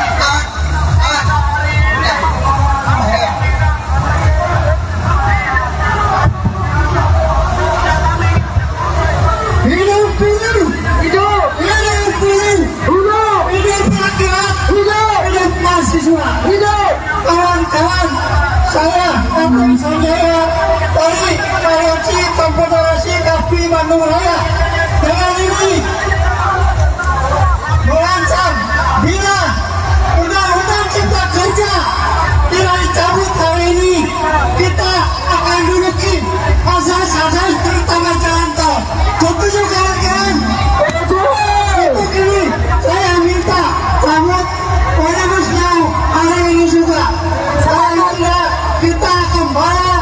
Kawan-kawan, saya Abdul Sanjaya dari Aliansi Konfederasi Kasbi Bandung Raya dengan ini merancang bila Undang-Undang Cipta Kerja tidak dicabut hari ini, kita akan duduki asas-asas terutama jalan tol. Setuju kawan-kawan? Untuk ini saya minta cabut omnibusnya hari ini juga. Selanjutnya kita kembali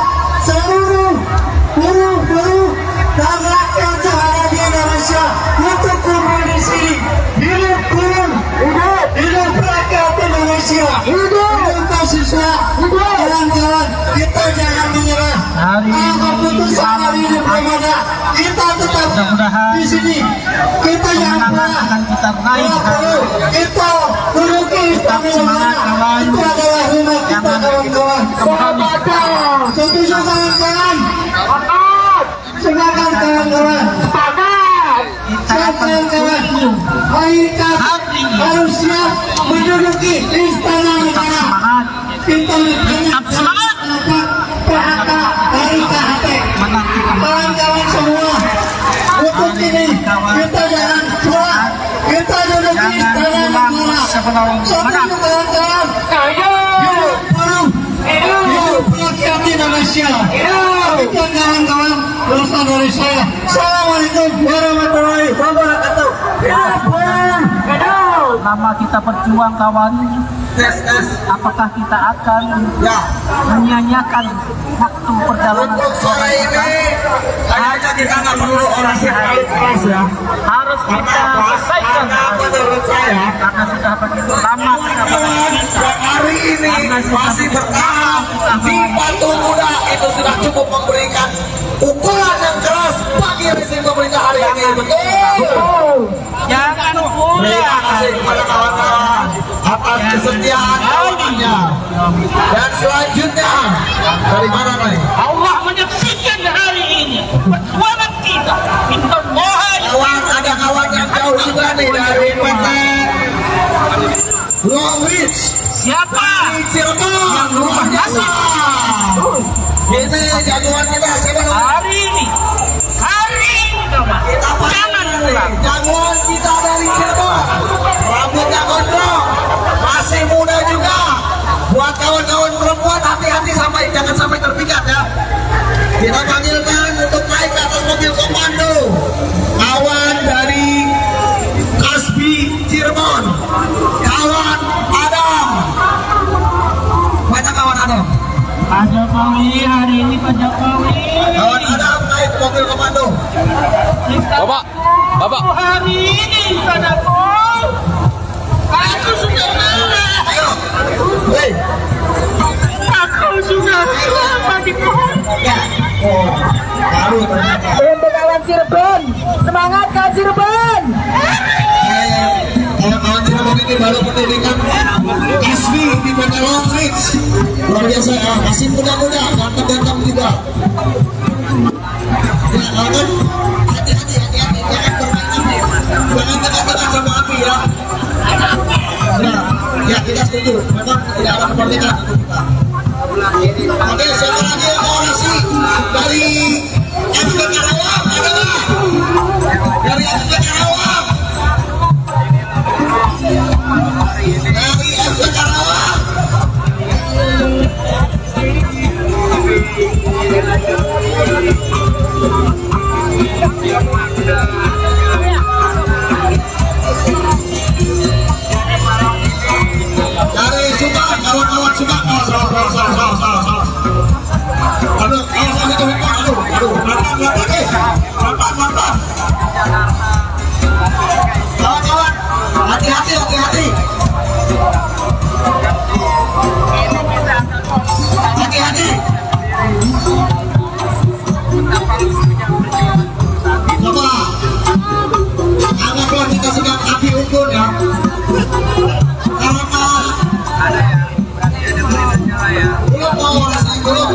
seluruh buruh dan rakyat yang ada di Indonesia untuk kumpul di sini. Hidup buruh, hidup rakyat Indonesia, hidup mahasiswa. Kawan-kawan, kita jangan menyerah. Keputusan hari ini belum ada. Kita tetap di sini. Kita jangan pulang. Kita duduki istana negara. Itu adalah rumah kita, kawan-kawan. Setuju kawan-kawan? Silakan kawan-kawan. Kawan-kawan, kita harus siap menduduki istana negara. Kita tetap semangat. PHK dari KHT. Kawan-kawan semua, untuk ini kita jangan pulang. Kita duduki istana negara. Setuju kawan-kawan? Hidup buruh, hidup rakyat Indonesia. Demikian kawan-kawan, berasal dari saya. Assalamualaikum warahmatullahi wabarakatuh. Lama kita berjuang kawan, apakah kita akan menyanyiakan waktu perjalanan? Untuk sore ini kayaknya kita nggak perlu orasi keras ya. Harus kita selesaikan Menurut saya karena sudah begitu lama kita hari ini masih bertahan di Patung Kuda itu sudah cukup memberikan pukulan yang keras bagi rezim pemerintah hari ini. Betul. jangan Terima kasih kepada kawan-kawan atas kesetiaan kawanannya. Dan selanjutnya dari mana nih? Allah menyaksikan hari ini perjuangan kita. Minta mohon Kawan, ada kawan yang jauh juga nih dari PT Long Ridge siapa di Cirebon, luar biasa. Ini jagoan kita, siapa namanya? hari ini kawan. Kita Jangan panggil pulang. jagoan kita dari Cirebon, rambutnya gondrong, masih muda juga. Buat kawan-kawan perempuan, hati-hati jangan sampai terpikat ya. Kita panggilkan untuk naik ke atas mobil komando kawan dari Kasbi Cirebon, kawan Adam. Mana kawan Adam? Bapak. Hari ini padaku, aku sudah kalah. Ayo. Hei. Aku sudah kalah bagi pohon. Oh, baru ternyata. Untuk kawan Cirebon, semangat kawan Cirebon. Kawan-kawan Cirebon ini baru mendirikan Asmi di PT Long Ridge. Luar biasa ya, masih muda-muda, ganteng-ganteng juga. Ya, kawan, hati-hati, jangan bermain-main. Jangan dekat-dekat sama api ya. Ya, kita setuju. Memang tidak ada kemerdekaan untuk kita. Oke, siapa lagi yang mau isi dari FK Karawang? Ada nggak? Dari FK Karawang? Dari FK Karawang? Dari Subang, kawan-kawan Subang. Oh, salah. Aduh, pelan-pelan. Kawan-kawan, hati-hati. Hati-hati. Coba, anggaplah kita sedang api unggun ya. Belum mau rasanya belum.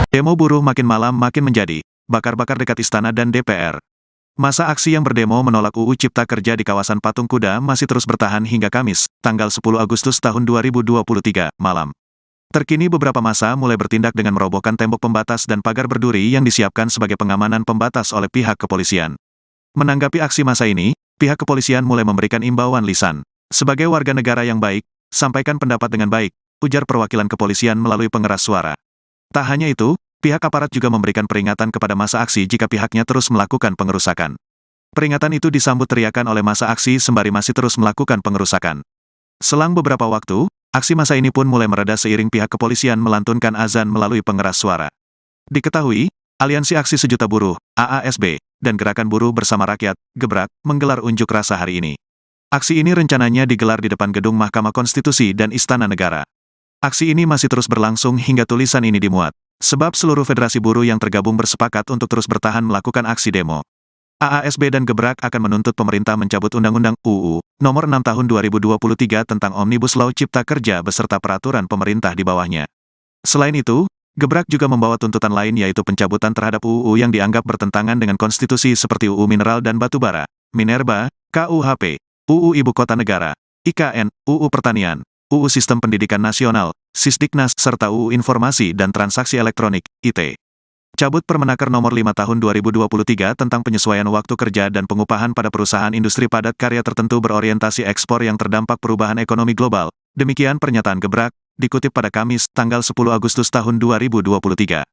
Demo buruh makin malam makin menjadi, bakar-bakar dekat istana dan DPR. Masa aksi yang berdemo menolak UU Cipta Kerja di kawasan Patung Kuda masih terus bertahan hingga Kamis, tanggal 10 Agustus tahun 2023, malam. Terkini beberapa massa mulai bertindak dengan merobohkan tembok pembatas dan pagar berduri yang disiapkan sebagai pengamanan pembatas oleh pihak kepolisian. Menanggapi aksi massa ini, pihak kepolisian mulai memberikan imbauan lisan. Sebagai warga negara yang baik, sampaikan pendapat dengan baik, ujar perwakilan kepolisian melalui pengeras suara. Tak hanya itu, pihak aparat juga memberikan peringatan kepada massa aksi jika pihaknya terus melakukan pengerusakan. Peringatan itu disambut teriakan oleh massa aksi sembari masih terus melakukan pengerusakan. Selang beberapa waktu, aksi massa ini pun mulai mereda seiring pihak kepolisian melantunkan azan melalui pengeras suara. Diketahui, Aliansi Aksi Sejuta Buruh, AASB, dan Gerakan Buruh Bersama Rakyat, Gebrak, menggelar unjuk rasa hari ini. Aksi ini rencananya digelar di depan gedung Mahkamah Konstitusi dan Istana Negara. Aksi ini masih terus berlangsung hingga tulisan ini dimuat. Sebab seluruh federasi buruh yang tergabung bersepakat untuk terus bertahan melakukan aksi demo. AASB dan Gebrak akan menuntut pemerintah mencabut Undang-Undang UU Nomor 6 Tahun 2023 tentang Omnibus Law Cipta Kerja beserta peraturan pemerintah di bawahnya. Selain itu, Gebrak juga membawa tuntutan lain yaitu pencabutan terhadap UU yang dianggap bertentangan dengan konstitusi seperti UU Mineral dan Batubara, Minerba, KUHP, UU Ibu Kota Negara, IKN, UU Pertanian, UU Sistem Pendidikan Nasional, Sisdiknas, serta UU Informasi dan Transaksi Elektronik, IT. Cabut Permenaker Nomor 5 Tahun 2023 tentang penyesuaian waktu kerja dan pengupahan pada perusahaan industri padat karya tertentu berorientasi ekspor yang terdampak perubahan ekonomi global. Demikian pernyataan Gebrak, dikutip pada Kamis, tanggal 10 Agustus tahun 2023.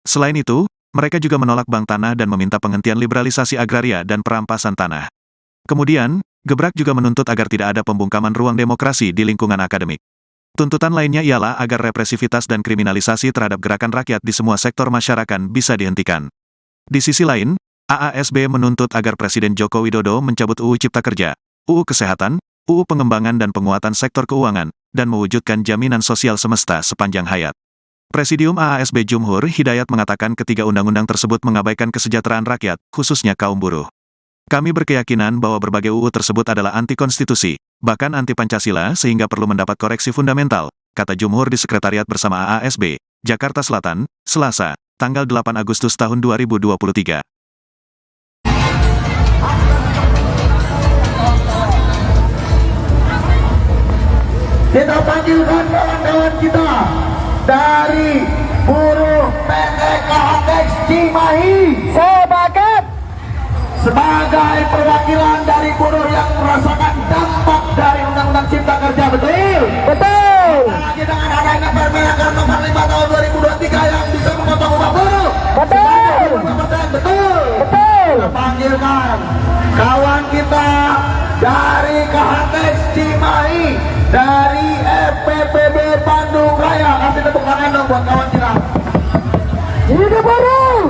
Selain itu, mereka juga menolak bank tanah dan meminta penghentian liberalisasi agraria dan perampasan tanah. Kemudian, Gebrak juga menuntut agar tidak ada pembungkaman ruang demokrasi di lingkungan akademik. Tuntutan lainnya ialah agar represivitas dan kriminalisasi terhadap gerakan rakyat di semua sektor masyarakat bisa dihentikan. Di sisi lain, AASB menuntut agar Presiden Joko Widodo mencabut UU Cipta Kerja, UU Kesehatan, UU Pengembangan dan Penguatan Sektor Keuangan, dan mewujudkan jaminan sosial semesta sepanjang hayat. Presidium AASB Jumhur Hidayat mengatakan ketiga undang-undang tersebut mengabaikan kesejahteraan rakyat, khususnya kaum buruh. Kami berkeyakinan bahwa berbagai UU tersebut adalah anti-konstitusi, bahkan anti-Pancasila sehingga perlu mendapat koreksi fundamental, kata Jumhur di Sekretariat Bersama AASB, Jakarta Selatan, Selasa, tanggal 8 Agustus tahun 2023. Kita panggilkan kawan-kawan kita dari buruh PT KHX Cimahi sebagai perwakilan dari buruh yang merasakan dampak dari Undang-Undang Cipta Kerja, betul? Betul. Apalagi dengan adanya Permenaker Nomor 5 Tahun 2023 yang bisa memotong upah buruh. Betul. Betul. Betul. Kita panggilkan kawan kita dari KHX Cimahi, dari FPPB Bandung Raya. Kasih tepuk tangan dong buat kawan kita. Hidup buruh.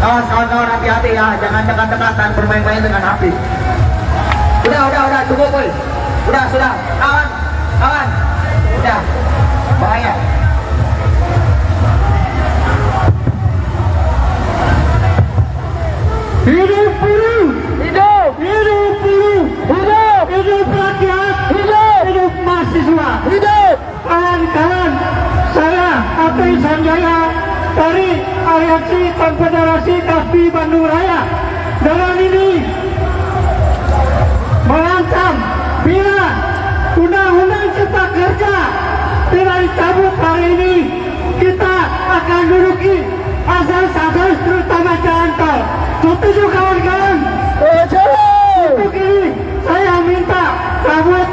Kawan-kawan hati-hati ya, jangan dekat-dekatan bermain-main dengan api. Udah, cukup boy. Sudah, kawan, udah, bahaya. Hidup buruh! Hidup! Hidup buruh! Hidup! Hidup rakyat! Hidup! Hidup mahasiswa! Hidup! Kawan-kawan, saya Ati Sanjaya dari Aliansi Konfederasi Kasbi Bandung Raya dengan ini mengancam bila Undang-Undang Cipta Kerja tidak dicabut hari ini, kita akan duduki asas-asas terutama jalan tol. Setuju kawan-kawan? Untuk ini saya minta cabut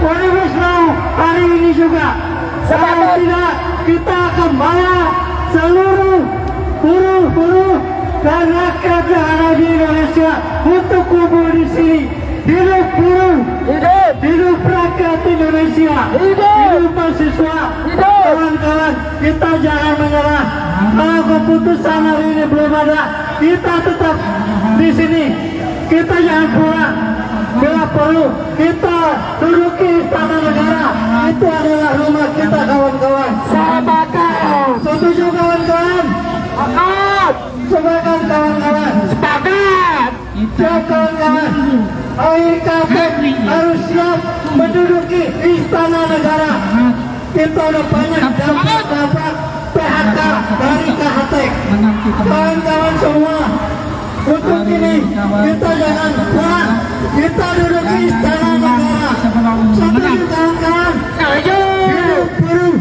Omnibus Law hari ini juga. Kalau tidak, kita akan bawa seluruh buruh dan rakyat yang ada di Indonesia untuk kumpul di sini. Hidup buruh, hidup rakyat Indonesia, hidup mahasiswa, kawan-kawan, kita jangan menyerah. Kalau keputusan hari ini belum ada, kita tetap di sini. Kita jangan pulang. Bila perlu, kita duduki Istana Negara. Itu adalah rumah kita, kawan-kawan. Sepakat. Setuju kawan-kawan? Sepakat. Sepakat kawan-kawan. Sepakat. Kawan-kawan. Ayo istana negara. Kita udah banyak dampak PHK dari KHT. Kawan-kawan semua, untuk ini kita jangan kuat, kita duduk di istana negara. Setuju kawan-kawan? Hidup buruh,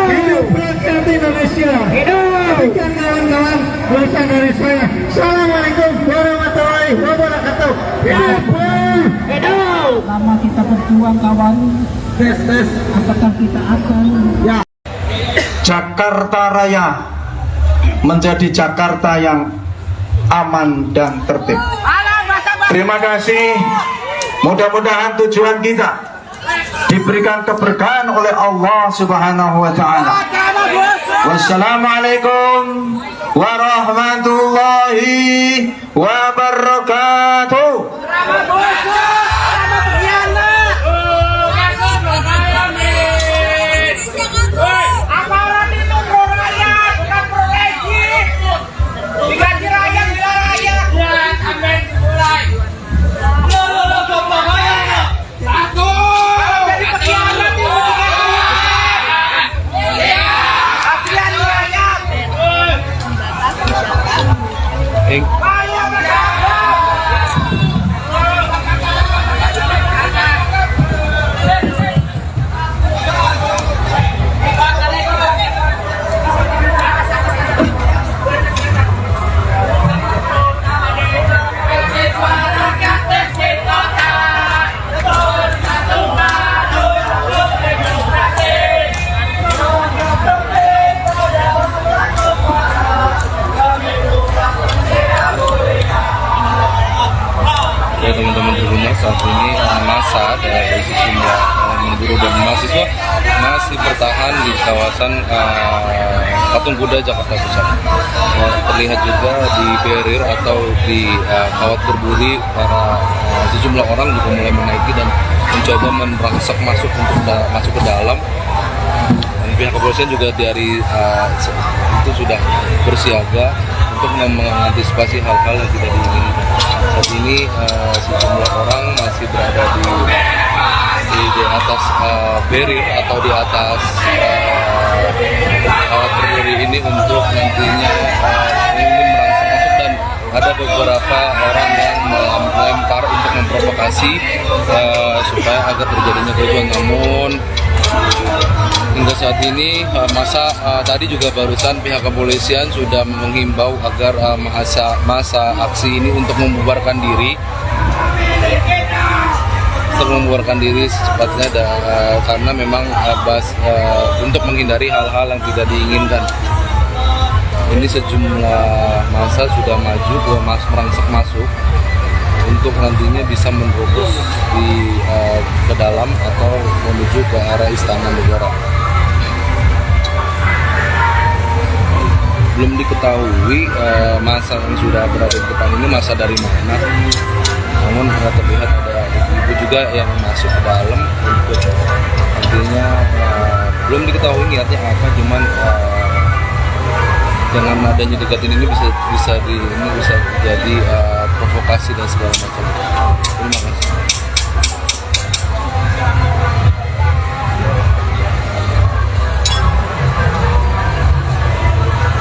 hidup rakyat Indonesia. Demikian kawan-kawan, berasal dari saya. Assalamualaikum warahmatullahi wabarakatuh. Hidup buruh, hidup. Lama kita berjuang kawan, Tes. apakah kita akan Jakarta Raya menjadi Jakarta yang aman dan tertib. Terima kasih. Mudah-mudahan tujuan kita diberikan keberkahan oleh Allah Subhanahu wa taala. Wassalamualaikum warahmatullahi wabarakatuh. Ya teman-teman di rumah, saat ini massa dari sejumlah buruh dan mahasiswa masih bertahan di kawasan Patung Kuda Jakarta Pusat. Terlihat juga di barrier atau di kawat berduri, para sejumlah orang juga mulai menaiki dan mencoba merangsek masuk untuk masuk ke dalam. Dan pihak kepolisian juga dari itu sudah bersiaga untuk mengantisipasi hal-hal yang tidak diinginkan. Saat ini sejumlah orang masih berada di atas barrier atau di atas kawat berduri ini untuk nantinya ingin merangsek masuk, dan ada beberapa orang yang melempar untuk memprovokasi supaya agar terjadinya kericuan. Namun hingga saat ini masa tadi juga barusan pihak kepolisian sudah menghimbau agar masa aksi ini untuk membubarkan diri secepatnya, karena memang untuk menghindari hal-hal yang tidak diinginkan. Ini sejumlah massa sudah maju merangsek masuk untuk nantinya bisa menerobos ke dalam atau menuju ke arah Istana Negara. Belum diketahui massa yang sudah berada di depan ini massa dari mana. Namun terlihat ada ibu juga yang masuk ke dalam untuk nantinya belum diketahui niatnya apa, cuman dengan adanya deketin ini bisa jadi provokasi dan segala macam. Terima kasih.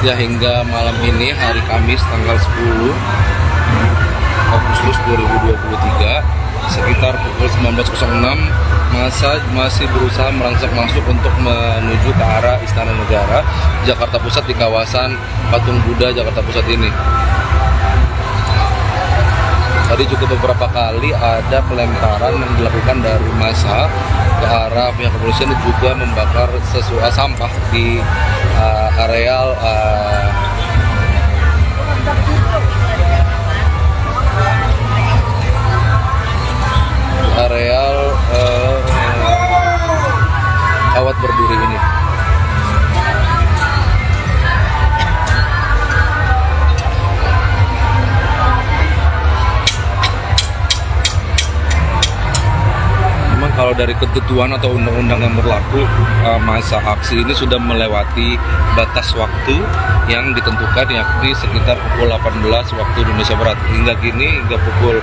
Ya, hingga malam ini hari Kamis tanggal 10 Agustus 2023 sekitar pukul 19.06 massa masih berusaha merangsek masuk untuk menuju ke arah Istana Negara Jakarta Pusat di kawasan Patung Kuda Jakarta Pusat ini. Tadi juga beberapa kali ada pelemparan yang dilakukan dari massa ke arah pihak kepolisian, dan juga membakar sampah di areal kawat berduri ini. Memang kalau dari ketentuan atau undang-undang yang berlaku, masa aksi ini sudah melewati batas waktu yang ditentukan, yakni sekitar pukul 18 waktu Indonesia Barat. Hingga kini, hingga pukul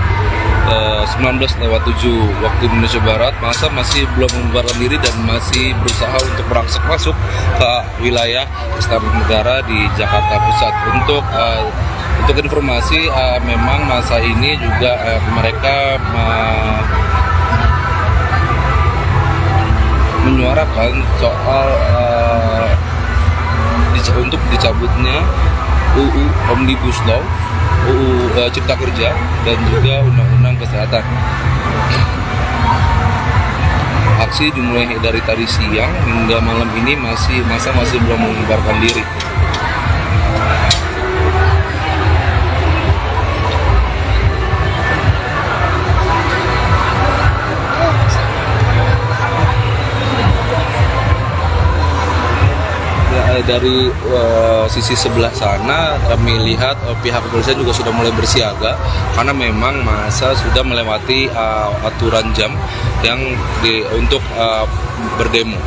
19:07 waktu Indonesia Barat, massa masih belum membubarkan diri dan masih berusaha untuk merangsek masuk ke wilayah Istana Negara di Jakarta Pusat. Untuk informasi, memang massa ini juga mereka menyuarakan soal untuk dicabutnya UU Omnibus Law, UU Cipta Kerja, dan juga Undang-Undang Kesehatan. Aksi dimulai dari tadi siang hingga malam ini massa masih belum membubarkan diri. Dari sisi sebelah sana kami lihat pihak kepolisian juga sudah mulai bersiaga karena memang massa sudah melewati aturan jam yang untuk berdemo.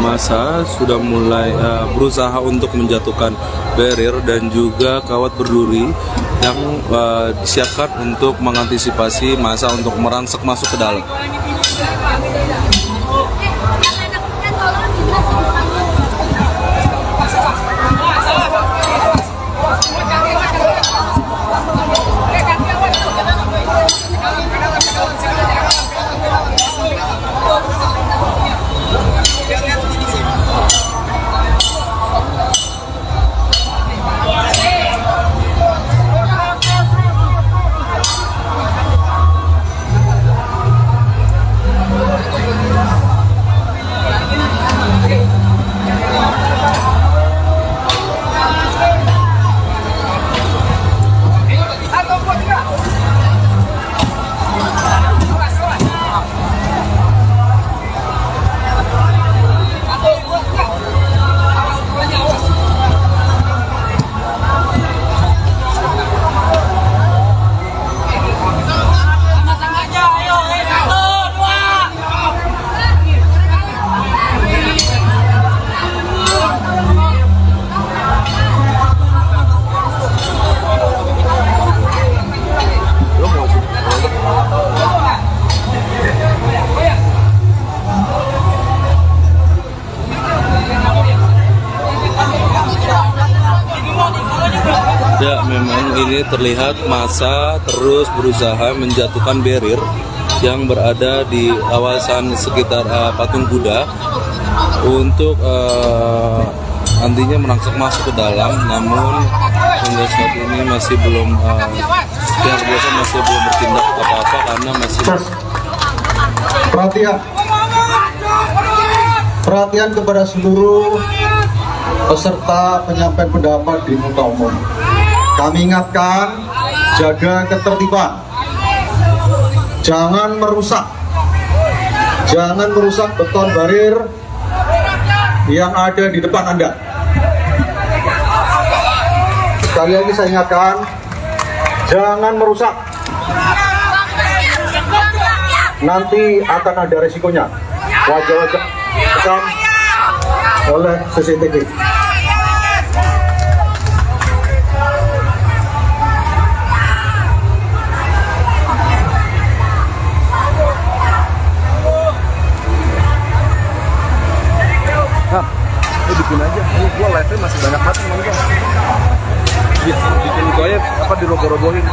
Massa sudah mulai berusaha untuk menjatuhkan barrier dan juga kawat berduri yang disiapkan untuk mengantisipasi massa untuk merangsek masuk ke dalam. Ya, memang ini terlihat massa terus berusaha menjatuhkan barrier yang berada di kawasan sekitar Patung Kuda untuk nantinya merangsek masuk ke dalam, namun hingga saat ini masih belum pihak kepolisian masih belum bertindak apa-apa karena masih Perhatian kepada seluruh peserta penyampaian pendapat di muka umum. Kami ingatkan, jaga ketertiban, jangan merusak beton barir yang ada di depan Anda. Sekali lagi saya ingatkan, jangan merusak. Nanti akan ada resikonya. Wajah-wajah rekam oleh CCTV. Bikin aja, ini gua live-nya masih banyak banget yang nonton. Bikin gua apa diroboh-robohin.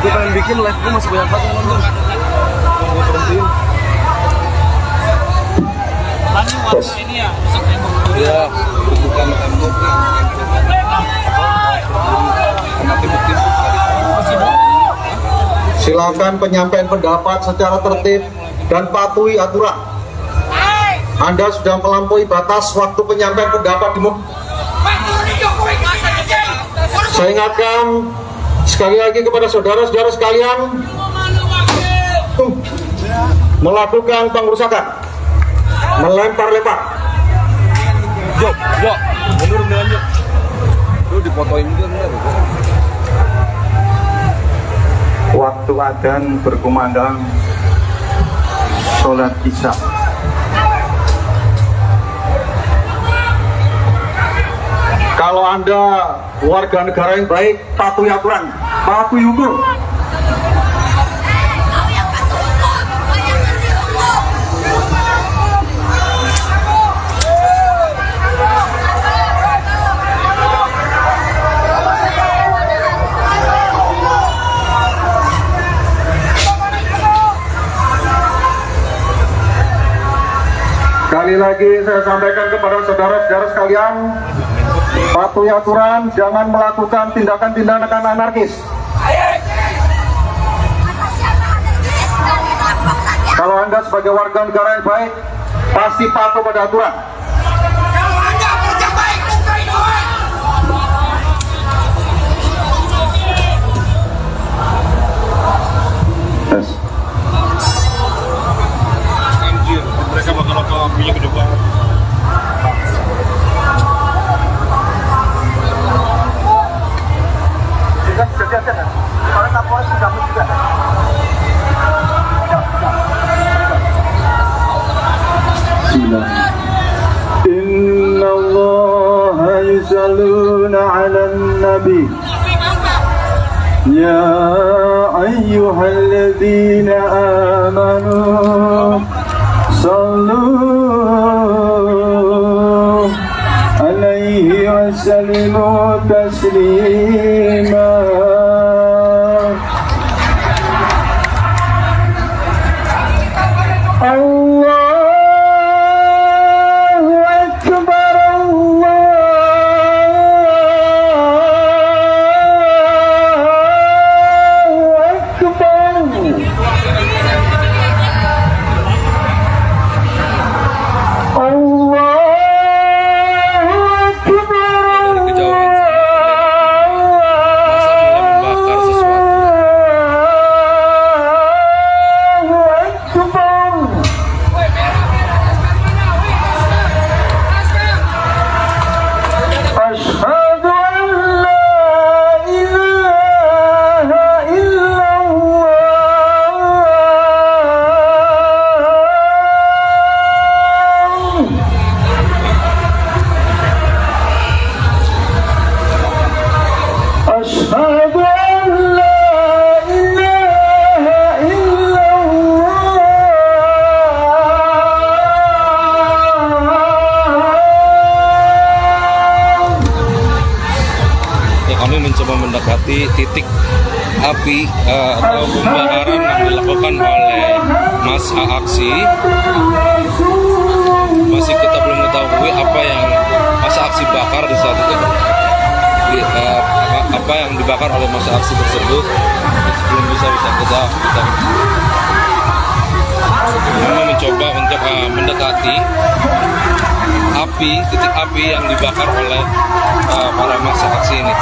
Gua pengen bikin live gua masih banyak banget yang nonton. Gua berhentiin. Ini ya, rusak tembok. Iya, bukan tembok. Silakan penyampaian pendapat secara tertib dan patuhi aturan. Anda sudah melampaui batas waktu penyampaian pendapat di muka. Saya ingatkan sekali lagi kepada saudara-saudara sekalian, melakukan pengerusakan, melempar-lempar. Jo, mundur aja. Lu difotoin juga bentar. Waktu adzan berkumandang sholat isya. Kalau Anda warga negara yang baik, patuhi aturan, patuhi hukum. Sekali lagi saya sampaikan kepada saudara-saudara sekalian, patuhi aturan, jangan melakukan tindakan-tindakan anarkis. Kalau Anda sebagai warga negara yang baik, pasti patuh pada aturan. Yes. Anjir, mereka bakal punya gede banget. Inna Allah yusalluna ala nabi ya ayyuhalladzina amanu sallu alaihi wa sallimu taslima. Kami mencoba mendekati titik api atau pembakaran yang dilakukan oleh massa aksi. Masih kita belum mengetahui apa yang massa aksi bakar di saat itu, apa yang dibakar oleh massa aksi tersebut belum bisa kita. Kami mencoba untuk mendekati titik api yang dibakar oleh para massa aksi ini.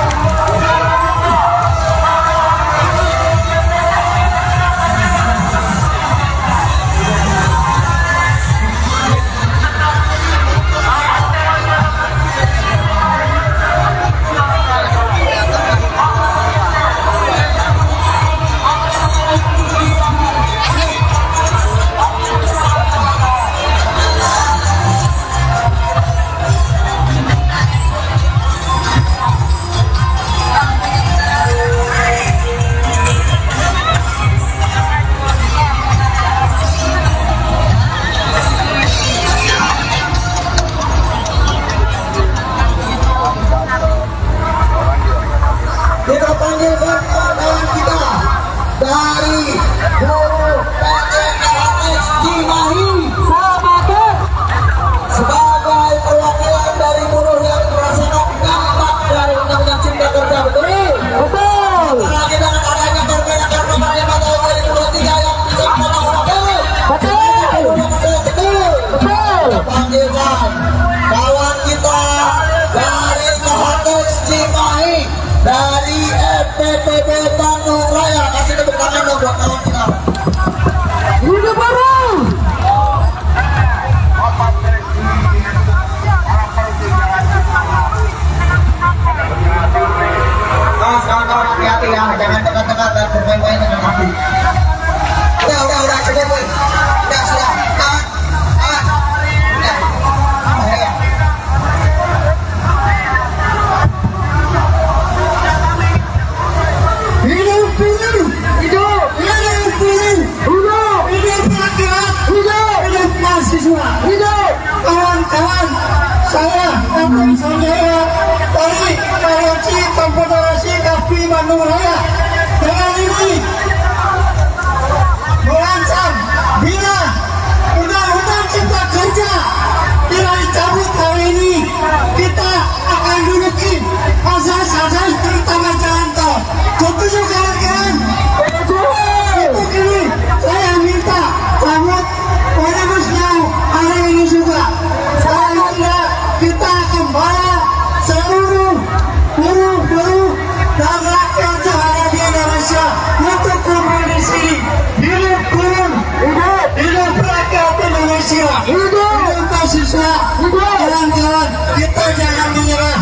Pancasila, hidup Pancasila, kawan-kawan kita jangan menyerah.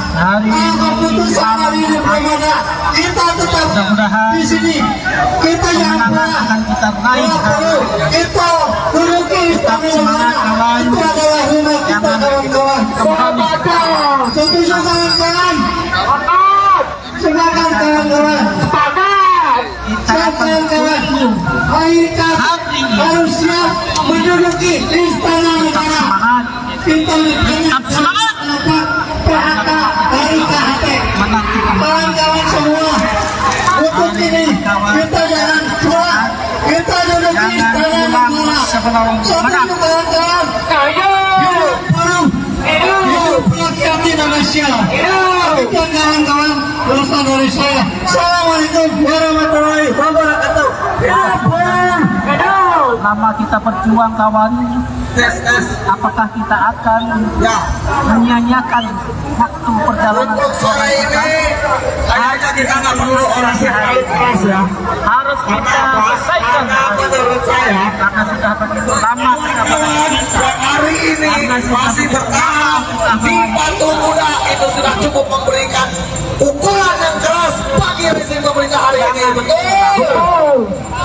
Keputusan hari ini belum ada, kita tetap di sini. Kita jangan pernah kita duduki istana negara. Itu adalah rumah kita kawan-kawan. Setuju kawan-kawan? Silakan kawan-kawan. Kawan-kawan, kita harus siap menduduki istana negara. Kita PHK dari KHT. Kawan-kawan semua, untuk ini kita jangan cuak. Kita duduki istana negara. Setuju kawan-kawan? Hidup buruh, hidup rakyat Indonesia. Demikian kawan-kawan, berasal dari saya. Assalamualaikum warahmatullahi wabarakatuh. Lama kita berjuang kawan, apakah kita akan menyanyiakan waktu perjalanan Untuk sore ini kayaknya kita nggak perlu orasi terlalu keras ya. harus kita selesaikan Menurut saya karena sudah begitu lama kita hari ini masih bertahan di Patung Kuda itu sudah cukup memberikan pukulan yang keras bagi rezim pemerintah hari ini. Betul.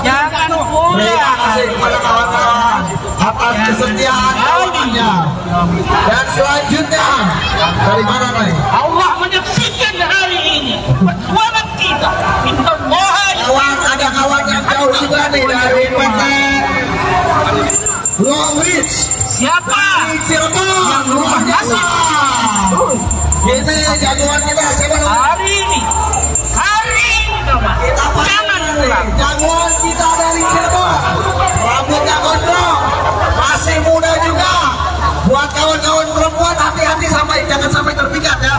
jangan Terima kasih kepada kawan-kawan atas kesetiaan kawannya. Dan selanjutnya dari mana nih? Allah menyaksikan hari ini perjuangan kita. Kawan, ada kawan yang jauh juga nih dari PT Long Ridge Siapa di Cirebon, luar biasa. Ini jagoan kita siapa namanya? hari ini kawan, Kita jangan panggil pulang. jagoan kita dari Cirebon, rambutnya gondrong, masih muda juga. Buat kawan-kawan perempuan hati-hati jangan sampai terpikat ya.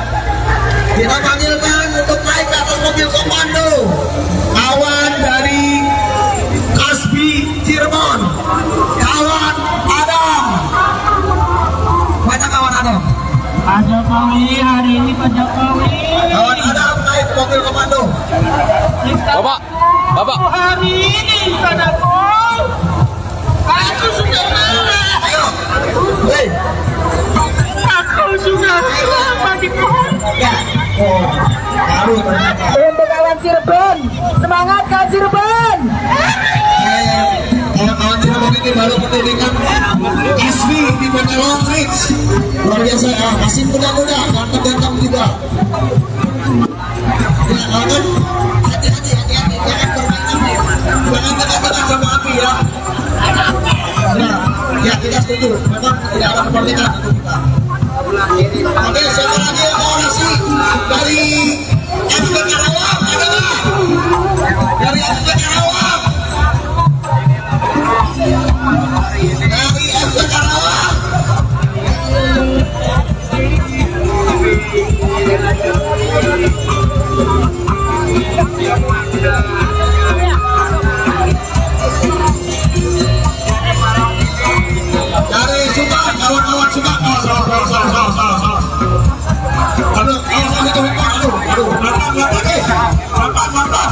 Kita panggilkan untuk naik ke atas mobil komando kawan dari Kasbi Cirebon, kawan Adam. Mana kawan Adam? Pak Jokowi hari ini Pak Jokowi. Kawan Adam naik mobil komando. Bapak. Hari ini Pak Jokowi. Aku sudah marah. Ayo, hei. Aku sudah lama di pohon. Ya. Oh, baru ternyata. Untuk kawan Cirebon, semangat kawan Cirebon. Kawan-kawan Cirebon ini baru pendidikan Kasbi di PT Long Ridge. Luar biasa ya, masih muda-muda, ganteng datang juga. Ya kawan, hati-hati, jangan bermain api, jangan dekat-dekat sama api ya. Ya kita setuju, memang tidak ada kemerdekaan untuk kita. Oke, siapa lagi yang mau orasi dari FB Karawang? Ada nggak? Dari FB Karawang? Dari FB Karawang? Dari Suka, kawan-kawan Suka. Salah. Aduh, aduh, pelan-pelan.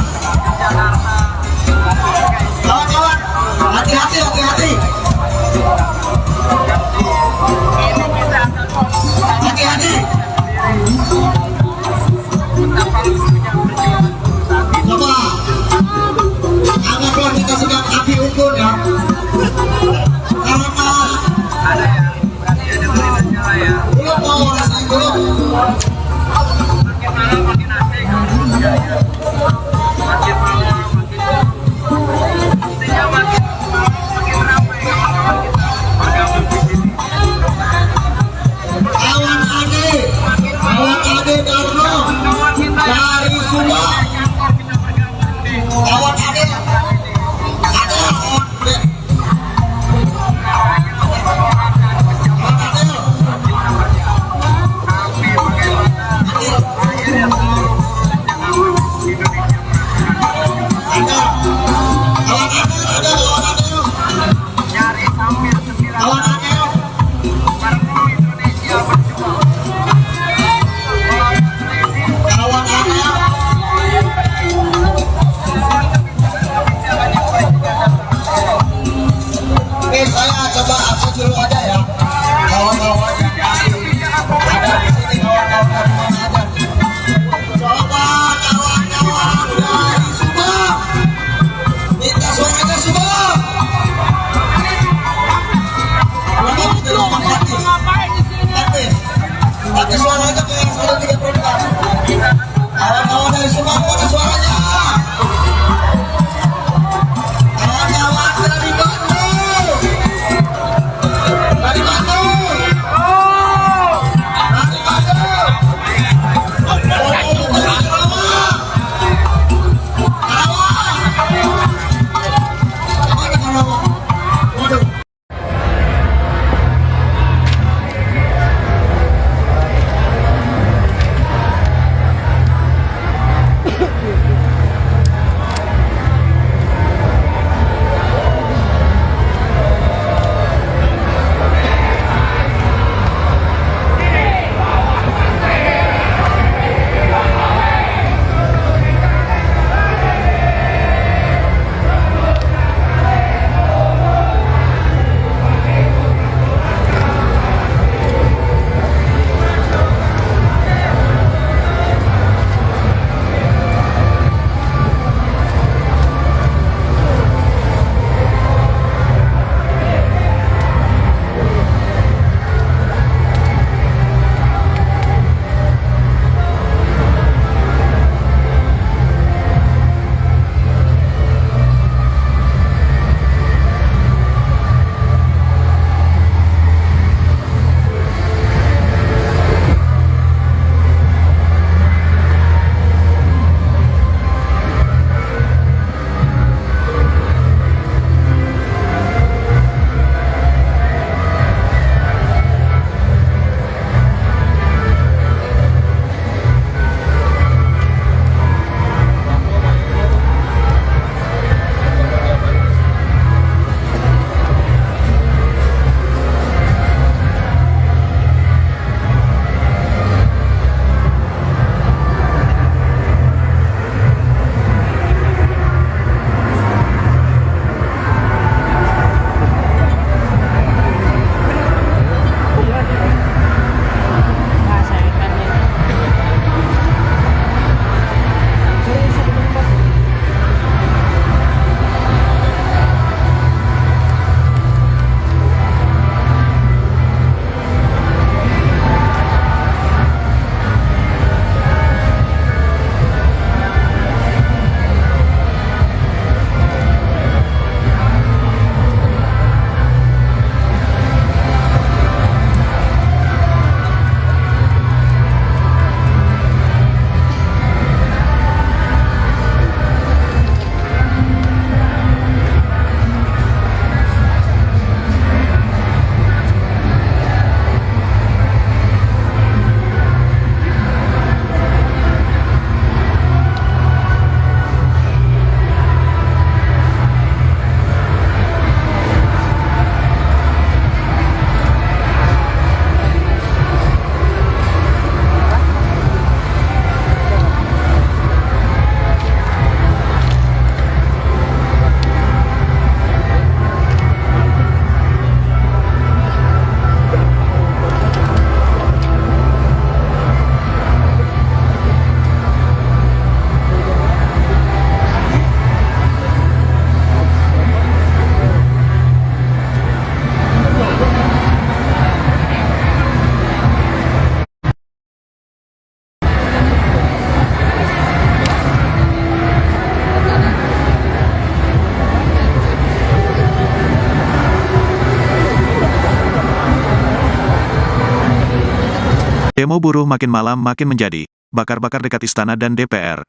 Demo buruh makin malam makin menjadi, bakar-bakar dekat istana dan DPR.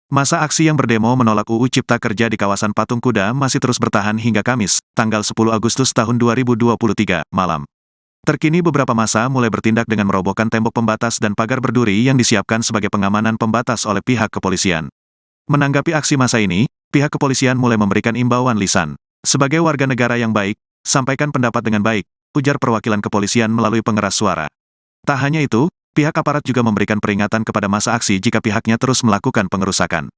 Masa aksi yang berdemo menolak UU Cipta Kerja di kawasan Patung Kuda masih terus bertahan hingga Kamis, tanggal 10 Agustus tahun 2023, malam. Terkini beberapa massa mulai bertindak dengan merobohkan tembok pembatas dan pagar berduri yang disiapkan sebagai pengamanan pembatas oleh pihak kepolisian. Menanggapi aksi massa ini, pihak kepolisian mulai memberikan imbauan lisan. Sebagai warga negara yang baik, sampaikan pendapat dengan baik, ujar perwakilan kepolisian melalui pengeras suara. Tak hanya itu, pihak aparat juga memberikan peringatan kepada massa aksi jika pihaknya terus melakukan pengerusakan.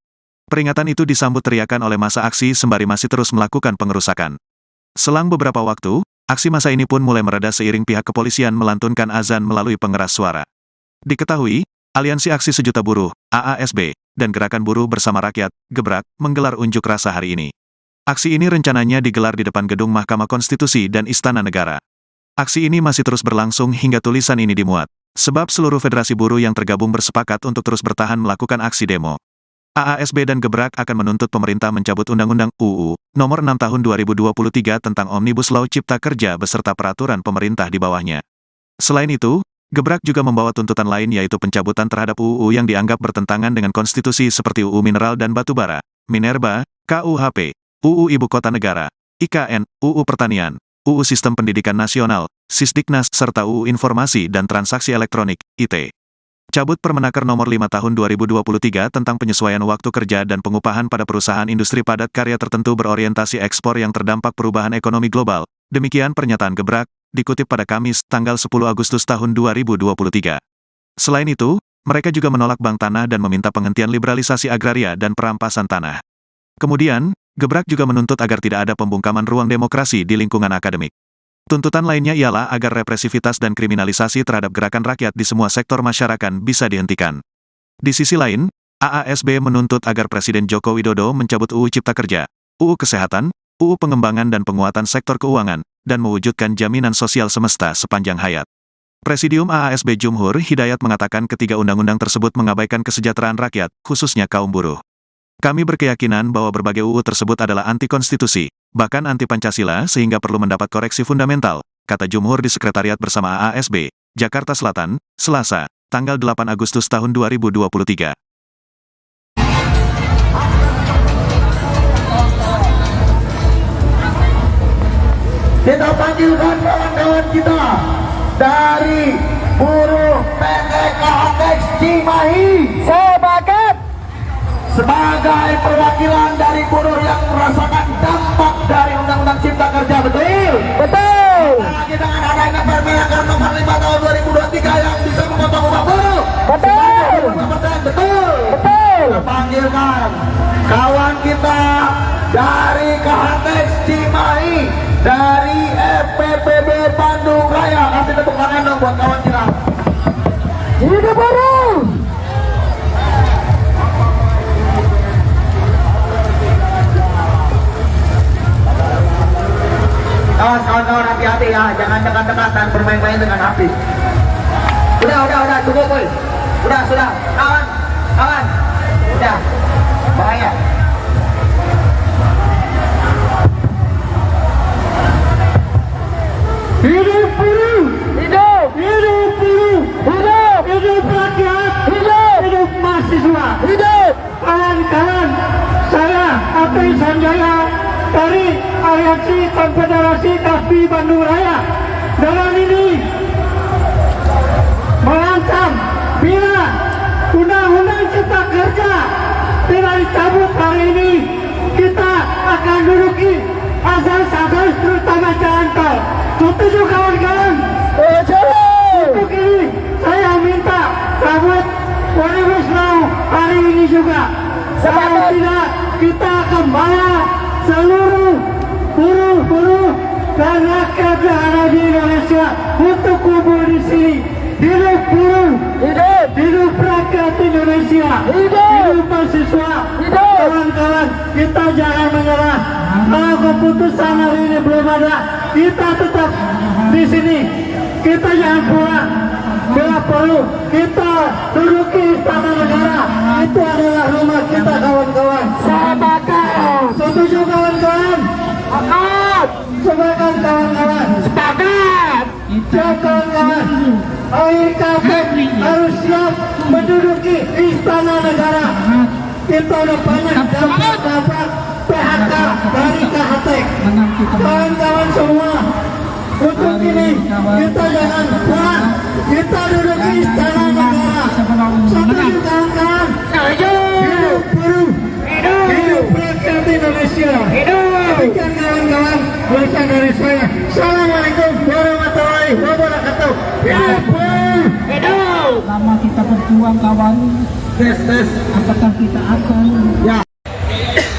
Peringatan itu disambut teriakan oleh massa aksi sembari masih terus melakukan pengerusakan. Selang beberapa waktu, aksi massa ini pun mulai mereda seiring pihak kepolisian melantunkan azan melalui pengeras suara. Diketahui, Aliansi Aksi Sejuta Buruh, AASB, dan Gerakan Buruh Bersama Rakyat, Gebrak, menggelar unjuk rasa hari ini. Aksi ini rencananya digelar di depan gedung Mahkamah Konstitusi dan Istana Negara. Aksi ini masih terus berlangsung hingga tulisan ini dimuat, sebab seluruh federasi buruh yang tergabung bersepakat untuk terus bertahan melakukan aksi demo. AASB dan Gebrak akan menuntut pemerintah mencabut Undang-Undang UU Nomor 6 Tahun 2023 tentang Omnibus Law Cipta Kerja beserta peraturan pemerintah di bawahnya. Selain itu, Gebrak juga membawa tuntutan lain yaitu pencabutan terhadap UU yang dianggap bertentangan dengan konstitusi seperti UU Mineral dan Batubara, Minerba, KUHP, UU Ibu Kota Negara, IKN, UU Pertanian, UU Sistem Pendidikan Nasional, Sisdiknas, serta UU Informasi dan Transaksi Elektronik, IT. Cabut Permenaker Nomor 5 Tahun 2023 tentang penyesuaian waktu kerja dan pengupahan pada perusahaan industri padat karya tertentu berorientasi ekspor yang terdampak perubahan ekonomi global. Demikian pernyataan Gebrak, dikutip pada Kamis, tanggal 10 Agustus tahun 2023. Selain itu, mereka juga menolak bank tanah dan meminta penghentian liberalisasi agraria dan perampasan tanah. Kemudian, Gebrak juga menuntut agar tidak ada pembungkaman ruang demokrasi di lingkungan akademik. Tuntutan lainnya ialah agar represivitas dan kriminalisasi terhadap gerakan rakyat di semua sektor masyarakat bisa dihentikan. Di sisi lain, AASB menuntut agar Presiden Joko Widodo mencabut UU Cipta Kerja, UU Kesehatan, UU Pengembangan dan Penguatan Sektor Keuangan, dan mewujudkan jaminan sosial semesta sepanjang hayat. Presidium AASB Jumhur Hidayat mengatakan ketiga undang-undang tersebut mengabaikan kesejahteraan rakyat, khususnya kaum buruh. Kami berkeyakinan bahwa berbagai UU tersebut adalah anti-konstitusi, bahkan anti-Pancasila sehingga perlu mendapat koreksi fundamental, kata Jumhur di Sekretariat Bersama AASB, Jakarta Selatan, Selasa, tanggal 8 Agustus tahun 2023. Kita panggilkan kawan-kawan kita dari buruh PT KHX Cimahi sebagai perwakilan dari buruh yang merasakan dampak dari Undang-Undang Cipta Kerja, betul? Betul. Apalagi dengan adanya Permenaker Nomor 5 Tahun 2023 yang bisa memotong upah buruh. Betul. Betul. Betul. Kita panggilkan kawan kita dari KHX Cimahi, dari FPPB Bandung Raya. Kasih tepuk tangan dong buat kawan kita. Hidup buruh. Kawan-kawan hati-hati ya, jangan dekat-dekatan bermain-main dengan api. Udah, cukup boy. Sudah, kawan, udah, bahaya. Hidup buruh! Hidup! Hidup buruh! Hidup! Hidup rakyat! Hidup! Hidup mahasiswa! Hidup! Kawan-kawan, saya Apri Sanjaya dari Aliansi Konfederasi Kasbi Bandung Raya dalam ini mengancam bila Undang-Undang Cipta Kerja tidak dicabut hari ini, kita akan duduki asas-asas terutama jalan tol. Setuju kawan-kawan? Untuk ini saya minta cabut Omnibus Law hari ini juga. Kalau tidak, kita akan bawa seluruh buruh dan rakyat yang ada di Indonesia untuk kumpul di sini. Hidup buruh, hidup rakyat Indonesia, hidup mahasiswa. Kawan-kawan, kita jangan menyerah. Kalau keputusan hari ini belum ada, kita tetap di sini. Kita jangan pulang. Bila perlu, kita duduki Istana Negara. Itu adalah rumah kita, kawan-kawan. Sepakat. Setuju kawan-kawan? Sepakat. Sepakat kawan-kawan. Sepakat. Kawan-kawan. Ayo harus siap menduduki istana negara. Kita udah banyak dapat PHK dari KHT. Kawan-kawan semua, untuk ini kita jangan puas, kita duduki istana negara. Setuju kawan-kawan? Hidup buruh, hidup rakyat Indonesia. Demikian kawan-kawan, berita dari saya. Assalamualaikum warahmatullahi wabarakatuh. Hidup buruh, hidup. Lama kita berjuang kawan, apakah kita akan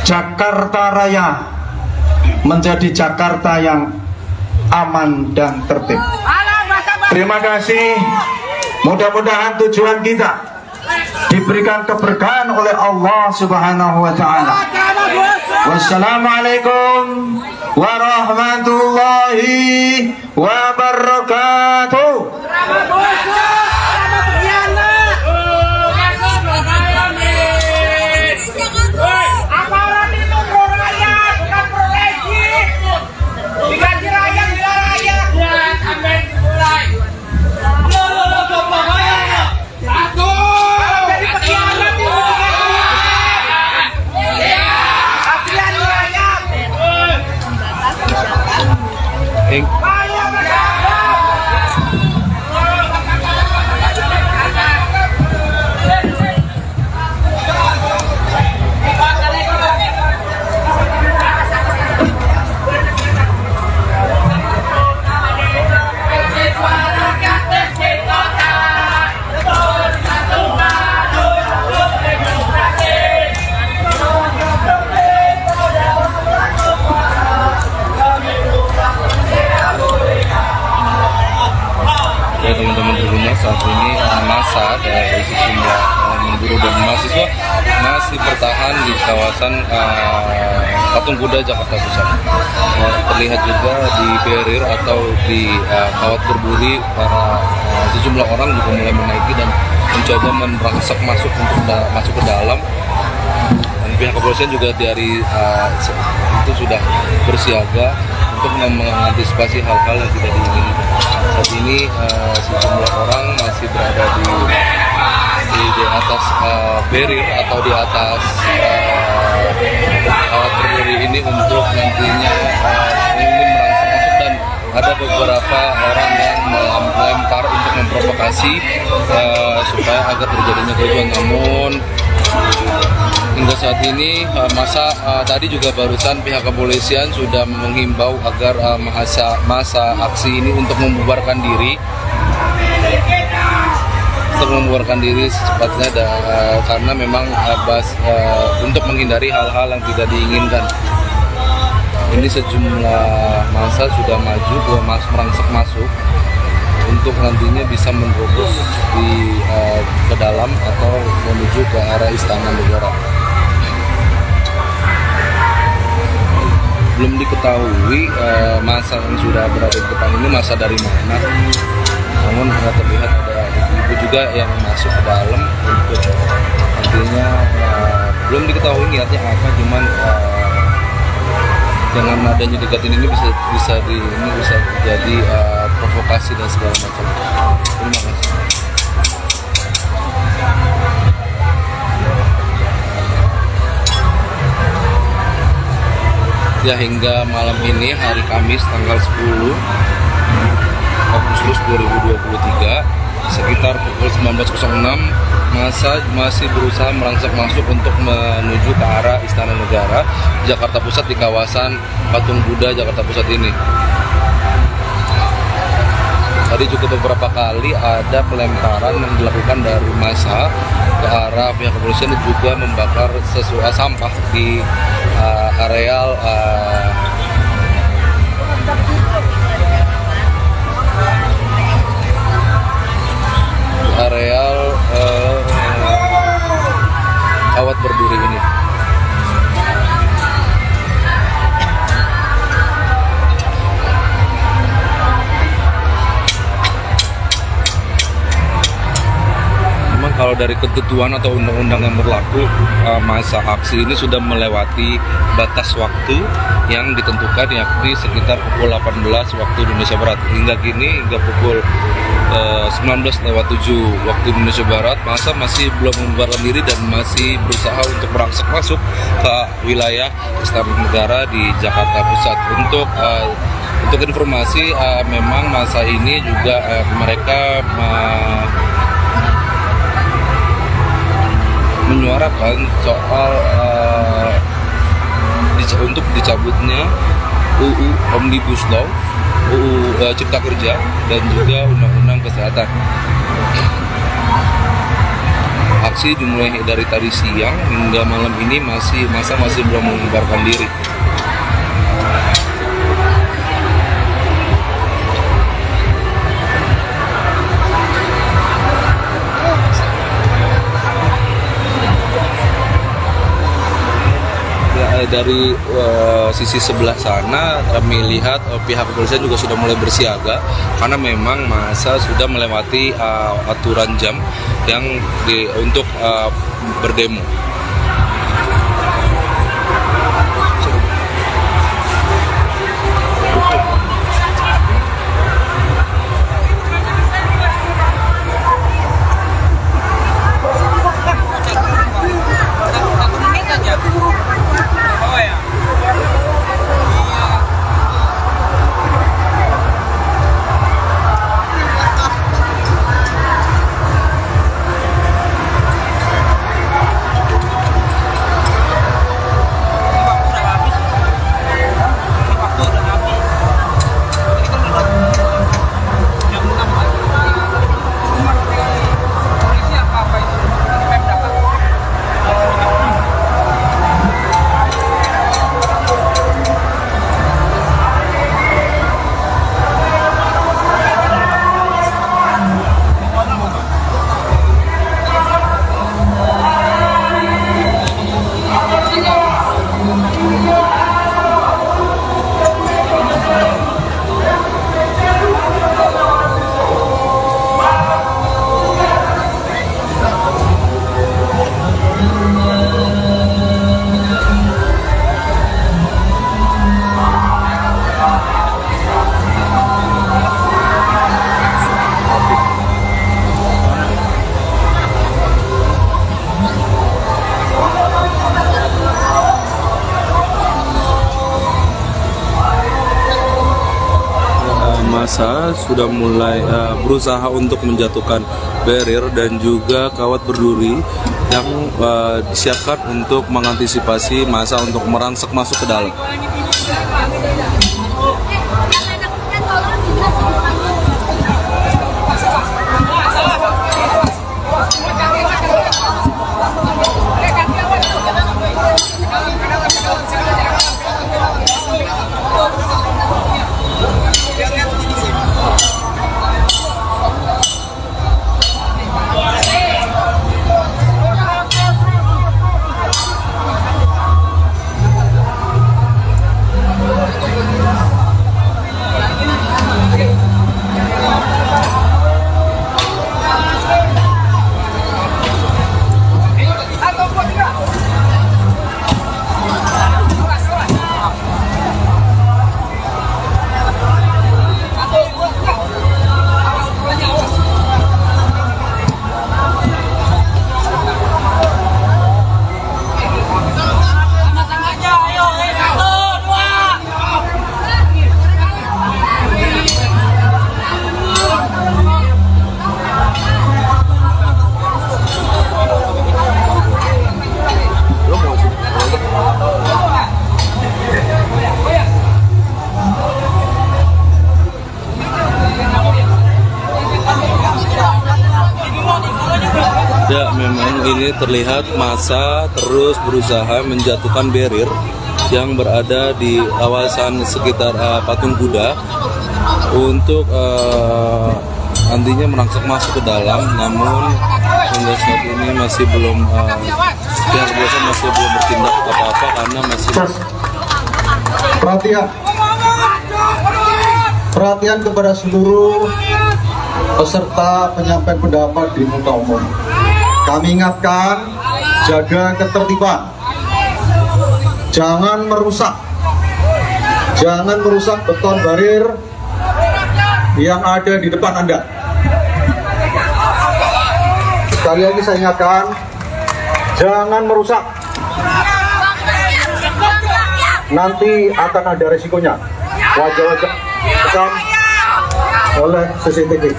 Jakarta Raya menjadi Jakarta yang aman dan tertib. Terima kasih. Mudah-mudahan tujuan kita diberikan keberkahan oleh Allah Subhanahu wa taala. Wassalamualaikum warahmatullahi wabarakatuh. Ya teman-teman di rumah, saat ini massa dari sejumlah buruh dan mahasiswa masih bertahan di kawasan Patung Kuda Jakarta Pusat. Terlihat juga di barrier atau di kawat berduri, para sejumlah orang juga mulai menaiki dan mencoba merangsek masuk untuk masuk ke dalam. Dan pihak kepolisian juga dari itu sudah bersiaga untuk mengantisipasi hal-hal yang tidak diinginkan. Saat ini sejumlah orang masih berada di atas barrier atau di atas kawat berduri ini untuk nantinya ingin merangsek masuk, dan ada beberapa orang yang melempar untuk memprovokasi supaya agar terjadinya kericuan. Namun hingga saat ini masa tadi juga barusan pihak kepolisian sudah menghimbau agar masa aksi ini untuk membubarkan diri secepatnya, karena memang untuk menghindari hal-hal yang tidak diinginkan. Ini sejumlah massa sudah maju merangsek masuk untuk nantinya bisa menerobos ke dalam atau menuju ke arah Istana Negara. Belum diketahui massa yang sudah berada di depan ini massa dari mana. Namun terlihat ada ibu juga yang masuk ke dalam untuk nantinya belum diketahui niatnya apa, cuman dengan adanya deketin ini bisa jadi provokasi dan segala macam. Terima kasih. Ya, hingga malam ini hari Kamis tanggal 10 Agustus 2023 sekitar pukul 19.06 massa masih berusaha merangsek masuk untuk menuju ke arah Istana Negara Jakarta Pusat di kawasan Patung Kuda Jakarta Pusat ini. Tadi juga beberapa kali ada pelemparan yang dilakukan dari massa ke arah pihak kepolisian dan juga membakar sampah di areal kawat berduri ini. Memang kalau dari ketentuan atau undang-undang yang berlaku, masa aksi ini sudah melewati batas waktu yang ditentukan, yakni sekitar pukul 18 waktu Indonesia Barat. Hingga kini, hingga pukul 19:07 waktu Indonesia Barat, massa masih belum membubarkan diri dan masih berusaha untuk merangsek masuk ke wilayah Istana Negara di Jakarta Pusat. Untuk informasi, memang massa ini juga mereka menyuarakan soal untuk dicabutnya UU Omnibus Law, UU Cipta Kerja, dan juga Undang-Undang Kesehatan. Aksi dimulai dari tadi siang hingga malam ini massa masih belum membubarkan diri. Dari sisi sebelah sana kami lihat pihak kepolisian juga sudah mulai bersiaga karena memang massa sudah melewati aturan jam yang untuk berdemo. Massa sudah mulai berusaha untuk menjatuhkan barrier dan juga kawat berduri yang disiapkan untuk mengantisipasi massa untuk merangsek masuk ke dalam. Ya, memang ini terlihat massa terus berusaha menjatuhkan barrier yang berada di kawasan sekitar Patung Kuda untuk nantinya merangsek masuk ke dalam, namun hingga saat ini masih belum pihak kepolisian masih belum bertindak apa-apa karena masih Perhatian kepada seluruh peserta penyampaian pendapat di muka umum. Kami ingatkan, jaga ketertiban. Jangan merusak beton barir yang ada di depan Anda. Sekali lagi saya ingatkan, jangan merusak. Nanti akan ada resikonya. Wajah-wajah rekam oleh CCTV.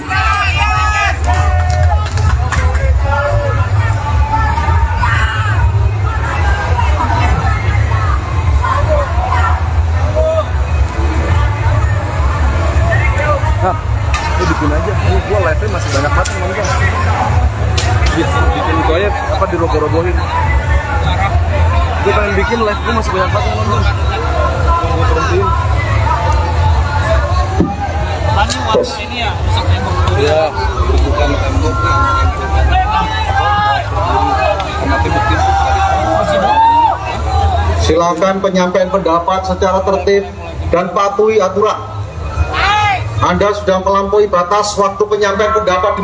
Ini bikin aja, ini gua live-nya masih banyak banget yang nonton. Bikin itu aja, apa diroboh-robohin. Gue pengen bikin live, gue masih banyak banget yang nonton. Gue berhentiin. Ya, bukan tembok nih. Silakan penyampaian pendapat secara tertib dan patuhi aturan. Anda sudah melampaui batas waktu penyampaian pendapat di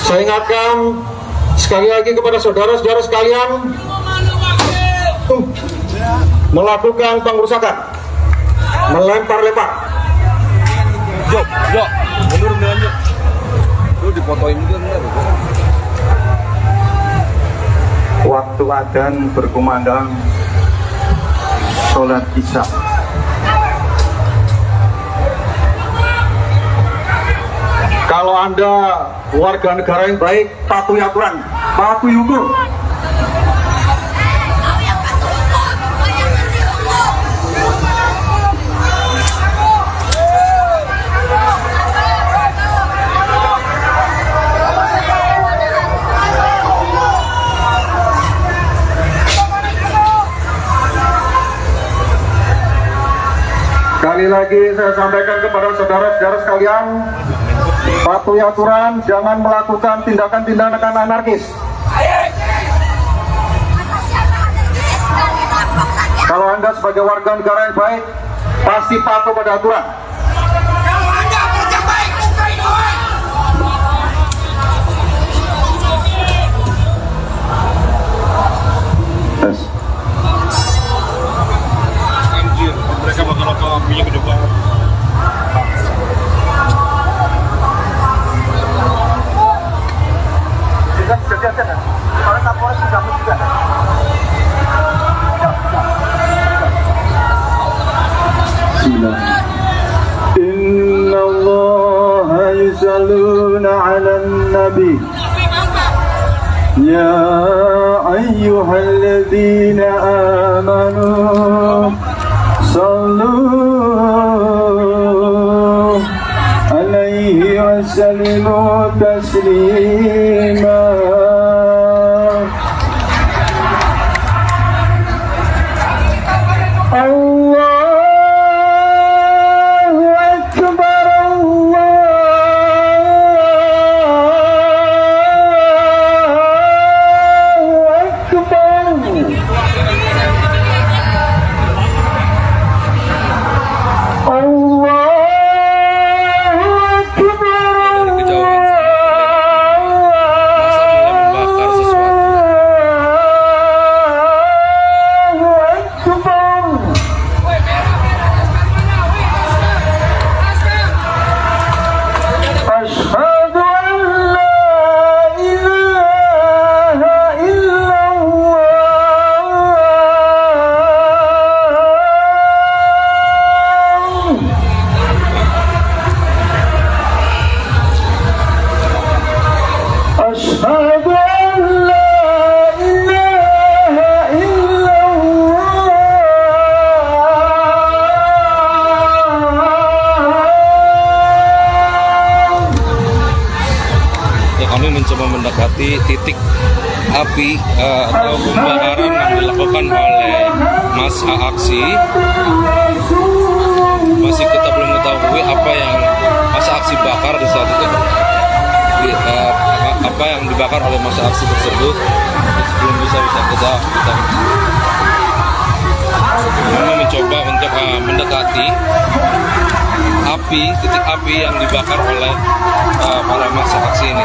Saya ingatkan sekali lagi kepada saudara-saudara sekalian melakukan pengerusakan, melempar-lempar. Jo, mundur nih aja. Lu dipotoin juga bener. Waktu adzan berkumandang sholat isya. Kalau Anda warga negara yang baik, patuhi aturan, patuhi hukum. Sekali lagi saya sampaikan kepada saudara-saudara sekalian, patuhi aturan, jangan melakukan tindakan-tindakan anarkis. Kalau Anda sebagai warga negara yang baik, pasti patuh pada aturan. Yes. Anjir, mereka bakal apinya gede banget. Inna Allah yusalluna ala nabi Ya ayyuhalladzina amanu sallu alaihi wa sallimu taslima. Kami mencoba mendekati titik api atau pembakaran yang dilakukan oleh massa aksi. Masih kita belum mengetahui apa yang massa aksi bakar di saat itu, apa yang dibakar oleh massa aksi tersebut. Belum bisa kita kami mencoba untuk mendekati titik api yang dibakar oleh para massa aksi ini.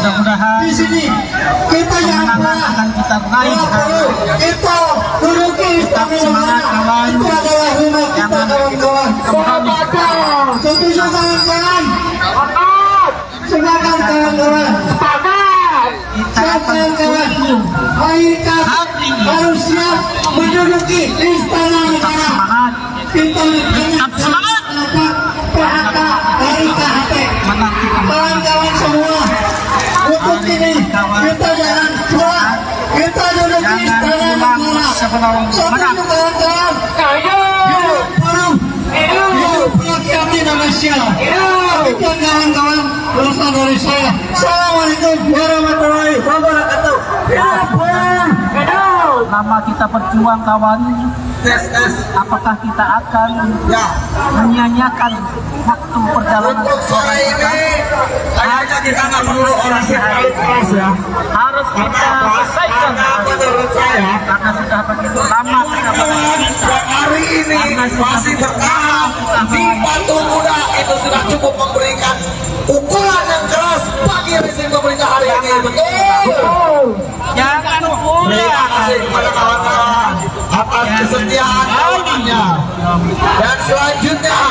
mudah-mudahan di sini kita yang akan kita raih. kita duduki istana negara. Itu adalah rumah kita kawan-kawan. Setuju kawan-kawan? Silakan kawan-kawan. Siapa yang kawan? Kita harus siap menduduki istana negara. Kita tetap semangat. PHK dari KHP. Kawan-kawan semua, untuk ini kita jangan kuat. Kita duduki istana negara. Satu kawan-kawan. Hidup buruh. Hidup rakyat Indonesia. Demikian kawan-kawan, berasal dari saya. Assalamualaikum warahmatullahi wabarakatuh. Lama kita berjuang kawan, apakah kita akan menyanyiakan waktu perjalanan Untuk sore ini kayaknya kita nggak perlu orasi keras ya. harus kita selesaikan Menurut saya karena sudah begitu lama kita hari ini masih bertahan di Patung Kuda itu sudah cukup memberikan pukulan yang keras bagi rezim pemerintah hari ini. Betul. jangan Terima kasih kepada kawan-kawan atas kesetiaan kawanannya. Dan selanjutnya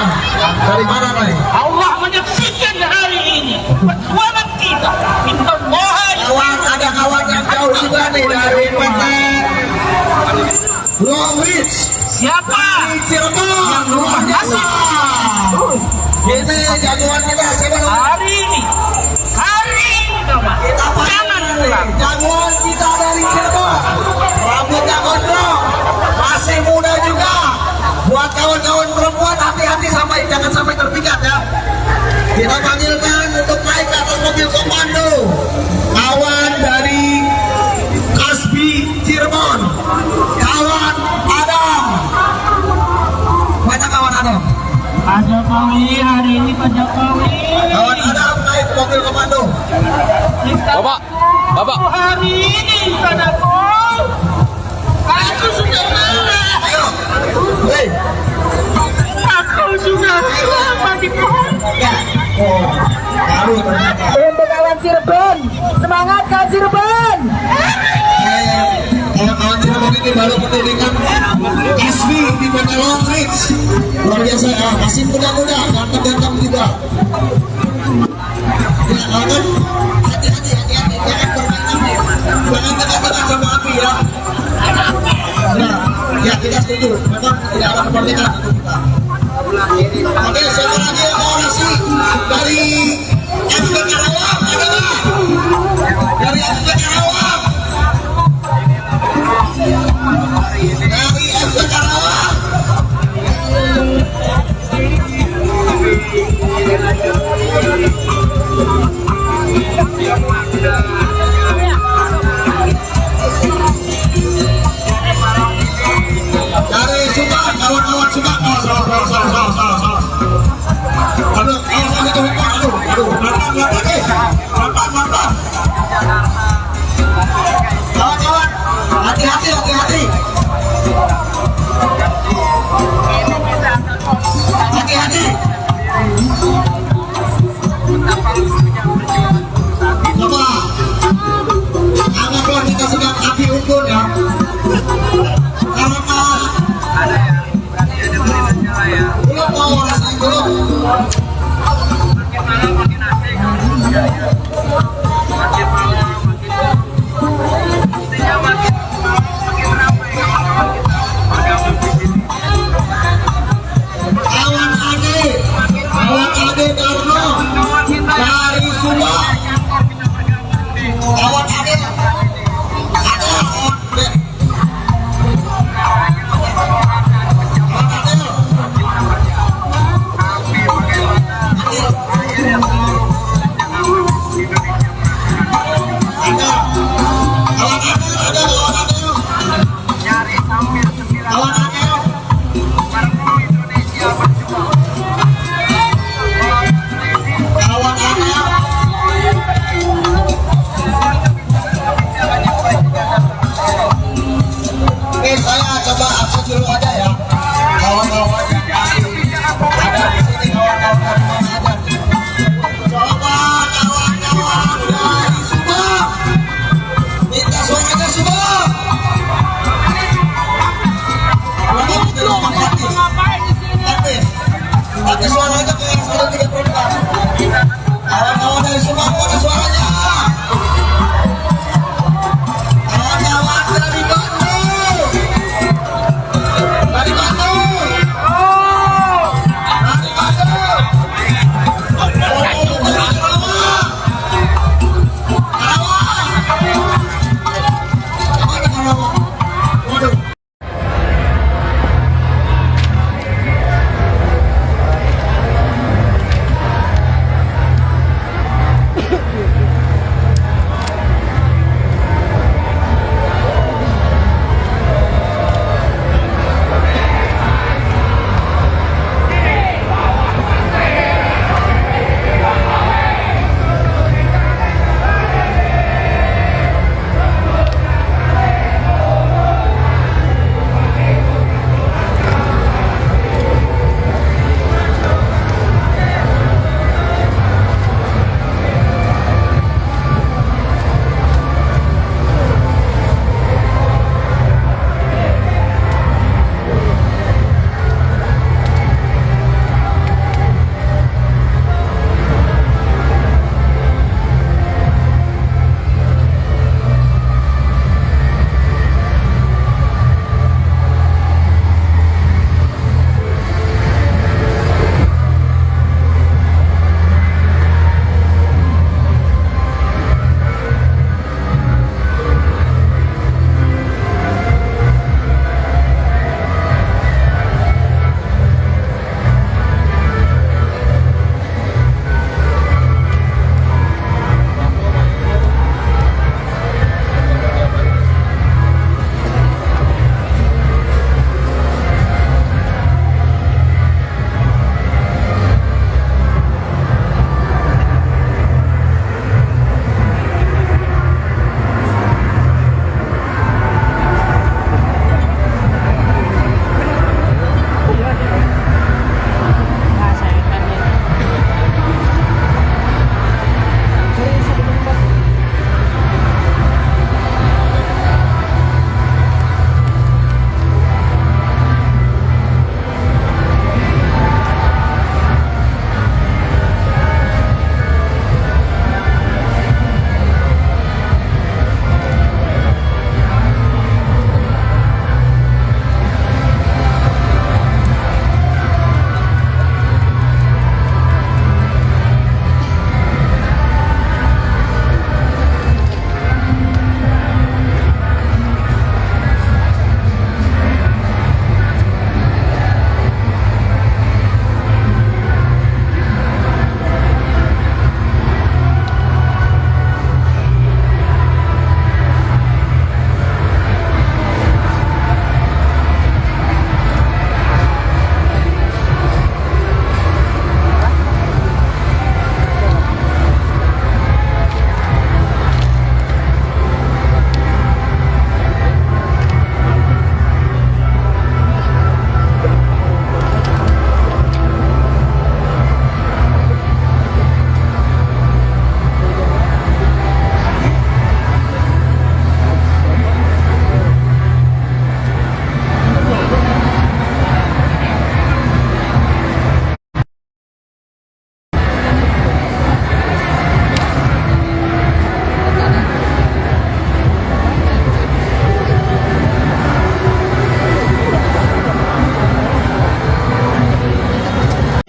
dari mana nih? Allah menyaksikan hari ini perjuangan kita. Minta mohon Kawan, ada kawan yang jauh juga nih dari PT Long Beach siapa di Cirebon. yang rumah nasib Ini jagoan kita siapa namanya? hari ini kawan. Jangan pulang. Jagoan kita dari Cirebon, rambutnya gondrong, masih muda juga. Buat kawan-kawan perempuan hati-hati jangan sampai terpikat ya. Kita panggilkan untuk naik ke atas mobil komando kawan dari Kasbi Cirebon, kawan Adam. Mana kawan Adam? Pak Jokowi hari ini Pak Jokowi. Kawan Adam naik mobil komando. Bapak. Hari ini Pak Jokowi. Aku sudah marah. Ayo, hei. Aku sudah lama di pohon. Baru ternyata. Untuk kawan Cirebon, semangat kawan Cirebon. Kawan-kawan Cirebon ini baru mendirikan Kasbi di PT Long Beach. Luar biasa ya, masih muda-muda, ganteng-ganteng juga. Ya, kawan, hati-hati, jangan bermain-main. Jangan dekat-dekat sama api ya. Ya, kita setuju. Memang tidak ada kemerdekaan untuk kita. Oke, siapa lagi yang mau orasi dari FB Karawang? Ada nggak? Dari FB Karawang? Dari FB Karawang? Dari Subang, kawan-kawan Subang. Salah. Aduh, pelan-pelan. Kawan-kawan, hati-hati. Hati-hati. Coba, anggaplah kita sedang api unggun ya. Karena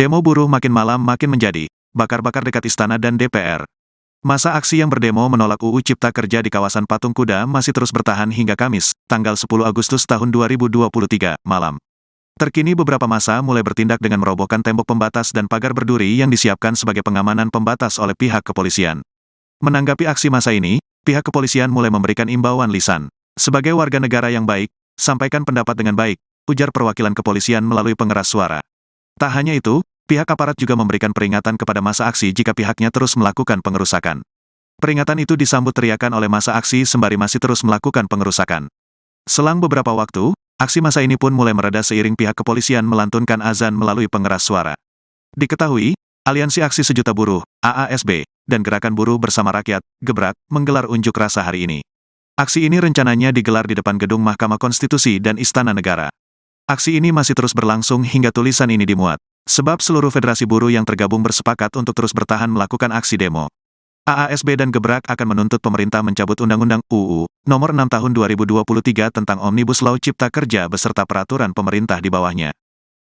Demo buruh makin malam makin menjadi, bakar-bakar dekat istana dan DPR. Masa aksi yang berdemo menolak UU Cipta Kerja di kawasan Patung Kuda masih terus bertahan hingga Kamis, tanggal 10 Agustus tahun 2023, malam. Terkini beberapa massa mulai bertindak dengan merobohkan tembok pembatas dan pagar berduri yang disiapkan sebagai pengamanan pembatas oleh pihak kepolisian. Menanggapi aksi massa ini, pihak kepolisian mulai memberikan imbauan lisan. Sebagai warga negara yang baik, sampaikan pendapat dengan baik, ujar perwakilan kepolisian melalui pengeras suara. Tak hanya itu, pihak aparat juga memberikan peringatan kepada massa aksi jika pihaknya terus melakukan pengerusakan. Peringatan itu disambut teriakan oleh massa aksi sembari masih terus melakukan pengerusakan. Selang beberapa waktu, aksi massa ini pun mulai mereda seiring pihak kepolisian melantunkan azan melalui pengeras suara. Diketahui, Aliansi Aksi Sejuta Buruh, AASB, dan Gerakan Buruh Bersama Rakyat, Gebrak, menggelar unjuk rasa hari ini. Aksi ini rencananya digelar di depan gedung Mahkamah Konstitusi dan Istana Negara. Aksi ini masih terus berlangsung hingga tulisan ini dimuat, sebab seluruh federasi buruh yang tergabung bersepakat untuk terus bertahan melakukan aksi demo. AASB dan Gebrak akan menuntut pemerintah mencabut Undang-Undang UU Nomor 6 Tahun 2023 tentang Omnibus Law Cipta Kerja beserta peraturan pemerintah di bawahnya.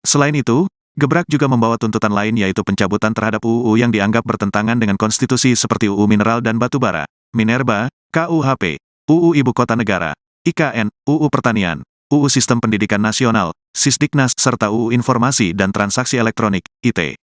Selain itu, Gebrak juga membawa tuntutan lain yaitu pencabutan terhadap UU yang dianggap bertentangan dengan konstitusi seperti UU Mineral dan Batubara, Minerba, KUHP, UU Ibu Kota Negara, IKN, UU Pertanian, UU Sistem Pendidikan Nasional, Sisdiknas, serta UU Informasi dan Transaksi Elektronik, IT.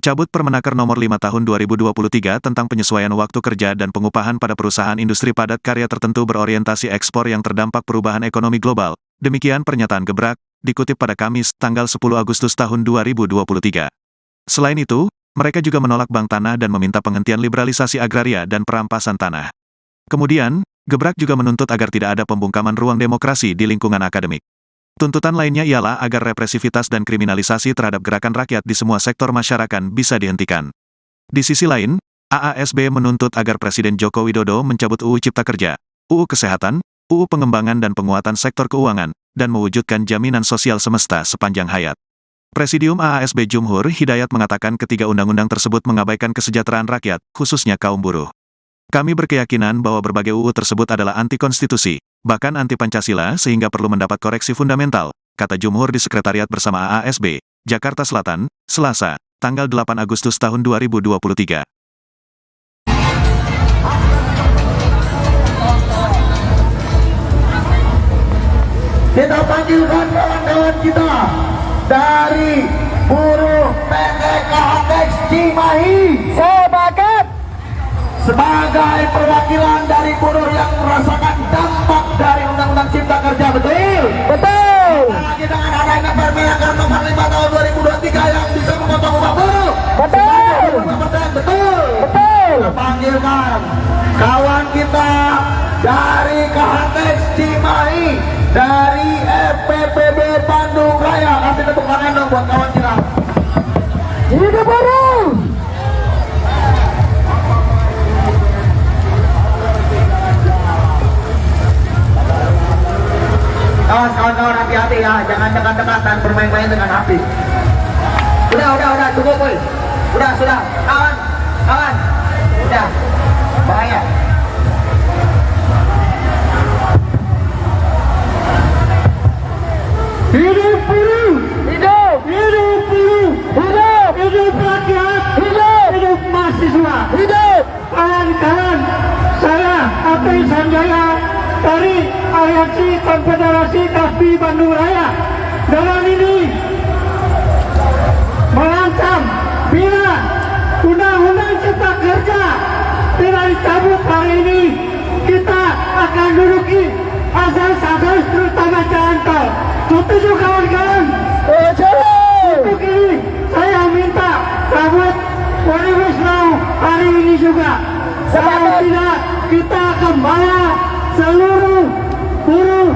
Cabut Permenaker Nomor 5 Tahun 2023 tentang penyesuaian waktu kerja dan pengupahan pada perusahaan industri padat karya tertentu berorientasi ekspor yang terdampak perubahan ekonomi global. Demikian pernyataan Gebrak, dikutip pada Kamis, tanggal 10 Agustus tahun 2023. Selain itu, mereka juga menolak bank tanah dan meminta penghentian liberalisasi agraria dan perampasan tanah. Kemudian, Gebrak juga menuntut agar tidak ada pembungkaman ruang demokrasi di lingkungan akademik. Tuntutan lainnya ialah agar represivitas dan kriminalisasi terhadap gerakan rakyat di semua sektor masyarakat bisa dihentikan. Di sisi lain, AASB menuntut agar Presiden Joko Widodo mencabut UU Cipta Kerja, UU Kesehatan, UU Pengembangan dan Penguatan Sektor Keuangan, dan mewujudkan jaminan sosial semesta sepanjang hayat. Presidium AASB Jumhur Hidayat mengatakan ketiga undang-undang tersebut mengabaikan kesejahteraan rakyat, khususnya kaum buruh. Kami berkeyakinan bahwa berbagai UU tersebut adalah anti-konstitusi, bahkan anti-Pancasila sehingga perlu mendapat koreksi fundamental, kata Jumhur di Sekretariat Bersama AASB, Jakarta Selatan, Selasa, tanggal 8 Agustus tahun 2023. Kita panggilkan kawan-kawan kita dari buruh PT KHTX Cimahi sebagai perwakilan dari buruh yang merasakan dampak dari Undang-Undang Cipta Kerja, betul? Betul! Lagi dengan adanya Permenaker Nomor 5 Tahun 2023 yang bisa memotong upah buruh. Betul! Betul! Betul! Kita panggilkan kawan kita dari KHTX Cimahi, dari FPPB Bandung Raya. Kasih tepuk tangan dong buat kawan kita. Hidup buruh! Kawan-kawan hati-hati ya, jangan dekat-dekatan bermain-main dengan api. Udah, cukup boy. Sudah, kawan, udah, bahaya. Hidup buruh! Hidup! Hidup buruh! Hidup! Hidup rakyat! Hidup! Hidup mahasiswa! Hidup! Kawan-kawan, saya Apri Sanjaya dari Aliansi Konfederasi Kasbi Bandung Raya dengan ini mengancam bila Undang-Undang Cipta Kerja tidak dicabut hari ini, kita akan duduki asas-asas terutama jalan tol. Setuju kawan-kawan? Untuk ini saya minta cabut Omnibus Law hari ini juga. Kalau tidak, kita akan bawa seluruh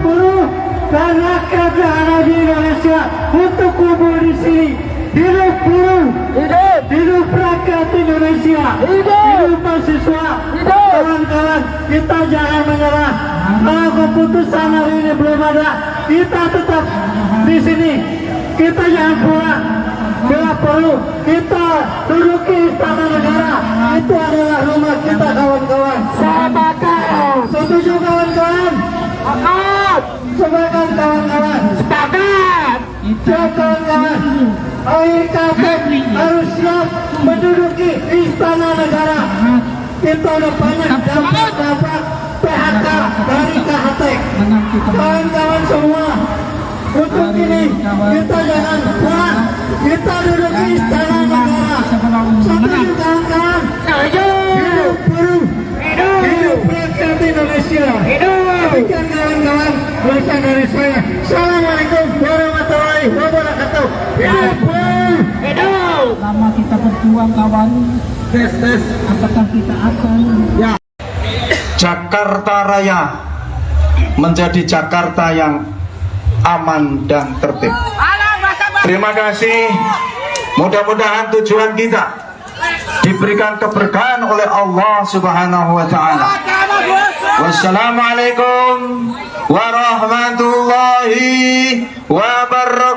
buruh dan rakyat yang ada di Indonesia untuk kumpul di sini. Hidup buruh, hidup rakyat Indonesia, hidup mahasiswa. Kawan-kawan, kita jangan menyerah. Kalau keputusan hari ini belum ada, kita tetap di sini. Kita jangan pulang. Bila perlu, kita duduki Istana Negara. Itu adalah rumah kita, kawan-kawan. Sepakat. Setuju kawan-kawan? Sepakat. Sepakat kawan-kawan. Sepakat. Kawan-kawan. Ayo siap menduduki istana negara. Kita udah banyak dampak PHK dari KHTEK. Kawan-kawan semua, untuk ini kita jangan puas, kita duduki istana negara. Sampai kawan-kawan, hidup buruh, hidup rakyat Indonesia. Demikian kawan-kawan, berasal dari saya. Assalamualaikum warahmatullahi wabarakatuh. Hidup buruh, hidup. Lama kita berjuang kawan. Tes. Apakah kita akan Jakarta Raya menjadi Jakarta yang aman dan tertib. Terima kasih. Mudah-mudahan tujuan kita diberikan keberkahan oleh Allah Subhanahu wa taala. Wassalamualaikum warahmatullahi wabarakatuh.